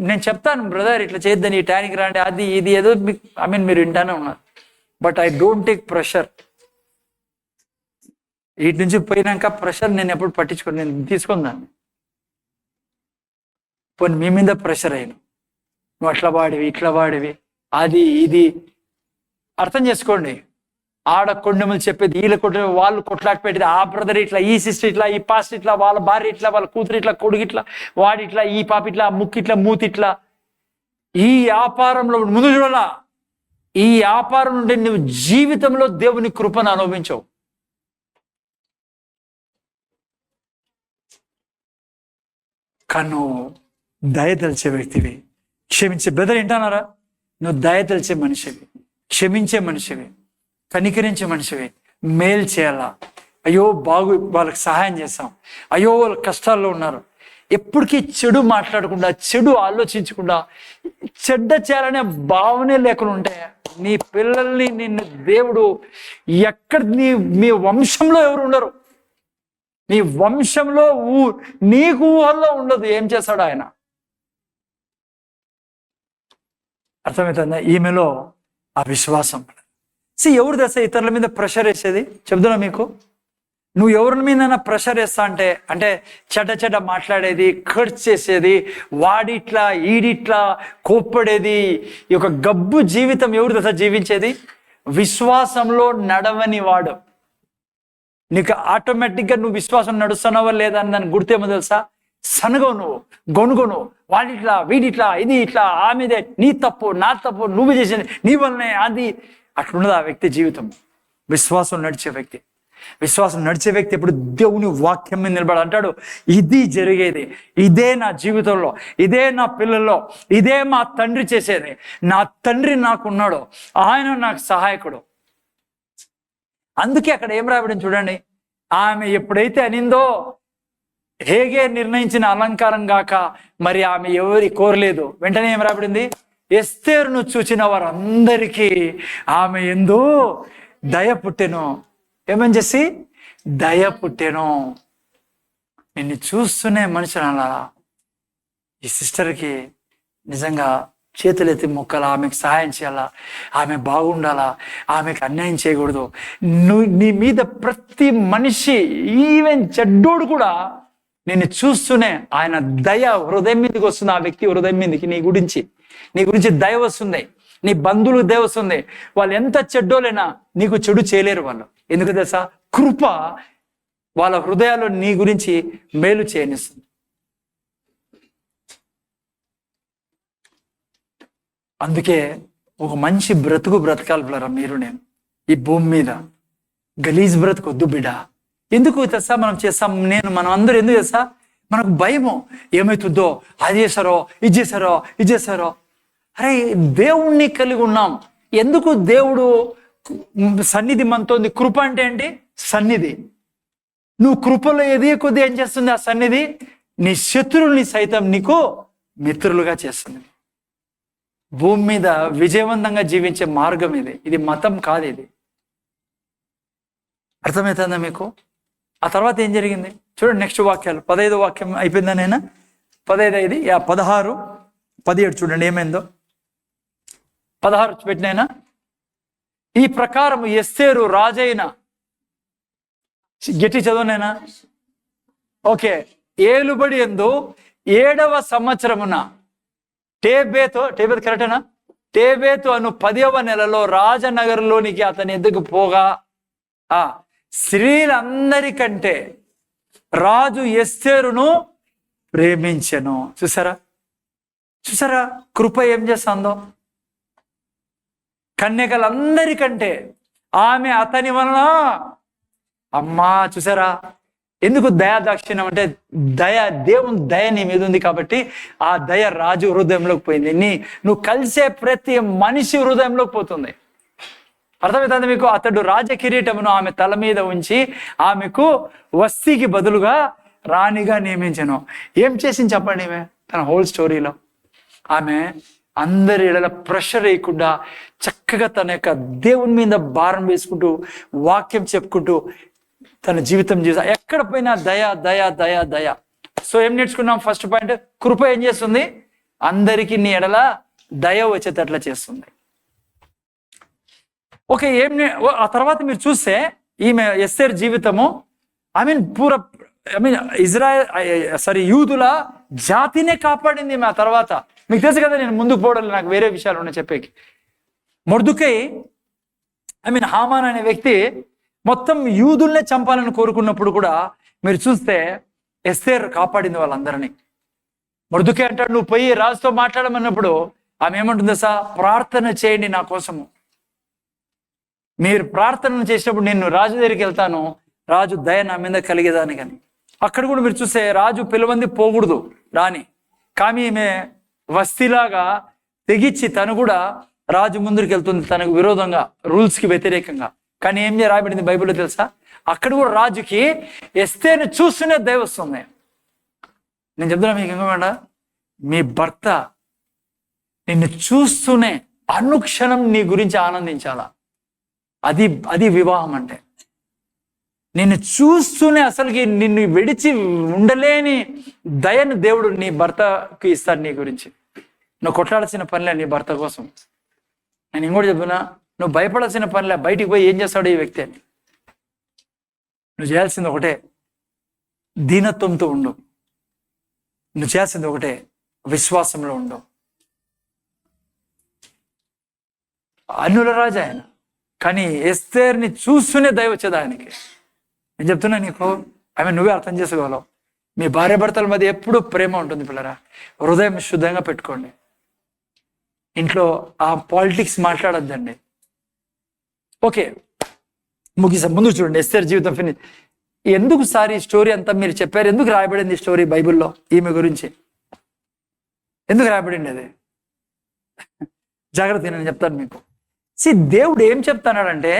S1: నేను చెప్తాను, బ్రదర్ ఇట్లా చేద్దని, ఈ టైంకి రండి, అది ఇది ఏదో మీరు వింటానే ఉన్నారు. But I don't take pressure. వీటి నుంచి పోయినాక ప్రెషర్ నేను ఎప్పుడు పట్టించుకోను, నేను తీసుకుందాన్ని. పోనీ మీ మీద ప్రెషర్ అయిన, నువ్వు అట్లా వాడివి ఇట్లా వాడివి అది ఇది. అర్థం చేసుకోండి, ఆడ కొండములు చెప్పేది, వీళ్ళ కొట్ట వాళ్ళు కొట్లాట పెట్టేది, ఆ బ్రదర్ ఇట్లా, ఈ సిస్టర్ ఇట్లా, ఈ పాస్ట్ ఇట్లా, వాళ్ళ భార్య ఇట్లా, వాళ్ళ కూతురు ఇట్లా, కొడుకు ఇట్లా, వాడి ఇట్లా, ఈ పాప ఇట్లా, ముక్కు ఇట్లా, మూతి ఇట్లా. ఈ వ్యాపారంలో ముందు చూడాలా, ఈ వ్యాపారం నుండి నువ్వు జీవితంలో దేవుని కృపను అనుభవించవు. కన్ను దయ తెలిసే వ్యక్తివి, క్షమించే బ్రదర్ ఏంటన్నారా, నువ్వు దయ తెలిసే మనిషివి, క్షమించే మనిషివి, కనికరించే మనిషివి, మేలు చేయాలా. అయ్యో వాళ్ళకి సహాయం చేస్తాం, అయ్యో వాళ్ళ కష్టాల్లో ఉన్నారు. ఎప్పటికీ చెడు మాట్లాడకుండా, చెడు ఆలోచించకుండా, చెడ్డ చేయాలనే భావనే లేకుండా ఉంటే నీ పిల్లల్ని నిన్ను దేవుడు ఎక్కడ, మీ వంశంలో ఎవరు ఉండరు, నీ వంశంలో నీకు ఊహల్లో ఉండదు. ఏం చేస్తాడు ఆయన? అర్థమవుతుందా? ఈమెలో ఆ విశ్వాసం. ఎవరు దశ ఇతరుల మీద ప్రెషర్ వేసేది చెప్తున్నా మీకు. నువ్వు ఎవరి మీద ప్రెషర్ వేస్తా అంటే చెడ్డ మాట్లాడేది, ఖర్చు చేసేది, వాడిట్లా ఈడిట్లా కోప్పడేది, ఈ యొక్క గబ్బు జీవితం ఎవరు దశ జీవించేది? విశ్వాసంలో నడవని వాడు. నీకు ఆటోమేటిక్గా నువ్వు విశ్వాసం నడుస్తున్నావా లేదా అని దాన్ని గుర్తేమో తెలుసా? సనగవు నువ్వు, గొనుగొను, వాడిట్లా వీడిట్లా, ఇది ఇట్లా, ఆమెదే, నీ తప్పు నా తప్పు, నువ్వు చేసేది నీ వల్లనే, అది అట్లున్నది ఆ వ్యక్తి జీవితం. విశ్వాసం నడిచే వ్యక్తి, విశ్వాసం నడిచే వ్యక్తి ఎప్పుడు దేవుని వాక్యం మీద నిలబడి అంటాడు, ఇది జరిగేది, ఇదే నా జీవితంలో, ఇదే నా పిల్లల్లో, ఇదే మా తండ్రి చేసేది, నా తండ్రి నాకున్నాడు, ఆయన నాకు సహాయకుడు. అందుకే అక్కడ ఏం రాబడింది చూడండి, ఆమె ఎప్పుడైతే అనిందో, హేగే నిర్ణయించిన అలంకారం గాక మరి ఆమె ఎవరి కోరలేదు. వెంటనే ఏం రాబడింది? ఎస్తేరును చూచిన వారందరికీ ఆమె ఎందు దయ పుట్టెను. ఏమని చేసి? దయ పుట్టెను. నిన్ను చూస్తూనే మనుషులు అనాలా, ఈ సిస్టర్కి నిజంగా చేతులెత్తి మొక్కాలా, ఆమెకు సహాయం చేయాలా, ఆమె బాగుండాలా, ఆమెకు అన్యాయం చేయకూడదు. నీ మీద ప్రతి మనిషి, ఈవెన్ చెడ్డోడు కూడా నిన్ను చూస్తూనే ఆయన దయ హృదయం మీదకి వస్తుంది. ఆ వ్యక్తి హృదయం మీదకి నీ గురించి దయ వస్తుంది. నీ బంధువులకు దయ వస్తుంది. వాళ్ళు ఎంత చెడ్డోలైనా నీకు చెడు చేయలేరు వాళ్ళు. ఎందుకు తెలుసా? కృప వాళ్ళ హృదయాల్లో నీ గురించి మేలు చేయనిస్తుంది. అందుకే ఒక మంచి బ్రతకాలి పిల్లరా మీరు. నేను ఈ భూమి మీద గలీజ్ బ్రతుకొద్దు బిడ్డ. ఎందుకు తెలుసా మనం చేస్తాం? మనం అందరూ ఎందుకు చేస్తా? మనకు భయము, ఏమవుతుందో, అది చేశారో, ఇది చేశారో. అరే, దేవుణ్ణి కలిగి ఉన్నాం. ఎందుకు దేవుడు సన్నిధి మనతోంది? కృప అంటే ఏంటి? సన్నిధి. నువ్వు కృపలో ఎదిగే కొద్దీ ఏం చేస్తుంది ఆ సన్నిధి? నీ శత్రువుల్ని సైతం నీకు మిత్రులుగా చేస్తుంది. భూమి మీద విజయవంతంగా జీవించే మార్గం ఇది మతం కాదు. ఇది అర్థమవుతుందా మీకు? ఆ తర్వాత ఏం జరిగింది చూడండి. నెక్స్ట్ వాక్యాలు 15వ వాక్యం అయిపోయిందా? నేను 15 16 17 చూడండి ఏమైందో. 16 పెట్టినైనా, ఈ ప్రకారం ఎస్తేరు రాజైన, గట్టి చదవనైనా, ఓకే, ఏలుబడి యందు 7వ సంవత్సరమున టేబేతు కరెక్టేనా? టేబేతు అను 10వ నెలలో రాజనగర్లోనికి అతని ఎద్దుకు పోగా స్త్రీలందరికంటే రాజు ఎస్తేరును ప్రేమించెను. చూసారా కృప ఏం చేస్తుందో? కన్యకలందరికంటే ఆమె అతని వలన, అమ్మా చూసారా ఎందుకు దయాదాక్షిణ్యం అంటే? దేవుని దయ నీ మీద ఉంది కాబట్టి ఆ దయ రాజు హృదయంలోకి పోయింది. నువ్వు కలిసే ప్రతి మనిషి హృదయంలోకి పోతుంది. అర్థమవుతుంది మీకు? అతడు రాజకిరీటమును ఆమె తల మీద ఉంచి ఆమెకు వస్తీకి బదులుగా రాణిగా నియమించను. ఏం చేసింది చెప్పండి? తన హోల్ స్టోరీలో ఆమె అందరి ఎడల ప్రెషర్ వేయకుండా చక్కగా తన యొక్క దేవుని మీద భారం వేసుకుంటూ, వాక్యం చెప్పుకుంటూ, తన జీవితం ఎక్కడ పోయినా దయ దయ దయ దయ. సో ఏం నేర్చుకున్నాం? ఫస్ట్ పాయింట్, కృప ఏం చేస్తుంది? అందరికీ నీ ఎడల దయ వచ్చేటట్లా చేస్తుంది. ఓకే, ఆ తర్వాత మీరు చూస్తే ఈమె ఎస్తేర్ జీవితము యూదుల జాతినే కాపాడింది ఆ తర్వాత. మీకు తెలుసు కదా, నేను ముందుకు పోవడం, నాకు వేరే విషయాలు ఉన్నాయి చెప్పేకి. మొర్దుకై హామాన్ అనే వ్యక్తి మొత్తం యూదుల్నే చంపాలని కోరుకున్నప్పుడు కూడా మీరు చూస్తే ఎస్తేర్ కాపాడింది వాళ్ళందరినీ. మొర్దుకై అంటాడు, నువ్వు పోయి రాజుతో మాట్లాడమన్నప్పుడు ఆమె ఏమంటుంది సార్? ప్రార్థన చేయండి నా కోసము. మీరు ప్రార్థన చేసినప్పుడు నేను రాజు దగ్గరికి వెళ్తాను, రాజు దయ నా మీద కలిగేదాని. కానీ అక్కడ కూడా మీరు చూస్తే రాజు పిలవంది పోకూడదు రాని, కానీ ఈమె వస్తీలాగా తెగిచ్చి తను కూడా రాజు ముందుకు వెళ్తుంది తనకు విరోధంగా, రూల్స్కి వ్యతిరేకంగా. కానీ ఏం రాయబడింది బైబిల్లో తెలుసా? అక్కడ కూడా రాజుకి ఎస్తేర్ని చూస్తూనే దయ వస్తుంది. నేను చెప్తున్నా మీకు ఏమన్నా, మీ భర్త నిన్ను చూస్తూనే అనుక్షణం నీ గురించి ఆనందించాలా. అది వివాహం అంటే. నిన్ను చూస్తూనే అసలుకి నిన్ను విడిచి ఉండలేని దయను దేవుడు నీ భర్తకి ఇస్తాడు నీ గురించి. నువ్వు కొట్లాడాల్సిన పనిలే నీ భర్త కోసం. నేను ఇంకోటి చెప్తున్నా, నువ్వు భయపడాల్సిన పనిలే, బయటికి పోయి ఏం చేస్తాడు ఈ వ్యక్తి అని. నువ్వు చేయాల్సింది ఒకటే, దీనత్వంతో ఉండు. నువ్వు చేయాల్సింది ఒకటే, విశ్వాసంలో ఉండు. అన్యుల రాజు ఆయన, కానీ ఎస్తేర్ని చూస్తూనే దయ వచ్చేది ఆయనకి. నేను చెప్తున్నా నీకు, నువ్వే అర్థం చేసుకోగలవు. మీ భార్య భర్తల మధ్య ఎప్పుడూ ప్రేమ ఉంటుంది పిల్లరా. హృదయం శుద్ధంగా పెట్టుకోండి. ఇంట్లో ఆ పాలిటిక్స్ మాట్లాడొద్దండి. ఓకే, ముందు చూడండి, ఎస్తేర్ జీవితం ఫినిష్. ఎందుకు సార్ ఈ స్టోరీ అంతా మీరు చెప్పారు? ఎందుకు రాయబడింది ఈ స్టోరీ బైబిల్లో ఈమె గురించి? ఎందుకు రాయబడింది అది? జాగ్రత్త, నేను చెప్తాను మీకు. దేవుడు ఏం చెప్తానంటే,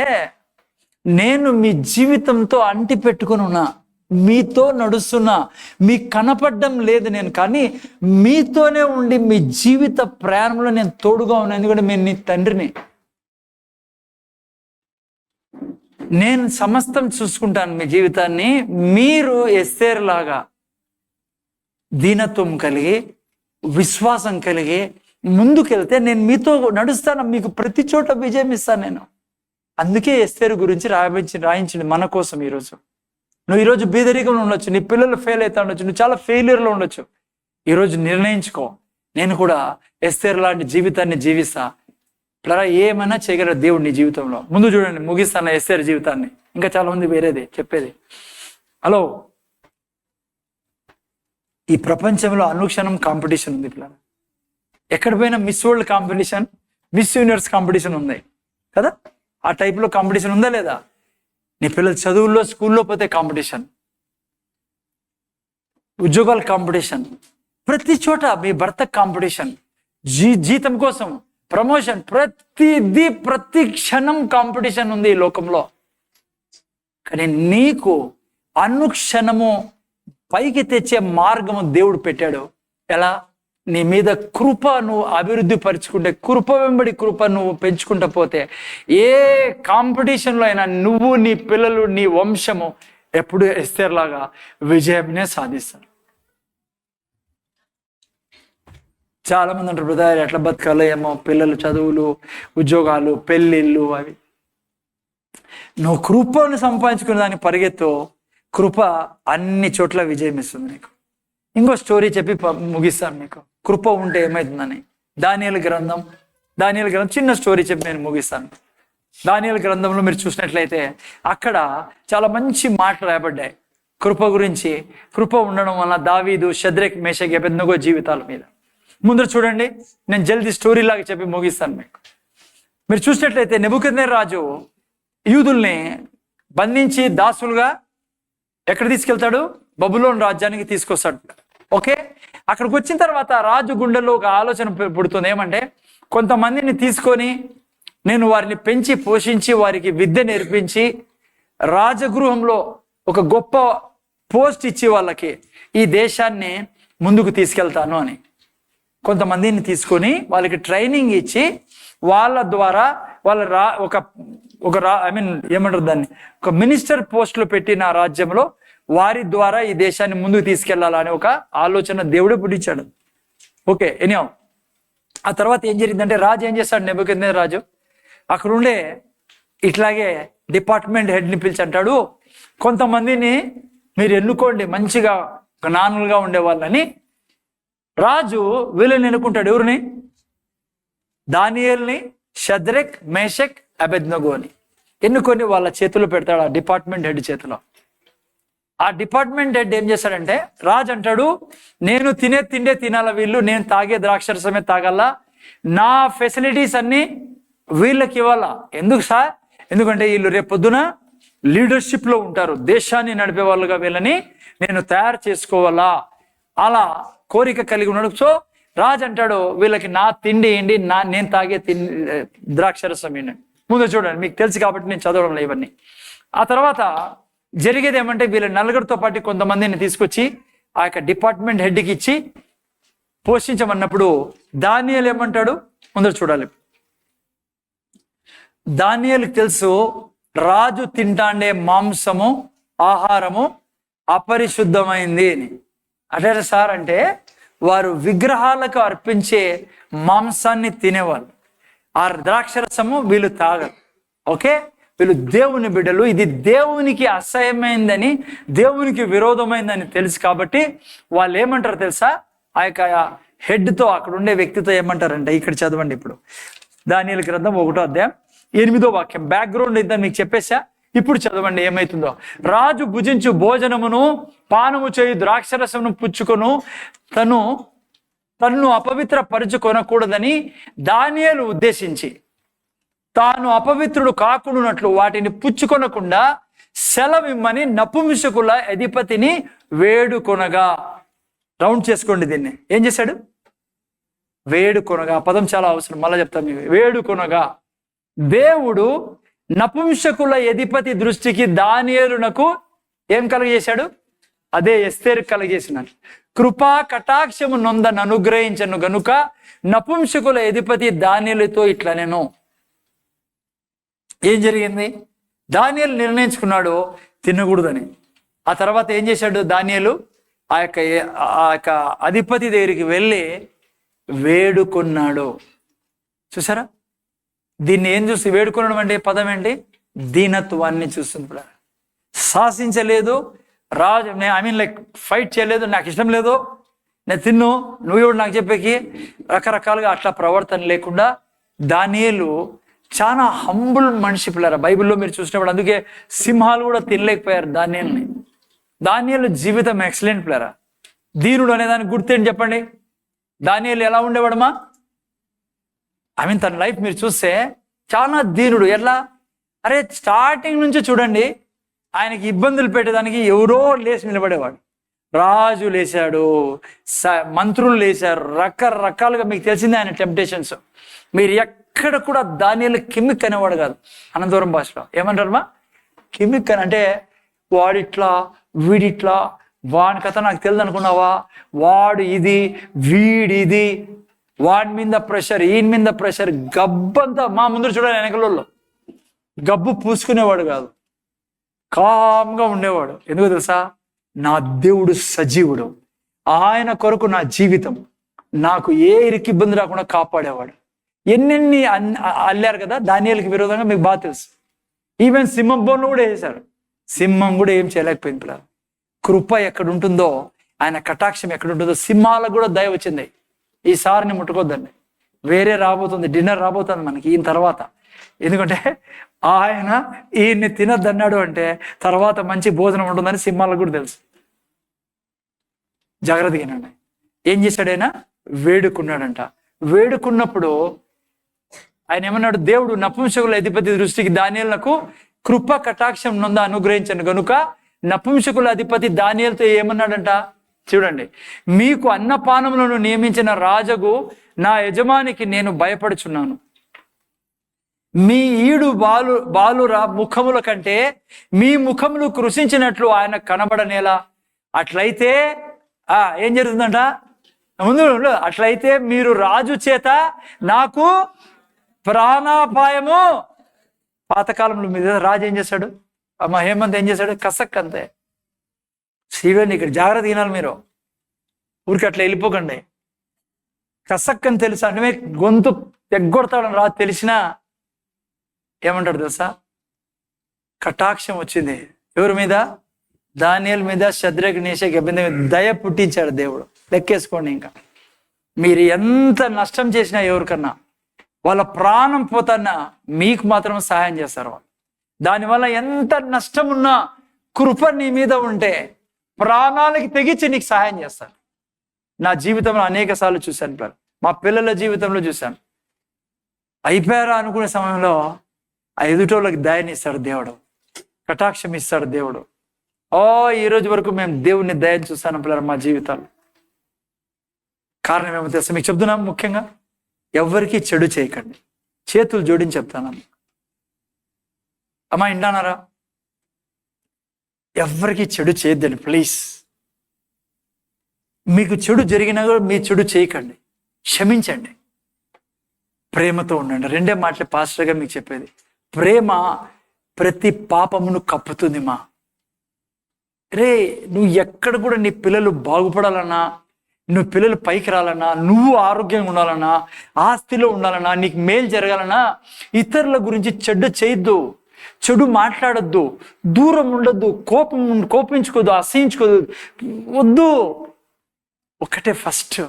S1: నేను మీ జీవితంతో అంటి పెట్టుకుని ఉన్నా, మీతో నడుస్తున్నా, మీకు కనపడడం లేదు నేను, కానీ మీతోనే ఉండి మీ జీవిత ప్రయాణంలో నేను తోడుగా ఉన్నా. ఎందుకంటే నేను నీ తండ్రిని, నేను సమస్తం చూసుకుంటాను మీ జీవితాన్ని. మీరు ఎస్తేర్ లాగా దీనత్వం కలిగి, విశ్వాసం కలిగి ముందుకెళ్తే నేను మీతో నడుస్తాను, మీకు ప్రతి చోట విజయం ఇస్తాను నేను. అందుకే ఎస్తేరు గురించి రాయించింది మన కోసం. ఈరోజు నువ్వు ఈరోజు బీదరికంలో ఉండొచ్చు, నీ పిల్లలు ఫెయిల్ అవుతా ఉండొచ్చు, నువ్వు చాలా ఫెయిల్యూర్లో ఉండొచ్చు. ఈరోజు నిర్ణయించుకో, నేను కూడా ఎస్తేరు లాంటి జీవితాన్ని జీవిస్తా. ప్లరా ఏమైనా చేయగలరు దేవుడు నీ జీవితంలో. ముందు చూడండి, ముగిస్తాను ఎస్తేరు జీవితాన్ని. ఇంకా చాలా మంది వేరేది చెప్పేది. హలో, ఈ ప్రపంచంలో అనుక్షణం కాంపిటీషన్ ఉంది పిల్లలు. ఎక్కడ పోయినా miss world competition, miss universe competition ఉంది కదా. ఆ టైప్లో కాంపిటీషన్ ఉందా లేదా? నీ పిల్లలు చదువుల్లో, స్కూల్లో పోతే కాంపిటీషన్, ఉద్యోగాల కాంపిటీషన్, ప్రతి చోట మీ భర్త కాంపిటీషన్, జీతం కోసం ప్రమోషన్, ప్రతి క్షణం కాంపిటీషన్ ఉంది ఈ లోకంలో. కానీ నీకు అనుక్షణము పైకి తెచ్చే మార్గము దేవుడు పెట్టాడు. ఎలా? నీ మీద కృప నువ్వు అభివృద్ధి పరుచుకుంటే, కృప వెంబడి కృప నువ్వు పెంచుకుంటూ పోతే, ఏ కాంపిటీషన్లో అయినా నువ్వు, నీ పిల్లలు, నీ వంశము ఎప్పుడు ఎస్తేర్లాగా విజయంనే సాధిస్తారు. చాలా మంది అంటారు, బ్రదర్ ఎట్లా బతకాలో ఏమో, పిల్లలు చదువులు, ఉద్యోగాలు, పెళ్ళిళ్ళు, అవి. నువ్వు కృపను సంపాదించుకునే దానికి పరిగెత్తు, కృప అన్ని చోట్ల విజయం ఇస్తుంది నీకు. ఇంకో స్టోరీ చెప్పి ముగిస్తాను మీకు, కృప ఉంటే ఏమవుతుందని. దానియేలు గ్రంథం చిన్న స్టోరీ చెప్పి నేను ముగిస్తాను. దానియేలు గ్రంథంలో మీరు చూసినట్లయితే అక్కడ చాలా మంచి మాటలు రాయబడ్డాయి కృప గురించి. కృప ఉండడం వల్ల దావీదు, షద్రెక్, మేషక్, అబేద్నెగో జీవితాల మీద. ముందర చూడండి, నేను జల్దీ స్టోరీ లాగా చెప్పి ముగిస్తాను మీకు. మీరు చూసినట్లయితే నెబుకద్నెజర్ రాజు యూదుల్ని బంధించి దాసులుగా ఎక్కడ తీసుకెళ్తాడు? బబులోను రాజ్యానికి తీసుకొస్తాడు. ఓకే, అక్కడికి వచ్చిన తర్వాత రాజు గుండెల్లో ఒక ఆలోచన పుడుతుంది. ఏమంటే, కొంతమందిని తీసుకొని నేను వారిని పెంచి పోషించి వారికి విద్య నేర్పించి రాజగృహంలో ఒక గొప్ప పోస్ట్ ఇచ్చి వాళ్ళకి ఈ దేశాన్ని ముందుకు తీసుకెళ్తాను అని కొంతమందిని తీసుకొని వాళ్ళకి ట్రైనింగ్ ఇచ్చి వాళ్ళ ద్వారా ఒక ఒక ఏమంటారు దాన్ని, ఒక మినిస్టర్ పోస్టులో పెట్టి నా రాజ్యంలో వారి ద్వారా ఈ దేశాన్ని ముందుకు తీసుకెళ్లాలని ఒక ఆలోచన దేవుడే పుట్టించాడు. ఓకే, ఎనియో ఆ తర్వాత ఏం జరిగిందంటే రాజు ఏం చేస్తాడు, నెబుకద్నెజర్ రాజు అక్కడ ఉండే ఇట్లాగే డిపార్ట్మెంట్ హెడ్ని పిలిచి అంటాడు, కొంతమందిని మీరు ఎన్నుకోండి మంచిగా జ్ఞానులుగా ఉండే వాళ్ళని. రాజు వీళ్ళని ఎన్నుకుంటాడు. ఎవరిని? దానియేల్ని, షద్రెక్, మేషక్, అబెద్నగో అని ఎన్నుకొని వాళ్ళ చేతిలో పెడతాడు, ఆ డిపార్ట్మెంట్ హెడ్ చేతిలో. ఆ డిపార్ట్మెంట్ హెడ్ ఏం చేస్తాడంటే, రాజు అంటాడు, నేను తినే తిండే తినాల వీళ్ళు, నేను తాగే ద్రాక్షరసమే తాగాల, నా ఫెసిలిటీస్ అన్ని వీళ్ళకి ఇవ్వాలా. ఎందుకు సార్? ఎందుకంటే వీళ్ళు రేపు పొద్దున లీడర్షిప్ లో ఉంటారు, దేశాన్ని నడిపే వాళ్ళుగా వీళ్ళని నేను తయారు చేసుకోవాలా, అలా కోరిక కలిగి ఉన్నాడు. సో రాజు అంటాడు, వీళ్ళకి నా తిండి ఏంటి, నేను తాగే ద్రాక్షరసం ఏంటి. ముందు చూడండి, మీకు తెలుసు కాబట్టి నేను చదవడం లేదు ఇవన్నీ. ఆ తర్వాత జరిగేది ఏమంటే, వీళ్ళ నలుగురితో పాటు కొంతమందిని తీసుకొచ్చి ఆ యొక్క డిపార్ట్మెంట్ హెడ్కి ఇచ్చి పోషించమన్నప్పుడు దానియేలు ఏమంటాడు ముందర చూడాలి. దానియేలుకి తెలుసు రాజు తింటాండే మాంసము ఆహారము అపరిశుద్ధమైంది అని. అంటే సార్ అంటే వారు విగ్రహాలకు అర్పించే మాంసాన్ని తినేవాళ్ళు, ఆ ద్రాక్షరసము వీళ్ళు తాగరు. ఓకే, వీళ్ళు దేవుని బిడ్డలు, ఇది దేవునికి అసహ్యమైందని, దేవునికి విరోధమైందని తెలుసు కాబట్టి వాళ్ళు ఏమంటారు తెలుసా, ఆ యొక్క హెడ్తో అక్కడ ఉండే వ్యక్తితో ఏమంటారంటే, ఇక్కడ చదవండి ఇప్పుడు దానియేలు గ్రంథం 1వ అధ్యాయం 8వ వాక్యం. బ్యాక్గ్రౌండ్ ఇంత మీకు చెప్పేసా, ఇప్పుడు చదవండి ఏమైతుందో. రాజు భుజించు భోజనమును పానము చేయు ద్రాక్షరసమును పుచ్చుకొను తన్ను అపవిత్ర పరుచుకొనకూడదని దానియేలు ఉద్దేశించి తాను అపవిత్రుడు కాకుండానట్లు వాటిని పుచ్చుకొనకుండా సెలవిమ్మని నపుంసకుల అధిపతిని వేడుకొనగా. రౌండ్ చేసుకోండి దీన్ని. ఏం చేశాడు? వేడుకొనగా. పదం చాలా అవసరం, మళ్ళీ చెప్తాను మీకు. వేడుకొనగా దేవుడు నపుంసకుల అధిపతి దృష్టికి దానియేలునకు ఏం కలుగజేశాడు? అదే ఎస్తేరు కలుగజేసినాడు. కృపా కటాక్షము నొందని అనుగ్రహించను గనుక నపుంసకుల అధిపతి దానియేలుతో ఇట్లా నేను. ఏం జరిగింది? దానియేలు నిర్ణయించుకున్నాడు తినకూడదని. ఆ తర్వాత ఏం చేశాడు దానియేలు? ఆ యొక్క అధిపతి దగ్గరికి వెళ్ళి వేడుకున్నాడు. చూసారా? దీన్ని ఏం చూసి వేడుకోవడం అంటే పదం ఏంటి? దీనత్వాన్ని చూస్తుంది. శాసించలేదు రాజు, లైక్ ఫైట్ చేయలేదు, నాకు ఇష్టం లేదు, నేను తిన్ను, నువ్వు ఎవడు నాకు చెప్పేకి, రకరకాలుగా అట్లా ప్రవర్తన లేకుండా దానియేలు చాలా హంబుల్ మనిషి పిల్లరా. బైబిల్లో మీరు చూసినప్పుడు అందుకే సింహాలు కూడా తినలేకపోయారు దానియేలుని. దానియేలు జీవితం ఎక్సలెంట్ పిల్లరా. దీనుడు అనేదానికి గుర్తేంటి చెప్పండి? దానియేలు ఎలా ఉండేవాడమ్మా? తన లైఫ్ మీరు చూస్తే చాలా దీనుడు. ఎట్లా? అరే స్టార్టింగ్ నుంచి చూడండి, ఆయనకి ఇబ్బందులు పెట్టేదానికి ఎవరో లేచి నిలబడేవాడు. రాజు లేచాడు, మంత్రులు లేచారు, రకరకాలుగా మీకు తెలిసిందే ఆయన టెంప్టేషన్స్. మీరు ఎక్కడ కూడా దానియేలు కిమ్మిక్ అనేవాడు కాదు. అనంతపురం భాషలో ఏమంటారమ్మా? కిమ్మిక్ అని అంటే వాడిట్లా వీడిట్లా, వాడి కథ నాకు తెలియదు అనుకున్నావా, వాడు ఇది వీడిది, వాడి మీద ప్రెషర్ ఈయన మీద ప్రెషర్, గబ్బంతా మా ముందు చూడాలి. వెనకలలో గబ్బు పూసుకునేవాడు కాదు, కామ్గా ఉండేవాడు. ఎందుకో తెలుసా? నా దేవుడు సజీవుడు, ఆయన కొరకు నా జీవితం, నాకు ఏ ఇరికి ఇబ్బంది రాకుండా కాపాడేవాడు. ఎన్నెన్ని అల్లారు కదా దానియేలుకి విరోధంగా, మీకు బాగా తెలుసు. ఈవెన్ సింహం బోన్లు కూడా వేశారు, సింహం కూడా ఏం చేయలేకపోయింది పిల్లలు. కృప ఎక్కడ ఉంటుందో, ఆయన కటాక్షం ఎక్కడ ఉంటుందో, సింహాలకు కూడా దయ వచ్చింది. ఈసారిని ముట్టుకోద్దండి, వేరే రాబోతుంది, డిన్నర్ రాబోతుంది మనకి ఈయన తర్వాత. ఎందుకంటే ఆయన ఈయన్ని తినద్దన్నాడు అంటే తర్వాత మంచి భోజనం ఉంటుందని సింహాలకు కూడా తెలుసు. జాగ్రత్తగానండి. ఏం చేశాడైనా? వేడుకున్నాడంట. వేడుకున్నప్పుడు ఆయన ఏమన్నాడు? దేవుడు నపుంసకుల అధిపతి దృష్టికి దానియేలునకు కృప కటాక్షం నొంద అనుగ్రహించను గనుక నపుంసకుల అధిపతి దానియేలుతో ఏమన్నాడంట? చూడండి, మీకు అన్నపానములను నియమించిన రాజుకు నా యజమానికి నేను భయపడుచున్నాను. మీ ఈడు బాలురా ముఖముల కంటే మీ ముఖములు కృషించినట్లు ఆయన కనబడనేలా. అట్లయితే ఏం జరుగుతుందంట? ముందు అట్లయితే మీరు రాజు చేత నాకు ప్రాణాపాయము పాతకాలంలో మీద రాజు ఏం చేశాడు, మా హేమంత్ ఏం చేశాడు, కసక్ అంతే. శ్రీవేణి ఇక్కడ జాగ్రత్త తినాలి, మీరు ఊరికి అట్లా వెళ్ళిపోకండి. కసక్ అని తెలుసా అంటే గొంతు ఎగ్గొడతాడని రాజు తెలిసినా ఏమంటాడు తెలుసా, కటాక్షం వచ్చింది ఎవరి మీద, దానియేలు మీద, షద్రక్ మేషక్ అబేద్నెగో మీద దయ పుట్టించాడు దేవుడు. లెక్కేసుకోండి, ఇంకా మీరు ఎంత నష్టం చేసినా ఎవరికన్నా, వాళ్ళ ప్రాణం పోతన్నా మీకు మాత్రం సహాయం చేస్తారు వాళ్ళు. దానివల్ల ఎంత నష్టం ఉన్నా కృప నీ మీద ఉంటే ప్రాణాలకి తెగించి నీకు సహాయం చేస్తారు. నా జీవితంలో అనేక సార్లు చూశాను, మా పిల్లల జీవితంలో చూశాను. అయిపోయారా అనుకునే సమయంలో ఆ ఎదుటోళ్ళకి దయని ఇస్తాడు దేవుడు, కటాక్షం ఇస్తాడు దేవుడు. ఈ రోజు వరకు మేము దేవుని దయని చూస్తాను పిల్లలు మా జీవితాలు. కారణం ఏమో తెలుసా మీకు చెప్తున్నాం, ముఖ్యంగా ఎవరికి చెడు చేయకండి. చేతులు జోడించి చెప్తాను అమ్మా, ఇంటానారా? ఎవరికి చెడు చేయొద్దండి ప్లీజ్. మీకు చెడు జరిగినా కూడా మీ చెడు చేయకండి, క్షమించండి, ప్రేమతో ఉండండి. రెండే మాటలే పాస్టర్గా మీకు చెప్పేది. ప్రేమ ప్రతి పాపమును కప్పుతుంది. నువ్వు ఎక్కడ కూడా నీ పిల్లలు బాగుపడాలన్నా, నువ్వు పిల్లలు పైకి రాలన్నా, నువ్వు ఆరోగ్యంగా ఉండాలన్నా, ఆస్తిలో ఉండాలన్నా, నీకు మేలు జరగాలన్నా ఇతరుల గురించి చెడ్డ చేయొద్దు, చెడు మాట్లాడొద్దు, దూరం ఉండొద్దు, కోపించుకోదు, అసహించుకోదు, వద్దు. ఒకటే ఫస్ట్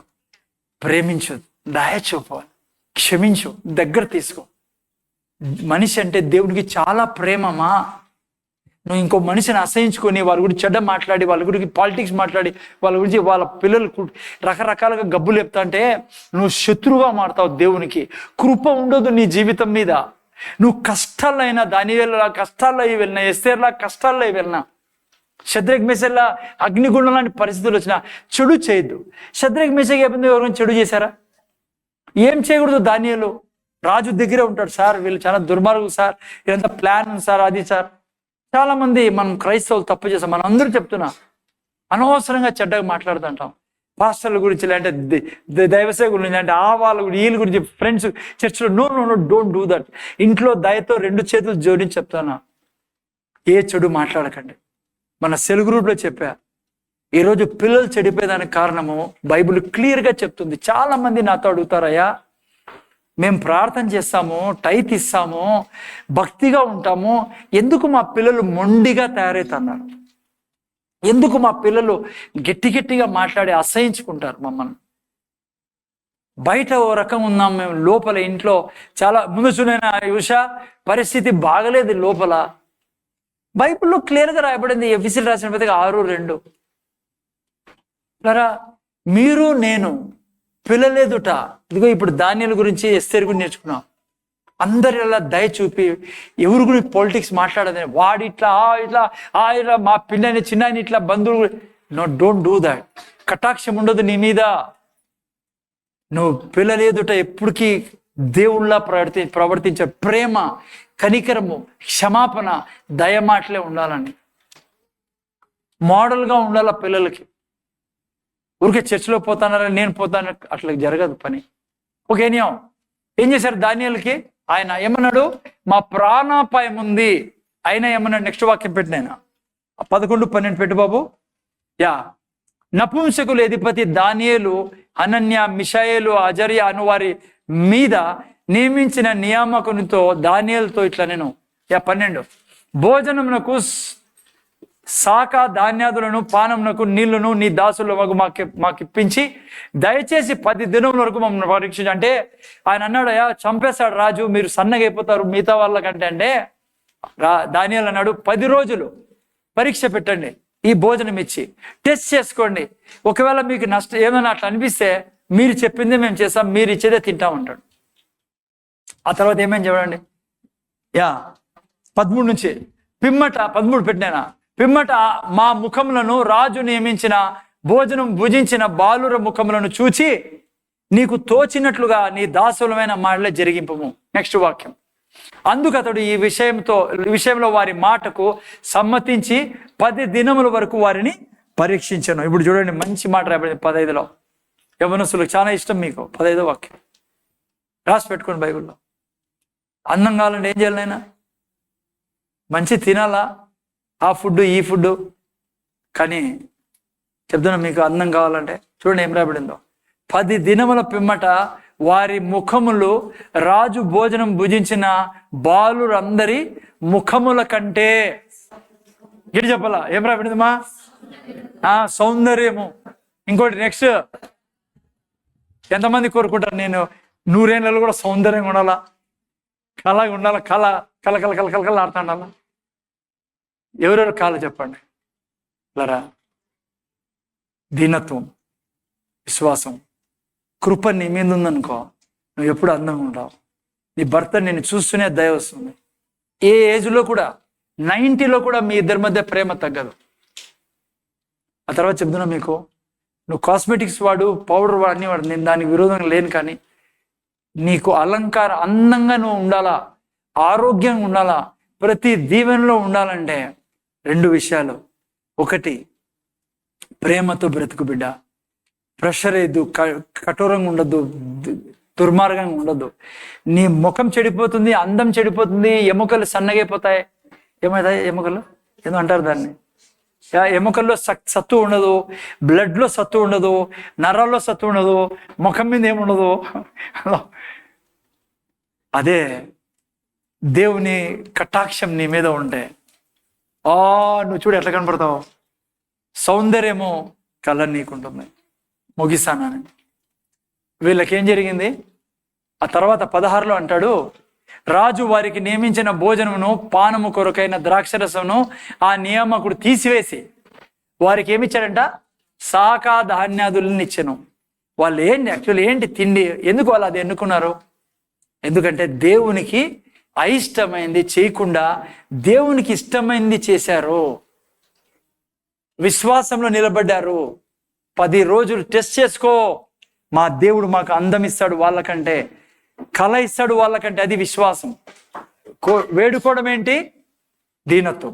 S1: ప్రేమించు, దయ చూపాలి, క్షమించు, దగ్గర తీసుకో. మనిషి అంటే దేవుడికి చాలా ప్రేమమా. నువ్వు ఇంకో మనిషిని అసహించుకొని వాళ్ళ గురించి చెడ్డ మాట్లాడి, వాళ్ళ గురించి పాలిటిక్స్ మాట్లాడి, వాళ్ళ గురించి వాళ్ళ పిల్లలు రకరకాలుగా గబ్బులు చెప్తా అంటే నువ్వు శత్రువుగా మారుతావు దేవునికి. కృప ఉండదు నీ జీవితం మీద. నువ్వు కష్టాల్లో అయినా, దానియేలులా కష్టాల్లో వెళ్ళినా, ఎస్తేర్లా కష్టాల్లో వెళ్ళినా, షద్రక్ మేషక్లా అగ్నిగుండం లాంటి పరిస్థితులు వచ్చినా చెడు చేయొద్దు. షద్రక్ మేషక్ ఎవరైనా చెడు చేశారా? ఏం చేయకూడదు. దానియేలు రాజు దగ్గరే ఉంటాడు, సార్ వీళ్ళు చాలా దుర్మార్గులు సార్, ఇదంతా ప్లాన్ ఉంది సార్, అది సార్. చాలా మంది మనం క్రైస్తవులు తప్పు చేస్తాం. మనం అందరూ చెప్తున్నా, అనవసరంగా చెడ్డగా మాట్లాడుతుంటాం. పాస్టర్ల గురించి లేదంటే దైవసేవ గురించి అంటే వాళ్ళ వీళ్ళ గురించి, ఫ్రెండ్స్ చర్చ్లో. No no no, don't do that. ఇంట్లో దయతో 2 చేతులు జోడించి చెప్తానా, ఏ చెడు మాట్లాడకండి. మన సెల్ గ్రూప్లో చెప్పా, ఈరోజు పిల్లలు చెడిపోయేదానికి కారణము బైబిల్ క్లియర్గా చెప్తుంది. చాలా మంది నాతో అడుగుతారయ్యా, మేము ప్రార్థన చేస్తాము, టైత్ ఇస్తాము, భక్తిగా ఉంటాము, ఎందుకు మా పిల్లలు మొండిగా తయారవుతున్నారు? ఎందుకు మా పిల్లలు గట్టిగా మాట్లాడి అసహించుకుంటారు మమ్మల్ని? బయట ఓ రకం ఉన్నాం మేము, లోపల ఇంట్లో చాలా ముందు చూడైనా ఉషా పరిస్థితి బాగలేదు లోపల. బైబిల్లో క్లియర్గా రాయబడింది, ఎఫెసీయులకు రాసిన పత్రిక 6:2. మీరు నేను పిల్లలేదుట. ఇదిగో ఇప్పుడు దానియేలు గురించి, ఎస్తేరు గురించి నేర్చుకున్నాం. అందరి అలా దయ చూపి, ఎవరి గురించి పాలిటిక్స్ మాట్లాడదని, వాడు ఇట్లా ఇట్లా మా పిల్లని చిన్న ఇట్లా బంధువులు. No, don't do that. కటాక్షం ఉండదు నీ మీద. నువ్వు పిల్లలేదుట ఎప్పటికీ దేవుళ్ళ ప్రవర్తించే ప్రేమ, కనికరము, క్షమాపణ, దయ మాటలే ఉండాలని, మోడల్గా ఉండాల పిల్లలకి. ఊరికే చర్చిలో పోతానని నేను పోతాను, అట్లా జరగదు పని. ఓకే, ఏం చేశారు దానియేలుకి? ఆయన ఏమన్నాడు, మా ప్రాణాపాయం ఉంది. ఆయన ఏమన్నాడు? నెక్స్ట్ వాక్యం పెట్టిన ఆయన 11:12 పెట్టు బాబు. నపుంసకుల అధిపతి దానియేలు, హనన్య, మిషాయేలు, అజర్యా అను వారి మీద నియమించిన నియామకునితో దానియేలుతో ఇట్లా నేను 12 భోజనమునకు శాఖ ధాన్యాదులను, పానమునకు నీళ్లను నీ దాసుల మాకిప్పించి దయచేసి 10 దినముల వరకు మమ్మల్ని పరీక్షించి. అంటే ఆయన అన్నాడు, చంపేశాడు రాజు, మీరు సన్నగా అయిపోతారు మిగతా వాళ్ళకంటే. అంటే దానియేలు అన్నాడు, 10 రోజులు పరీక్ష పెట్టండి, ఈ భోజనం ఇచ్చి టెస్ట్ చేసుకోండి. ఒకవేళ మీకు నష్టం ఏమైనా అట్లా అనిపిస్తే మీరు చెప్పిందే మేము చేస్తాం, మీరు ఇచ్చేదే తింటామంటాడు. ఆ తర్వాత ఏమేమి చూడండి, 13 నుంచి పిమ్మట 13 పెట్టినా, పిమ్మట మా ముఖములను రాజు నియమించిన భోజనం భుజించిన బాలుర ముఖములను చూచి నీకు తోచినట్లుగా నీ దాసులమైన మాటలే జరిగింపము. నెక్స్ట్ వాక్యం. అందుకు అతడు ఈ విషయంలో వారి మాటకు సమ్మతించి 10 దినముల వరకు వారిని పరీక్షించను. ఇప్పుడు చూడండి, మంచి మాట రాబడింది 15లో. యవ్వనస్తులకు చాలా ఇష్టం మీకు 15వ వాక్యం. రాసి పెట్టుకోండి బైబిల్లో. అందం కావాలంటే ఏం చేయాలైనా? మంచి తినాలా, ఆ ఫుడ్ ఈ ఫుడ్. కానీ చెప్తున్నా మీకు అందం కావాలంటే చూడండి ఏం రాబడిందో. 10 దినముల పిమ్మట వారి ముఖములు రాజు భోజనం భుజించిన బాలురందరి ముఖముల కంటే, ఏంటి చెప్పాలా, ఏం రాబడిందమ్మా? సౌందర్యము. ఇంకోటి నెక్స్ట్, ఎంతమంది కోరుకుంటారు నేను 100 ఏళ్ళలో కూడా సౌందర్యంగా ఉండాలా, కళగా ఉండాలా, కళ కల కల కల కల కల ఆడుతుండాలా? ఎవరెవరు కాలు చెప్పండి. లరా దీనత్వం, విశ్వాసం, కృప నీ మీద ఉందనుకో, నువ్వు ఎప్పుడు అందంగా ఉంటావు. నీ భర్త నేను చూస్తూనే దయ వస్తుంది. ఏ ఏజ్లో కూడా, 90లో కూడా మీ ఇద్దరి మధ్య ప్రేమ తగ్గదు. ఆ తర్వాత చెప్తున్నా మీకు, నువ్వు కాస్మెటిక్స్ వాడు, పౌడర్ వాడు, అన్ని వాడు, నేను దానికి విరోధంగా లేను. కానీ నీకు అలంకారం, అందంగా నువ్వు ఉండాలా, ఆరోగ్యంగా ఉండాలా, ప్రతి దీవెనలో ఉండాలంటే 2 విషయాలు. ఒకటి, ప్రేమతో బ్రతుకు బిడ్డ. ప్రెషర్ వేయద్దు, కఠోరంగా ఉండద్దు, దుర్మార్గంగా ఉండద్దు. నీ ముఖం చెడిపోతుంది, అందం చెడిపోతుంది, ఎముకలు సన్నగైపోతాయి. ఏమవుతాయి ఎముకలు? ఏదో అంటారు దాన్ని. ఎముకల్లో సత్తు ఉండదు, బ్లడ్లో సత్తు ఉండదు, నరాల్లో సత్తు ఉండదు, ముఖం మీద ఏముండదు. అదే దేవుని కటాక్షం నీ మీద ఉంటే నువ్వు చూడు ఎట్లా కనపడతావు. సౌందర్యము కలర్ నీకుంటుంది. ముగిస్తానని వీళ్ళకేం జరిగింది? ఆ తర్వాత 16లో అంటాడు, రాజు వారికి నియమించిన భోజనమును పానము కొరకైన ద్రాక్షరసమును ఆ నియామకుడు తీసివేసి వారికి ఏమిచ్చాడంట? శాఖా ధాన్యాదులను ఇచ్చాను. వాళ్ళు యాక్చువల్లీ ఏంటి తిండి? ఎందుకు వాళ్ళు అది ఎన్నుకున్నారు? ఎందుకంటే దేవునికి అయిష్టమైంది చేయకుండా దేవునికి ఇష్టమైంది చేశారు. విశ్వాసంలో నిలబడ్డారు. 10 రోజులు టెస్ట్ చేసుకో. మా దేవుడు మాకు అందం ఇస్తాడు వాళ్ళకంటే, కళ ఇస్తాడు వాళ్ళకంటే. అది విశ్వాసం. వేడుకోవడం ఏంటి? దీనత్వం.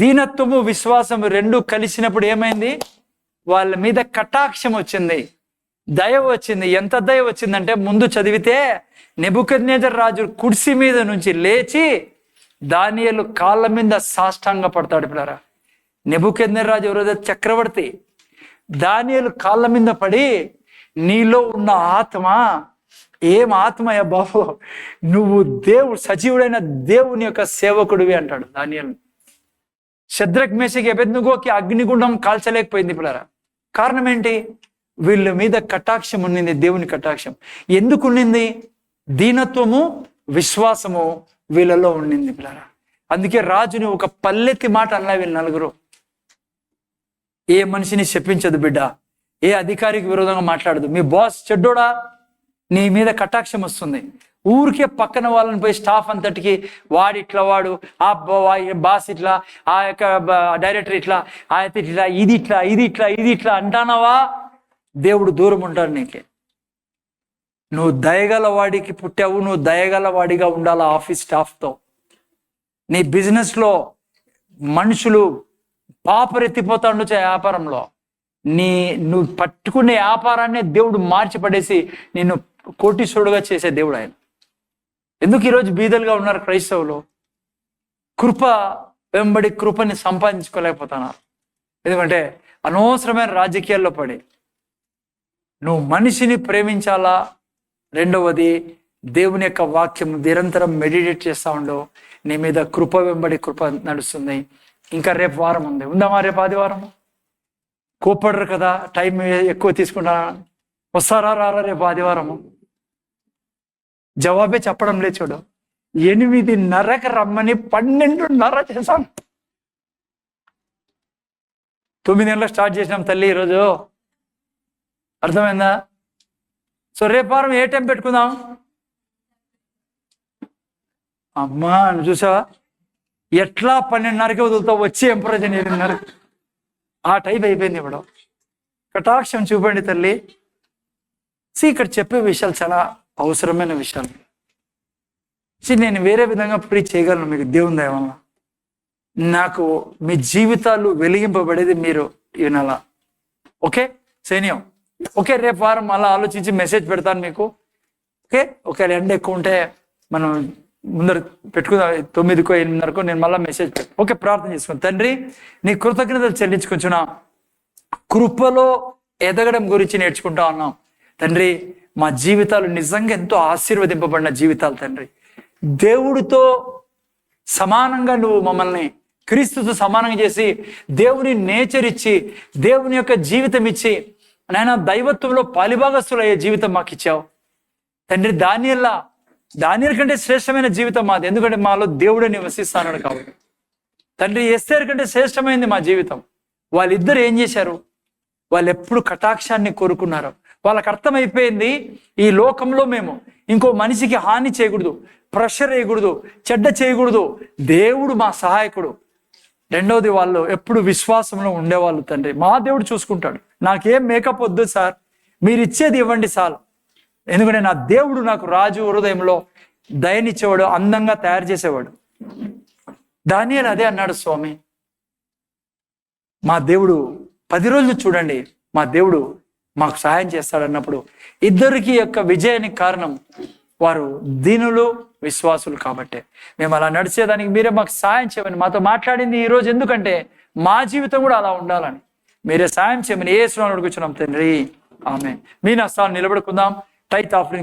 S1: దీనత్వము విశ్వాసము 2 కలిసినప్పుడు ఏమైంది? వాళ్ళ మీద కటాక్షం వచ్చింది, దయ వచ్చింది. ఎంత దయ వచ్చిందంటే, ముందు చదివితే నెబుకద్నెజర్ రాజు కుర్చీ మీద నుంచి లేచి దానియేలు కాళ్ళ మీద సాష్టాంగ పడతాడు. పిల్లరా, నెబుకద్నెజర్ రాజు ఎవరో చక్రవర్తి. దానియేలు కాళ్ళ మీద పడి, నీలో ఉన్న ఆత్మ ఏం ఆత్మయ్యా బాబు, నువ్వు సజీవుడైన దేవుని యొక్క సేవకుడివి అంటాడు దానియేలు. శద్రక్ మేషక్ అబేద్నెగోకి అగ్నిగుండం కాల్చలేకపోయింది. పిల్లరా, కారణం ఏంటి? వీళ్ళ మీద కటాక్షం ఉన్నింది, దేవుని కటాక్షం. ఎందుకు ఉన్నింది? దీనత్వము, విశ్వాసము వీళ్ళలో ఉండింది. పిల్లరా, అందుకే రాజుని ఒక పల్లెత్తి మాట అన్నా వీళ్ళు నలుగురు. ఏ మనిషిని చెప్పించదు బిడ్డ, ఏ అధికారికి విరోధంగా మాట్లాడదు. మీ బాస్ చెడ్డోడా, నీ మీద కటాక్షం వస్తుంది. ఊరికే పక్కన వాళ్ళని పోయి స్టాఫ్ అంతటికి వాడిట్లా, వాడు ఆ బాస్ ఇట్లా, ఆ యొక్క డైరెక్టర్ ఇట్లా, ఆ ఇట్లా, ఇది ఇట్లా, ఇది ఇట్లా, ఇది ఇట్లా అంటానవా, దేవుడు దూరం ఉంటాడు నీకే. నువ్వు దయగల వాడికి పుట్టావు, నువ్వు దయగల వాడిగా ఉండాలా ఆఫీస్ స్టాఫ్తో. నీ బిజినెస్లో మనుషులు పాపరెత్తిపోతా ఉండొచ్చు. వ్యాపారంలో నువ్వు పట్టుకునే వ్యాపారాన్ని దేవుడు మార్చి పడేసి నిన్ను కోటీశ్వరుడుగా చేసే దేవుడు ఆయన. ఎందుకు ఈరోజు బీదలుగా ఉన్నారు క్రైస్తవులు? కృప వెంబడి కృపని సంపాదించుకోలేకపోతున్నారు. ఎందుకంటే అనవసరమైన రాజకీయాల్లో పడి. నువ్వు మనిషిని ప్రేమించాలా. రెండవది, దేవుని యొక్క వాక్యం నిరంతరం మెడిటేట్ చేస్తూ ఉండవు. నీ మీద కృప వెంబడి కృప నడుస్తుంది. ఇంకా రేపు వారం ఉంది, ఉందామా? రేపు ఆదివారం. కోపడరు కదా, టైం ఎక్కువ తీసుకుంటా. వస్తారా రారా రేపు ఆదివారము? జవాబే చెప్పడం లేదు. చూడు, 8:30కి రమ్మని 12:30 చేశాం. 9 గంటలకు స్టార్ట్ చేసినాం తల్లి ఈరోజు. అర్థమైందా? సో రేపు వారం ఏ టైం పెట్టుకుందాం? అమ్మా నువ్వు చూసావా, ఎట్లా 12:30కి వదులుతావు, వచ్చి ఎంప్రజన్ 8:30. ఆ టైం అయిపోయింది. ఇప్పుడు కటాక్షం చూపండి తల్లి. ఇక్కడ చెప్పే విషయాలు చాలా అవసరమైన విషయాలు. నేను వేరే విధంగా ప్రీచ్ చేయగలను మీకు దేవుని దయ వల్ల. నాకు మీ జీవితాలు వెలిగింపబడేది మీరు వినాలా. ఓకే సేనియం, ఓకే రేపు వారం అలా ఆలోచించి మెసేజ్ పెడతాను మీకు. ఓకే, ఒకవేళ ఎండ ఎక్కువ ఉంటే మనం ముందర పెట్టుకుందాం, 9కో 8:30కో నేను మళ్ళీ మెసేజ్ ఓకే, ప్రార్థన చేసుకున్నాను. తండ్రి, నీ కృతజ్ఞతలు చెల్లించుకుంటున్నా. కృపలో ఎదగడం గురించి నేర్చుకుంటా ఉన్నాం తండ్రి. మా జీవితాలు నిజంగా ఎంతో ఆశీర్వదింపబడిన జీవితాలు తండ్రి. దేవుడితో సమానంగా నువ్వు మమ్మల్ని క్రీస్తుతో సమానంగా చేసి, దేవుని నేచర్ ఇచ్చి, దేవుని యొక్క జీవితం ఇచ్చి, నాయన దైవత్వంలో పాలిభాగస్తులయ్యే జీవితం మాకు ఇచ్చావు తండ్రి. దానియల్ కంటే శ్రేష్టమైన జీవితం మాది, ఎందుకంటే మాలో దేవుడే నివసిస్తాడు కాబట్టి తండ్రి. ఎస్తేర్ కంటే శ్రేష్టమైంది మా జీవితం. వాళ్ళిద్దరు ఏం చేశారు? వాళ్ళు ఎప్పుడు కటాక్షాన్ని కోరుకున్నారు. వాళ్ళకి అర్థమైపోయింది, ఈ లోకంలో మేము ఇంకో మనిషికి హాని చేయకూడదు, ప్రెషర్ వేయకూడదు, చెడ్డ చేయకూడదు, దేవుడు మా సహాయకుడు. రెండవది, వాళ్ళు ఎప్పుడు విశ్వాసంలో ఉండేవాళ్ళు తండ్రి. మా దేవుడు చూసుకుంటాడు, నాకేం మేకప్ వద్దు సార్, మీరు ఇచ్చేది ఇవ్వండి చాలు, ఎందుకంటే నా దేవుడు నాకు రాజు హృదయంలో దయనిచ్చేవాడు, అందంగా తయారు చేసేవాడు. దానియేలు అదే అన్నాడు, స్వామి మా దేవుడు 10 రోజులు చూడండి, మా దేవుడు మాకు సహాయం చేస్తాడన్నప్పుడు ఇద్దరికి యొక్క విజయానికి కారణం వారు దీనులు, విశ్వాసులు కాబట్టే. మేము అలా నడిచేదానికి మీరే మాకు సహాయం చేయమని మాతో మాట్లాడింది ఈరోజు. ఎందుకంటే మా జీవితం కూడా అలా ఉండాలని మీరే సహాయం చేయమని యేసు నామములో అడుగుచున్నాం తండ్రి, ఆమేన్. మీ నస్తాలు నిలబడుకుందాం. Tithe offering